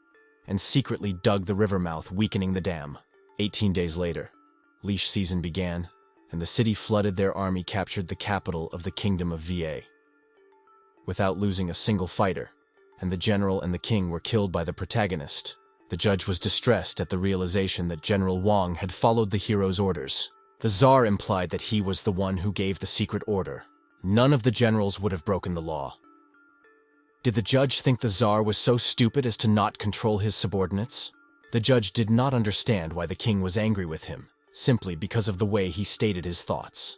and secretly dug the river mouth, weakening the dam. 18 days later, leash season began, and the city flooded. Their army captured the capital of the kingdom of Va without losing a single fighter, and the general and the king were killed by the protagonist. The judge was distressed at the realization that General Wang had followed the hero's orders. The Tsar implied that he was the one who gave the secret order. None of the generals would have broken the law. Did the judge think the Tsar was so stupid as to not control his subordinates? The judge did not understand why the king was angry with him, simply because of the way he stated his thoughts.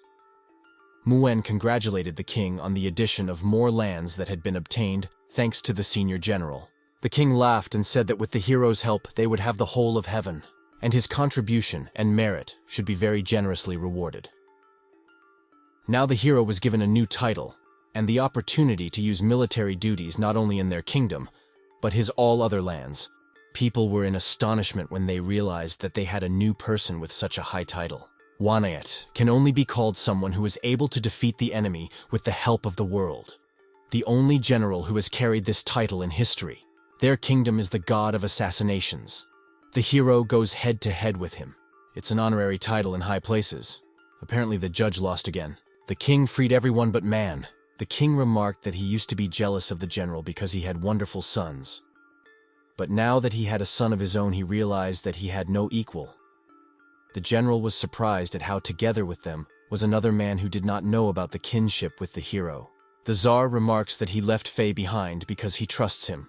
Muen congratulated the king on the addition of more lands that had been obtained thanks to the senior general. The king laughed and said that with the hero's help they would have the whole of heaven, and his contribution and merit should be very generously rewarded. Now the hero was given a new title, and the opportunity to use military duties not only in their kingdom, but his all other lands. People were in astonishment when they realized that they had a new person with such a high title. Wanayet can only be called someone who is able to defeat the enemy with the help of the world. The only general who has carried this title in history. Their kingdom is the god of assassinations. The hero goes head to head with him. It's an honorary title in high places. Apparently the judge lost again. The king freed everyone but man. The king remarked that he used to be jealous of the general because he had wonderful sons. But now that he had a son of his own, he realized that he had no equal. The general was surprised at how together with them was another man who did not know about the kinship with the hero. The Tsar remarks that he left Fei behind because he trusts him.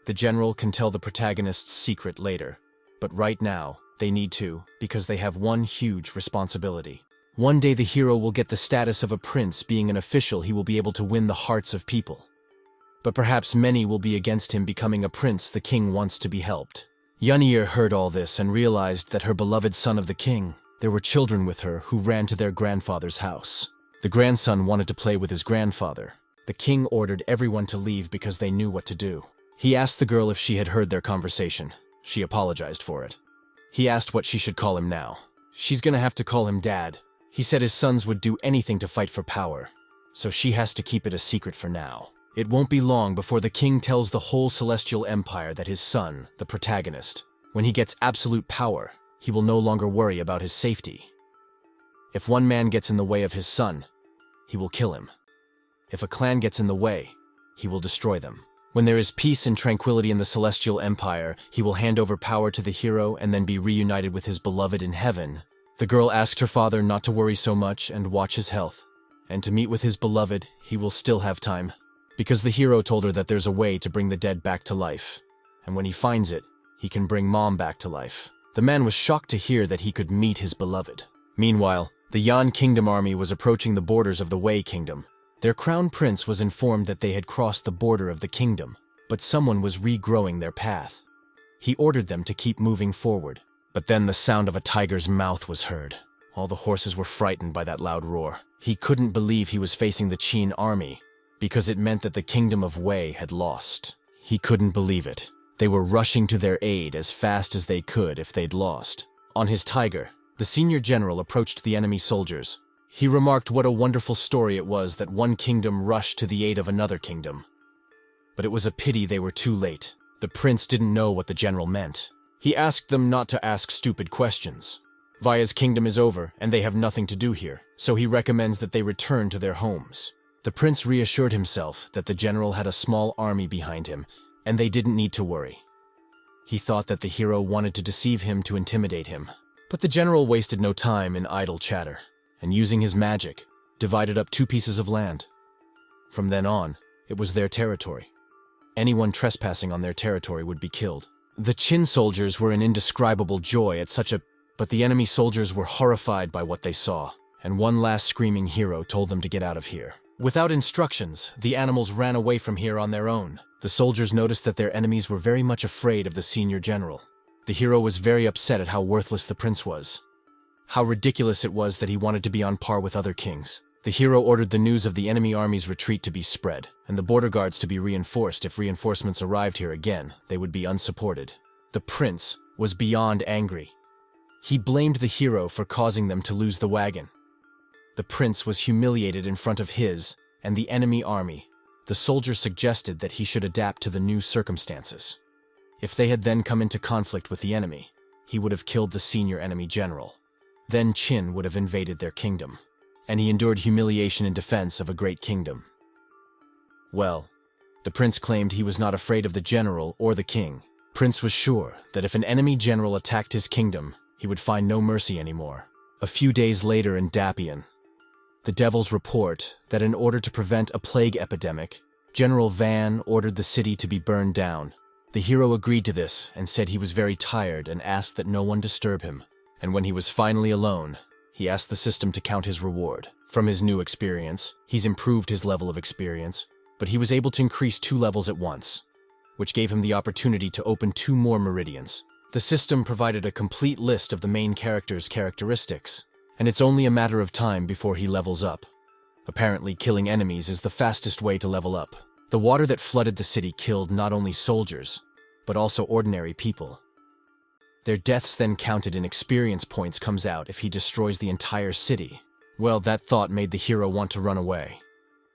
The general can tell the protagonist's secret later, but right now, they need to, because they have one huge responsibility. One day the hero will get the status of a prince. Being an official, he will be able to win the hearts of people. But perhaps many will be against him becoming a prince. The king wants to be helped. Yunir heard all this and realized that her beloved son of the king, there were children with her who ran to their grandfather's house. The grandson wanted to play with his grandfather. The king ordered everyone to leave because they knew what to do. He asked the girl if she had heard their conversation. She apologized for it. He asked what she should call him now. She's gonna have to call him Dad. He said his sons would do anything to fight for power, so she has to keep it a secret for now. It won't be long before the king tells the whole celestial empire that his son, the protagonist, when he gets absolute power, he will no longer worry about his safety. If one man gets in the way of his son, he will kill him. If a clan gets in the way, he will destroy them. When there is peace and tranquility in the celestial empire, he will hand over power to the hero and then be reunited with his beloved in heaven. The girl asked her father not to worry so much and watch his health, and to meet with his beloved. He will still have time, because the hero told her that there's a way to bring the dead back to life, and when he finds it, he can bring Mom back to life. The man was shocked to hear that he could meet his beloved. Meanwhile, the Yan Kingdom army was approaching the borders of the Wei Kingdom. Their crown prince was informed that they had crossed the border of the kingdom, but someone was regrowing their path. He ordered them to keep moving forward, but then the sound of a tiger's mouth was heard. All the horses were frightened by that loud roar. He couldn't believe he was facing the Qin army, because it meant that the kingdom of Wei had lost. He couldn't believe it. They were rushing to their aid as fast as they could if they'd lost. On his tiger, the senior general approached the enemy soldiers. He remarked what a wonderful story it was that one kingdom rushed to the aid of another kingdom. But it was a pity they were too late. The prince didn't know what the general meant. He asked them not to ask stupid questions. Vaya's kingdom is over, and they have nothing to do here, so he recommends that they return to their homes. The prince reassured himself that the general had a small army behind him, and they didn't need to worry. He thought that the hero wanted to deceive him to intimidate him, but the general wasted no time in idle chatter, and using his magic, divided up 2 pieces of land. From then on, it was their territory. Anyone trespassing on their territory would be killed. The Qin soldiers were in indescribable joy at but the enemy soldiers were horrified by what they saw, and one last screaming hero told them to get out of here. Without instructions, the animals ran away from here on their own. The soldiers noticed that their enemies were very much afraid of the senior general. The hero was very upset at how worthless the prince was. How ridiculous it was that he wanted to be on par with other kings. The hero ordered the news of the enemy army's retreat to be spread, and the border guards to be reinforced. If reinforcements arrived here again, they would be unsupported. The prince was beyond angry. He blamed the hero for causing them to lose the wagon. The prince was humiliated in front of his and the enemy army. The soldiers suggested that he should adapt to the new circumstances. If they had then come into conflict with the enemy, he would have killed the senior enemy general. Then Qin would have invaded their kingdom, and he endured humiliation in defense of a great kingdom. Well, the prince claimed he was not afraid of the general or the king. Prince was sure that if an enemy general attacked his kingdom, he would find no mercy anymore. A few days later in Dapian, the devils report that in order to prevent a plague epidemic, General Van ordered the city to be burned down. The hero agreed to this and said he was very tired and asked that no one disturb him. And when he was finally alone, he asked the system to count his reward. From his new experience, he's improved his level of experience, but he was able to increase 2 levels at once, which gave him the opportunity to open 2 more meridians. The system provided a complete list of the main character's characteristics, and it's only a matter of time before he levels up. Apparently, killing enemies is the fastest way to level up. The water that flooded the city killed not only soldiers, but also ordinary people. Their deaths then counted in experience points comes out if he destroys the entire city. Well, that thought made the hero want to run away.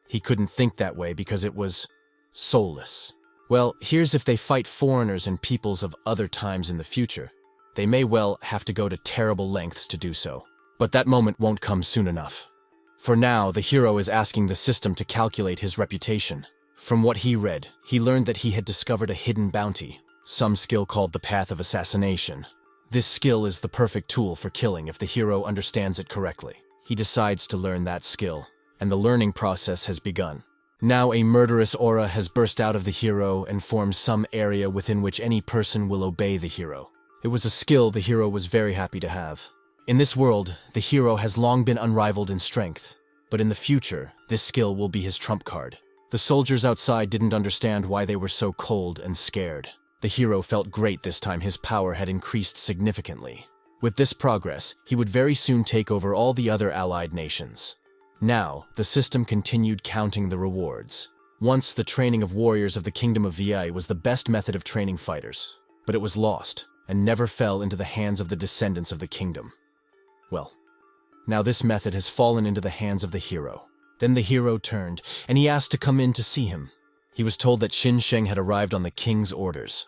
He couldn't think that way because it was soulless. Well, here's if they fight foreigners and peoples of other times in the future. They may well have to go to terrible lengths to do so. But that moment won't come soon enough. For now, the hero is asking the system to calculate his reputation. From what he read, he learned that he had discovered a hidden bounty, some skill called the Path of Assassination. This skill is the perfect tool for killing if the hero understands it correctly. He decides to learn that skill, and the learning process has begun. Now a murderous aura has burst out of the hero and forms some area within which any person will obey the hero. It was a skill the hero was very happy to have. In this world, the hero has long been unrivaled in strength, but in the future, this skill will be his trump card. The soldiers outside didn't understand why they were so cold and scared. The hero felt great this time. His power had increased significantly. With this progress, he would very soon take over all the other allied nations. Now, the system continued counting the rewards. Once, the training of warriors of the Kingdom of Vi was the best method of training fighters, but it was lost and never fell into the hands of the descendants of the kingdom. Well, now this method has fallen into the hands of the hero. Then the hero turned, and he asked to come in to see him. He was told that Yuncheng had arrived on the king's orders.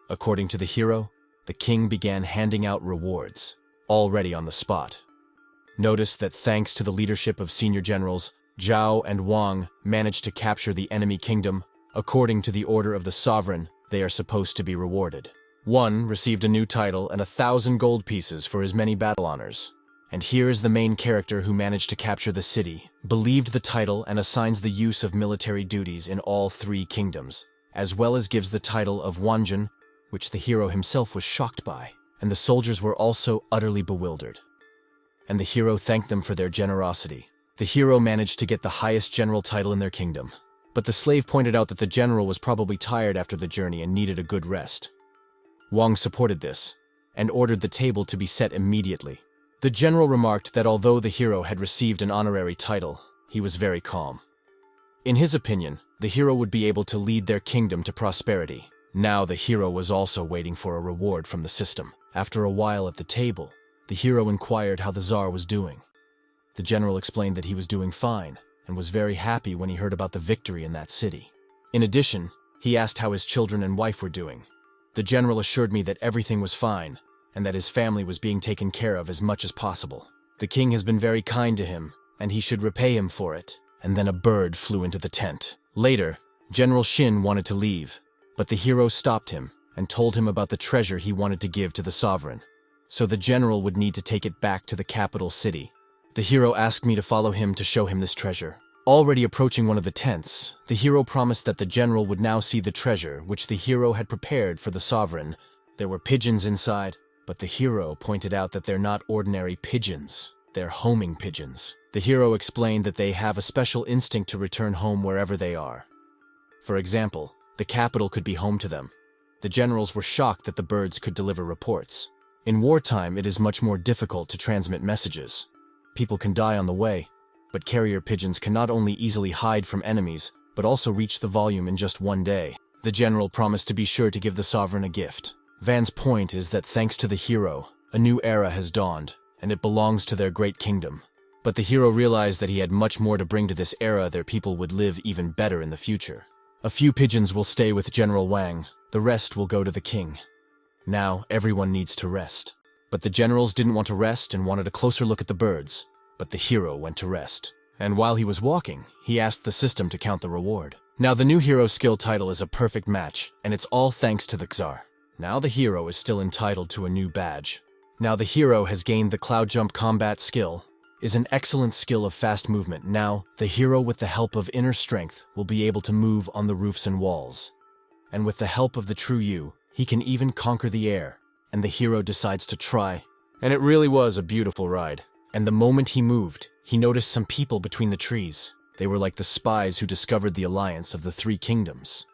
According to the hero, the king began handing out rewards, already on the spot. Notice that thanks to the leadership of senior generals, Zhao and Wang managed to capture the enemy kingdom. According to the order of the sovereign, they are supposed to be rewarded. One received a new title and 1,000 gold pieces for his many battle honors. And here is the main character who managed to capture the city, believed the title and assigns the use of military duties in all 3 kingdoms, as well as gives the title of Wanjun, which the hero himself was shocked by, and the soldiers were also utterly bewildered. And the hero thanked them for their generosity. The hero managed to get the highest general title in their kingdom, but the slave pointed out that the general was probably tired after the journey and needed a good rest. Wang supported this, and ordered the table to be set immediately. The general remarked that although the hero had received an honorary title, he was very calm. In his opinion, the hero would be able to lead their kingdom to prosperity. Now the hero was also waiting for a reward from the system. After a while at the table, the hero inquired how the Tsar was doing. The general explained that he was doing fine, and was very happy when he heard about the victory in that city. In addition, he asked how his children and wife were doing. The general assured me that everything was fine, and that his family was being taken care of as much as possible. The king has been very kind to him, and he should repay him for it. And then a bird flew into the tent. Later, General Shin wanted to leave, But the hero stopped him and told him about the treasure he wanted to give to the sovereign. So the general would need to take it back to the capital city. The hero asked me to follow him to show him this treasure. Already approaching one of the tents, the hero promised that the general would now see the treasure which the hero had prepared for the sovereign. There were pigeons inside, but the hero pointed out that they're not ordinary pigeons. They're homing pigeons. The hero explained that they have a special instinct to return home wherever they are. For example, the capital could be home to them. The generals were shocked that the birds could deliver reports. In wartime, it is much more difficult to transmit messages. People can die on the way, but carrier pigeons can not only easily hide from enemies, but also reach the volume in just one day. The general promised to be sure to give the sovereign a gift. Van's point is that thanks to the hero, a new era has dawned, and it belongs to their great kingdom. But the hero realized that he had much more to bring to this era. Their people would live even better in the future. A few pigeons will stay with General Wang, the rest will go to the king. Now, everyone needs to rest. But the generals didn't want to rest and wanted a closer look at the birds. But the hero went to rest. And while he was walking, he asked the system to count the reward. Now the new hero skill title is a perfect match, and it's all thanks to the Czar. Now the hero is still entitled to a new badge. Now the hero has gained the cloud jump combat skill, is an excellent skill of fast movement. Now, the hero with the help of inner strength will be able to move on the roofs and walls. And with the help of the true you, he can even conquer the air. And the hero decides to try. And it really was a beautiful ride. And the moment he moved, he noticed some people between the trees. They were like the spies who discovered the alliance of the three kingdoms.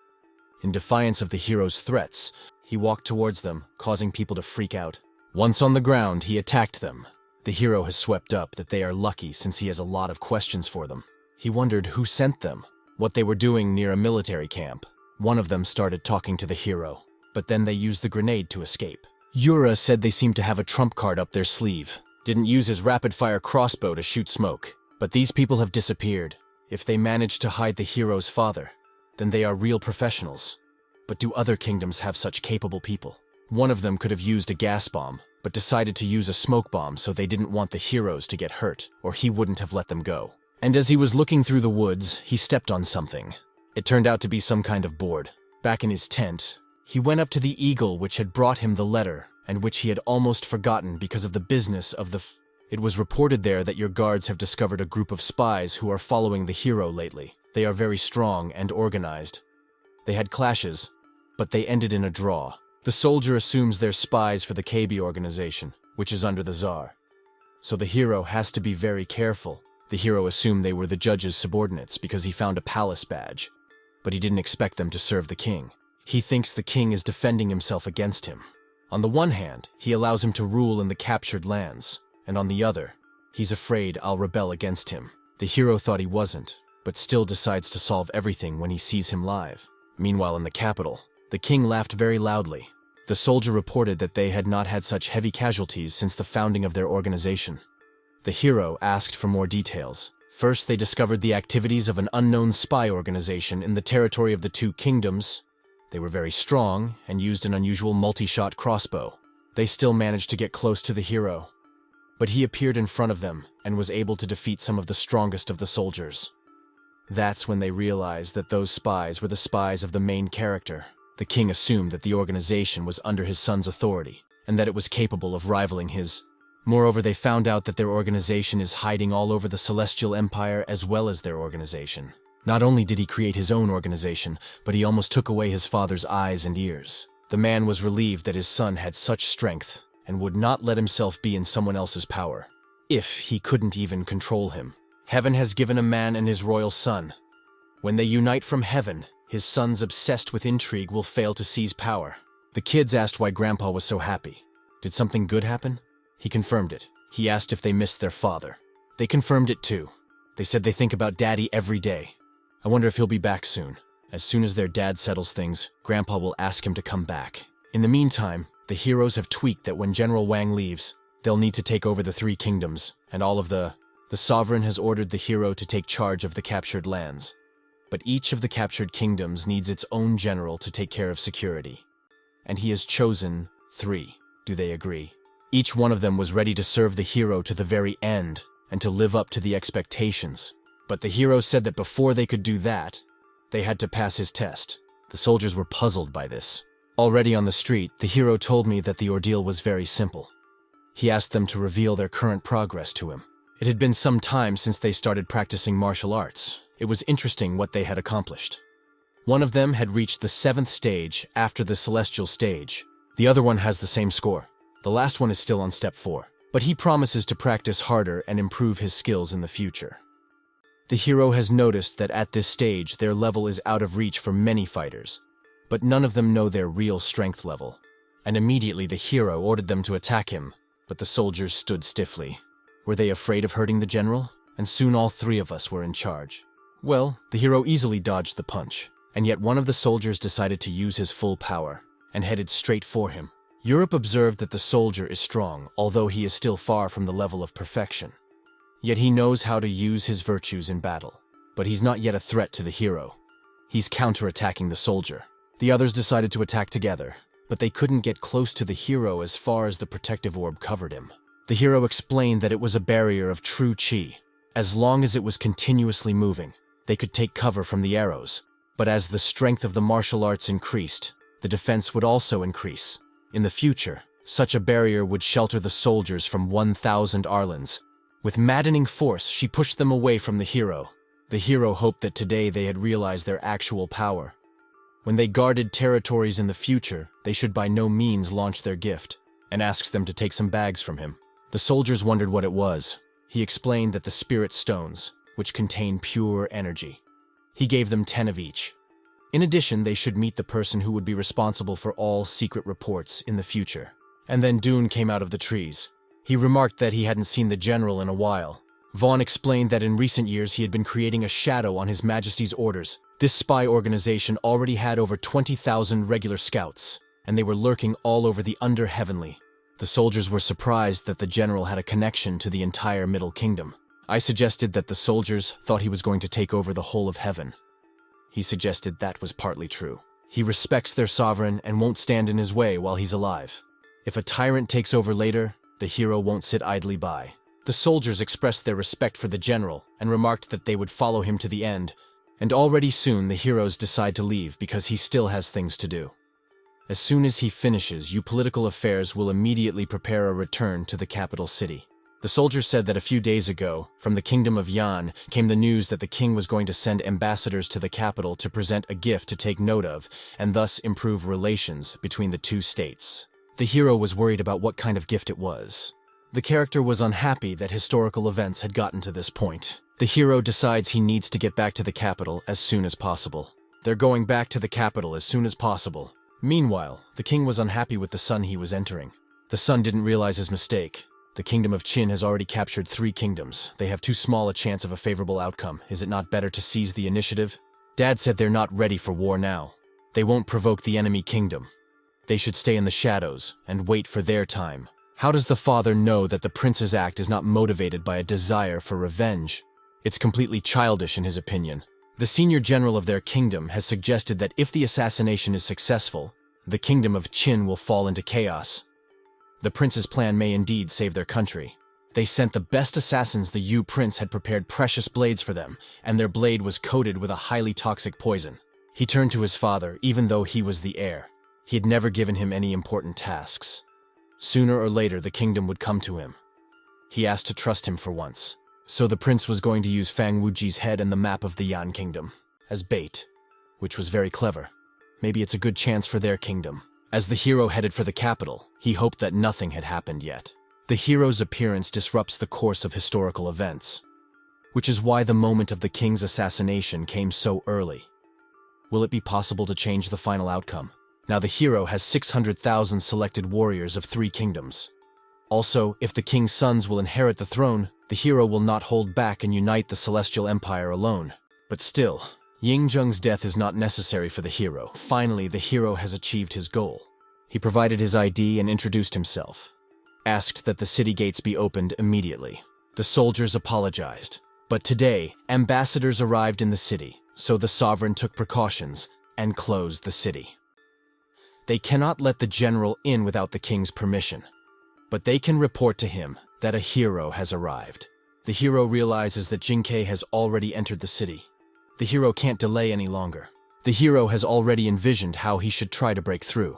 In defiance of the hero's threats, he walked towards them, causing people to freak out. Once on the ground, he attacked them. The hero has swept up that they are lucky since he has a lot of questions for them. He wondered who sent them, what they were doing near a military camp. One of them started talking to the hero, but then they used the grenade to escape. Yura said they seemed to have a trump card up their sleeve. Didn't use his rapid-fire crossbow to shoot smoke. But these people have disappeared. If they managed to hide the hero's father, then they are real professionals. But do other kingdoms have such capable people? One of them could have used a gas bomb, but decided to use a smoke bomb so they didn't want the heroes to get hurt, or he wouldn't have let them go. And as he was looking through the woods, he stepped on something. It turned out to be some kind of board. Back in his tent, he went up to the eagle which had brought him the letter, and which he had almost forgotten because of the business of the It was reported there that your guards have discovered a group of spies who are following the hero lately. They are very strong and organized. They had clashes, but they ended in a draw. The soldier assumes they're spies for the KB organization, which is under the Tsar. So the hero has to be very careful. The hero assumed they were the judge's subordinates because he found a palace badge, but he didn't expect them to serve the king. He thinks the king is defending himself against him. On the one hand, he allows him to rule in the captured lands, and on the other, he's afraid I'll rebel against him. The hero thought he wasn't, but still decides to solve everything when he sees him live. Meanwhile in the capital, the king laughed very loudly. The soldier reported that they had not had such heavy casualties since the founding of their organization. The hero asked for more details. First, they discovered the activities of an unknown spy organization in the territory of the two kingdoms. They were very strong and used an unusual multi-shot crossbow. They still managed to get close to the hero, but he appeared in front of them and was able to defeat some of the strongest of the soldiers. That's when they realized that those spies were the spies of the main character. The king assumed that the organization was under his son's authority, and that it was capable of rivaling his. Moreover, they found out that their organization is hiding all over the Celestial Empire as well as their organization. Not only did he create his own organization, but he almost took away his father's eyes and ears. The man was relieved that his son had such strength, and would not let himself be in someone else's power, if he couldn't even control him. Heaven has given a man and his royal son. When they unite from heaven, his sons obsessed with intrigue will fail to seize power. The kids asked why Grandpa was so happy. Did something good happen? He confirmed it. He asked if they missed their father. They confirmed it too. They said they think about Daddy every day. I wonder if he'll be back soon. As soon as their dad settles things, Grandpa will ask him to come back. In the meantime, the heroes have tweaked that when General Wang leaves, they'll need to take over the three kingdoms, and all of the sovereign has ordered the hero to take charge of the captured lands. But each of the captured kingdoms needs its own general to take care of security. And he has chosen 3. Do they agree? Each one of them was ready to serve the hero to the very end, and to live up to the expectations. But the hero said that before they could do that, they had to pass his test. The soldiers were puzzled by this. Already on the street, the hero told me that the ordeal was very simple. He asked them to reveal their current progress to him. It had been some time since they started practicing martial arts. It was interesting what they had accomplished. One of them had reached the 7th stage after the celestial stage. The other one has the same score. The last one is still on step 4. But he promises to practice harder and improve his skills in the future. The hero has noticed that at this stage their level is out of reach for many fighters, but none of them know their real strength level. And immediately the hero ordered them to attack him, but the soldiers stood stiffly. Were they afraid of hurting the general? And soon all 3 of us were in charge. Well, the hero easily dodged the punch, and yet one of the soldiers decided to use his full power and headed straight for him. Europe observed that the soldier is strong, although he is still far from the level of perfection. Yet he knows how to use his virtues in battle. But he's not yet a threat to the hero. He's counterattacking the soldier. The others decided to attack together, but they couldn't get close to the hero as far as the protective orb covered him. The hero explained that it was a barrier of true Qi. As long as it was continuously moving, they could take cover from the arrows. But as the strength of the martial arts increased, the defense would also increase. In the future, such a barrier would shelter the soldiers from 1,000 Arlans. With maddening force, she pushed them away from the hero. The hero hoped that today they had realized their actual power. When they guarded territories in the future, they should by no means launch their gift, and asks them to take some bags from him. The soldiers wondered what it was. He explained that the spirit stones, which contain pure energy. He gave them 10 of each. In addition, they should meet the person who would be responsible for all secret reports in the future. And then Dune came out of the trees. He remarked that he hadn't seen the general in a while. Vaughn explained that in recent years he had been creating a shadow on His Majesty's orders. This spy organization already had over 20,000 regular scouts, and they were lurking all over the under-heavenly. The soldiers were surprised that the general had a connection to the entire Middle Kingdom. I suggested that the soldiers thought he was going to take over the whole of heaven. He suggested that was partly true. He respects their sovereign and won't stand in his way while he's alive. If a tyrant takes over later, the hero won't sit idly by. The soldiers expressed their respect for the general and remarked that they would follow him to the end, and already soon the heroes decide to leave because he still has things to do. As soon as he finishes, political affairs will immediately prepare a return to the capital city. The soldiers said that a few days ago, from the kingdom of Yan, came the news that the king was going to send ambassadors to the capital to present a gift to take note of, and thus improve relations between the 2 states. The hero was worried about what kind of gift it was. The character was unhappy that historical events had gotten to this point. The hero decides he needs to get back to the capital as soon as possible. They're going back to the capital as soon as possible. Meanwhile, the king was unhappy with the son he was entering. The son didn't realize his mistake. The kingdom of Qin has already captured 3 kingdoms. They have too small a chance of a favorable outcome. Is it not better to seize the initiative? Dad said they're not ready for war now. They won't provoke the enemy kingdom. They should stay in the shadows and wait for their time. How does the father know that the prince's act is not motivated by a desire for revenge? It's completely childish in his opinion. The senior general of their kingdom has suggested that if the assassination is successful, the kingdom of Qin will fall into chaos. The prince's plan may indeed save their country. They sent the best assassins. The Yu prince had prepared precious blades for them, and their blade was coated with a highly toxic poison. He turned to his father, even though he was the heir. He had never given him any important tasks. Sooner or later, the kingdom would come to him. He asked to trust him for once. So the prince was going to use Fang Wuji's head and the map of the Yan kingdom as bait, which was very clever. Maybe it's a good chance for their kingdom. As the hero headed for the capital, he hoped that nothing had happened yet. The hero's appearance disrupts the course of historical events, which is why the moment of the king's assassination came so early. Will it be possible to change the final outcome? Now the hero has 600,000 selected warriors of 3 kingdoms. Also, if the king's sons will inherit the throne, the hero will not hold back and unite the Celestial Empire alone. But still, Yuncheng's death is not necessary for the hero. Finally, the hero has achieved his goal. He provided his ID and introduced himself. Asked that the city gates be opened immediately. The soldiers apologized. But today, ambassadors arrived in the city, so the sovereign took precautions and closed the city. They cannot let the general in without the king's permission, but they can report to him that a hero has arrived. The hero realizes that Jinke has already entered the city. The hero can't delay any longer. The hero has already envisioned how he should try to break through.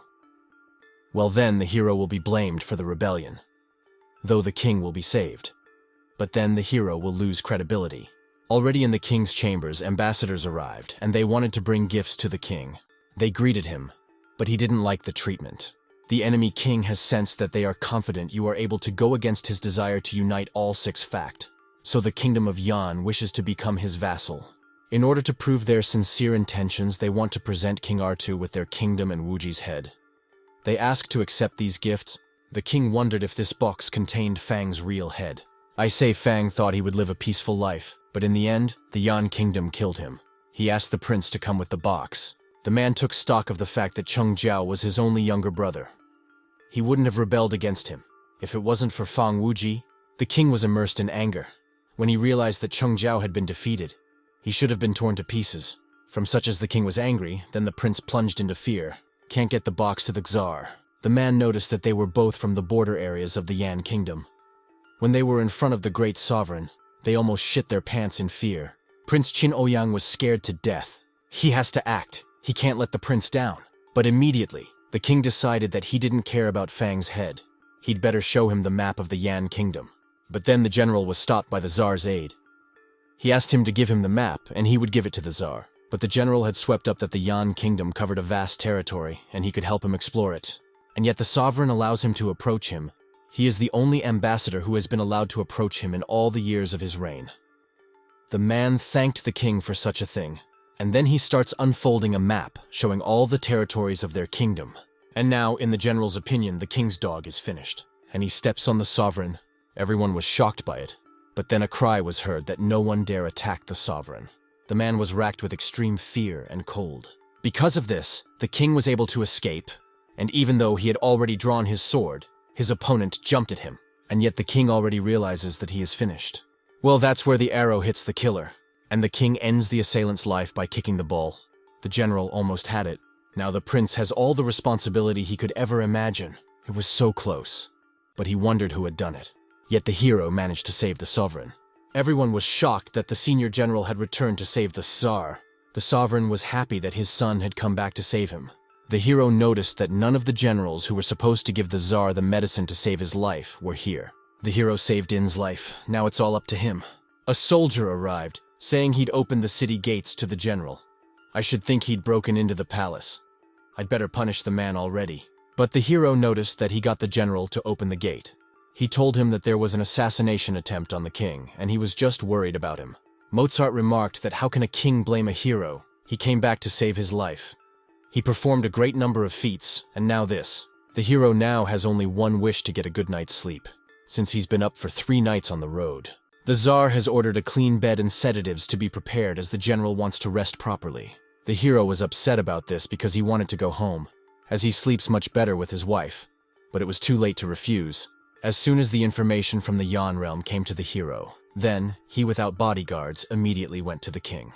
Well, then the hero will be blamed for the rebellion, though the king will be saved. But then the hero will lose credibility. Already in the king's chambers, ambassadors arrived, and they wanted to bring gifts to the king. They greeted him, but he didn't like the treatment. The enemy king has sensed that they are confident you are able to go against his desire to unite all 6 fact. So the kingdom of Yan wishes to become his vassal. In order to prove their sincere intentions, they want to present King Artu with their kingdom and Wuji's head. They ask to accept these gifts. The king wondered if this box contained Fang's real head. I say Fang thought he would live a peaceful life, but in the end, the Yan kingdom killed him. He asked the prince to come with the box. The man took stock of the fact that Cheng Jiao was his only younger brother. He wouldn't have rebelled against him. If it wasn't for Fang Wuji, the king was immersed in anger. When he realized that Cheng Jiao had been defeated, he should have been torn to pieces. From such as the king was angry, then the prince plunged into fear. Can't get the box to the Czar. The man noticed that they were both from the border areas of the Yan kingdom. When they were in front of the great sovereign, they almost shit their pants in fear. Prince Qin Ouyang was scared to death. He has to act. He can't let the prince down. But immediately, the king decided that he didn't care about Fang's head. He'd better show him the map of the Yan kingdom. But then the general was stopped by the Tsar's aide. He asked him to give him the map, and he would give it to the Tsar. But the general had swept up that the Yan kingdom covered a vast territory, and he could help him explore it. And yet the sovereign allows him to approach him. He is the only ambassador who has been allowed to approach him in all the years of his reign. The man thanked the king for such a thing, and then he starts unfolding a map showing all the territories of their kingdom. And now, in the general's opinion, the king's dog is finished. And he steps on the sovereign. Everyone was shocked by it. But then a cry was heard that no one dare attack the sovereign. The man was racked with extreme fear and cold. Because of this, the king was able to escape, and even though he had already drawn his sword, his opponent jumped at him, and yet the king already realizes that he is finished. Well, that's where the arrow hits the killer, and the king ends the assailant's life by kicking the ball. The general almost had it. Now the prince has all the responsibility he could ever imagine. It was so close, but he wondered who had done it. Yet the hero managed to save the sovereign. Everyone was shocked that the senior general had returned to save the Tsar. The sovereign was happy that his son had come back to save him. The hero noticed that none of the generals who were supposed to give the Tsar the medicine to save his life were here. The hero saved In's life. Now it's all up to him. A soldier arrived, saying he'd opened the city gates to the general. I should think he'd broken into the palace. I'd better punish the man already. But the hero noticed that he got the general to open the gate. He told him that there was an assassination attempt on the king, and he was just worried about him. Mozart remarked that how can a king blame a hero? He came back to save his life. He performed a great number of feats, and now this. The hero now has only one wish to get a good night's sleep, since he's been up for 3 nights on the road. The Tsar has ordered a clean bed and sedatives to be prepared as the general wants to rest properly. The hero was upset about this because he wanted to go home, as he sleeps much better with his wife. But it was too late to refuse. As soon as the information from the Yan realm came to the hero, then, he without bodyguards immediately went to the king.